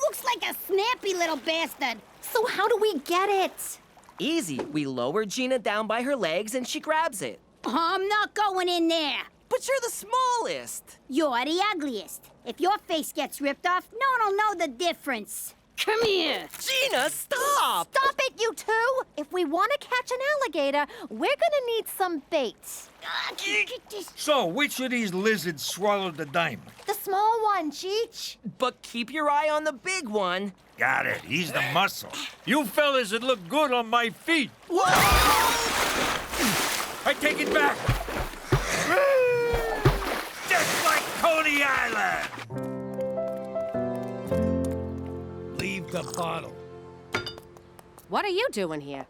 Looks like a snappy little bastard. So how do we get it? Easy. We lower Gina down by her legs and she grabs it. I'm not going in there. But you're the smallest. You're the ugliest. If your face gets ripped off, no one will know the difference. Come here. Gina, stop! Stop it, you two! If we want to catch an alligator, we're gonna need some bait. So, which of these lizards swallowed the diamond? The small one, Cheech. But keep your eye on the big one. Got it. He's the muscle. You fellas would look good on my feet. Whoa! I take it back. Just like Coney Island. Leave the bottle. What are you doing here?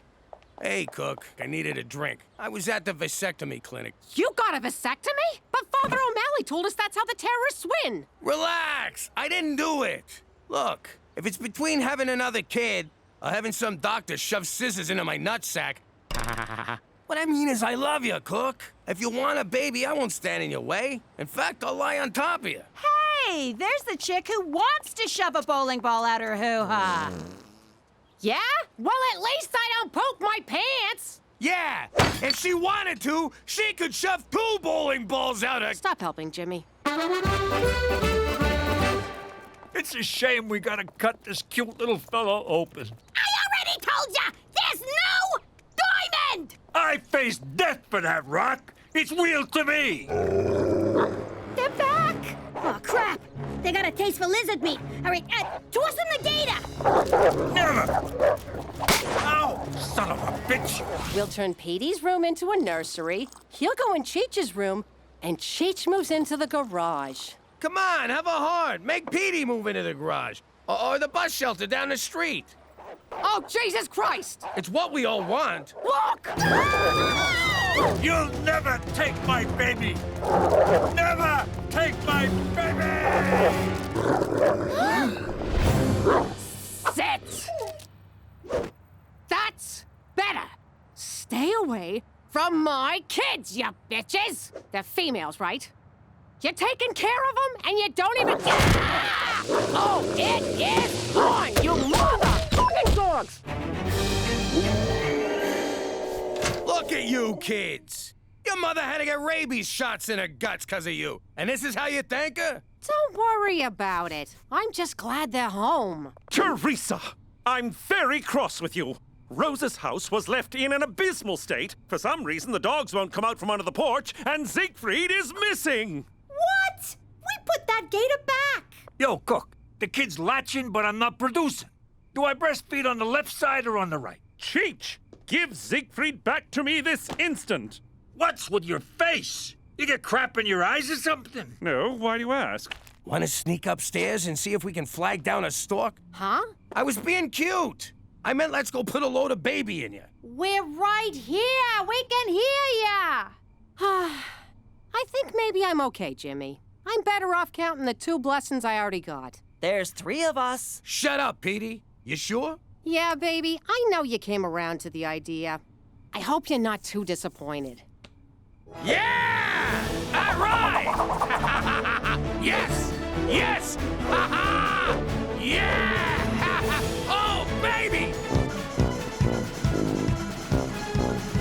Hey, Cook, I needed a drink. I was at the vasectomy clinic. You got a vasectomy? But Father O'Malley told us that's how the terrorists win. Relax! I didn't do it. Look, if it's between having another kid or having some doctor shove scissors into my nutsack, what I mean is I love you, Cook. If you want a baby, I won't stand in your way. In fact, I'll lie on top of you. Hey, there's the chick who wants to shove a bowling ball out her hoo-ha. Yeah? Well, at least I don't poop my pants. Yeah, if she wanted to, she could shove 2 bowling balls out her... Stop helping, Jimmy. It's a shame we gotta cut this cute little fellow open. I already told ya! There's no diamond! I face death for that rock. It's wheeled to me. They're back! Oh, crap! They got a taste for lizard meat. All right, toss them the gator! Never! Ow, son of a bitch! We'll turn Petey's room into a nursery. He'll go in Cheech's room, and Cheech moves into the garage. Come on, have a heart. Make Petey move into the garage. Or the bus shelter down the street. Oh, Jesus Christ! It's what we all want. Look! You'll never take my baby! Never take my baby! Sit! That's better. Stay away from my kids, you bitches! They're females, right? You're taking care of them, and you don't even... Oh, it is on, you motherfucking dogs! Look at you kids. Your mother had to get rabies shots in her guts because of you. And this is how you thank her? Don't worry about it. I'm just glad they're home. Teresa, I'm very cross with you. Rose's house was left in an abysmal state. For some reason, the dogs won't come out from under the porch, and Siegfried is missing. What? We put that gator back. Yo, Cook, the kid's latching, but I'm not producing. Do I breastfeed on the left side or on the right? Cheech, give Siegfried back to me this instant. What's with your face? You get crap in your eyes or something? No, why do you ask? Want to sneak upstairs and see if we can flag down a stork? Huh? I was being cute. I meant let's go put a load of baby in you. We're right here. We can hear ya. I think maybe I'm okay, Jimmy. I'm better off counting the 2 blessings I already got. There's 3 of us. Shut up, Petey. You sure? Yeah, baby. I know you came around to the idea. I hope you're not too disappointed. Yeah! All right! Yes! Yes! Ha-ha! Yeah!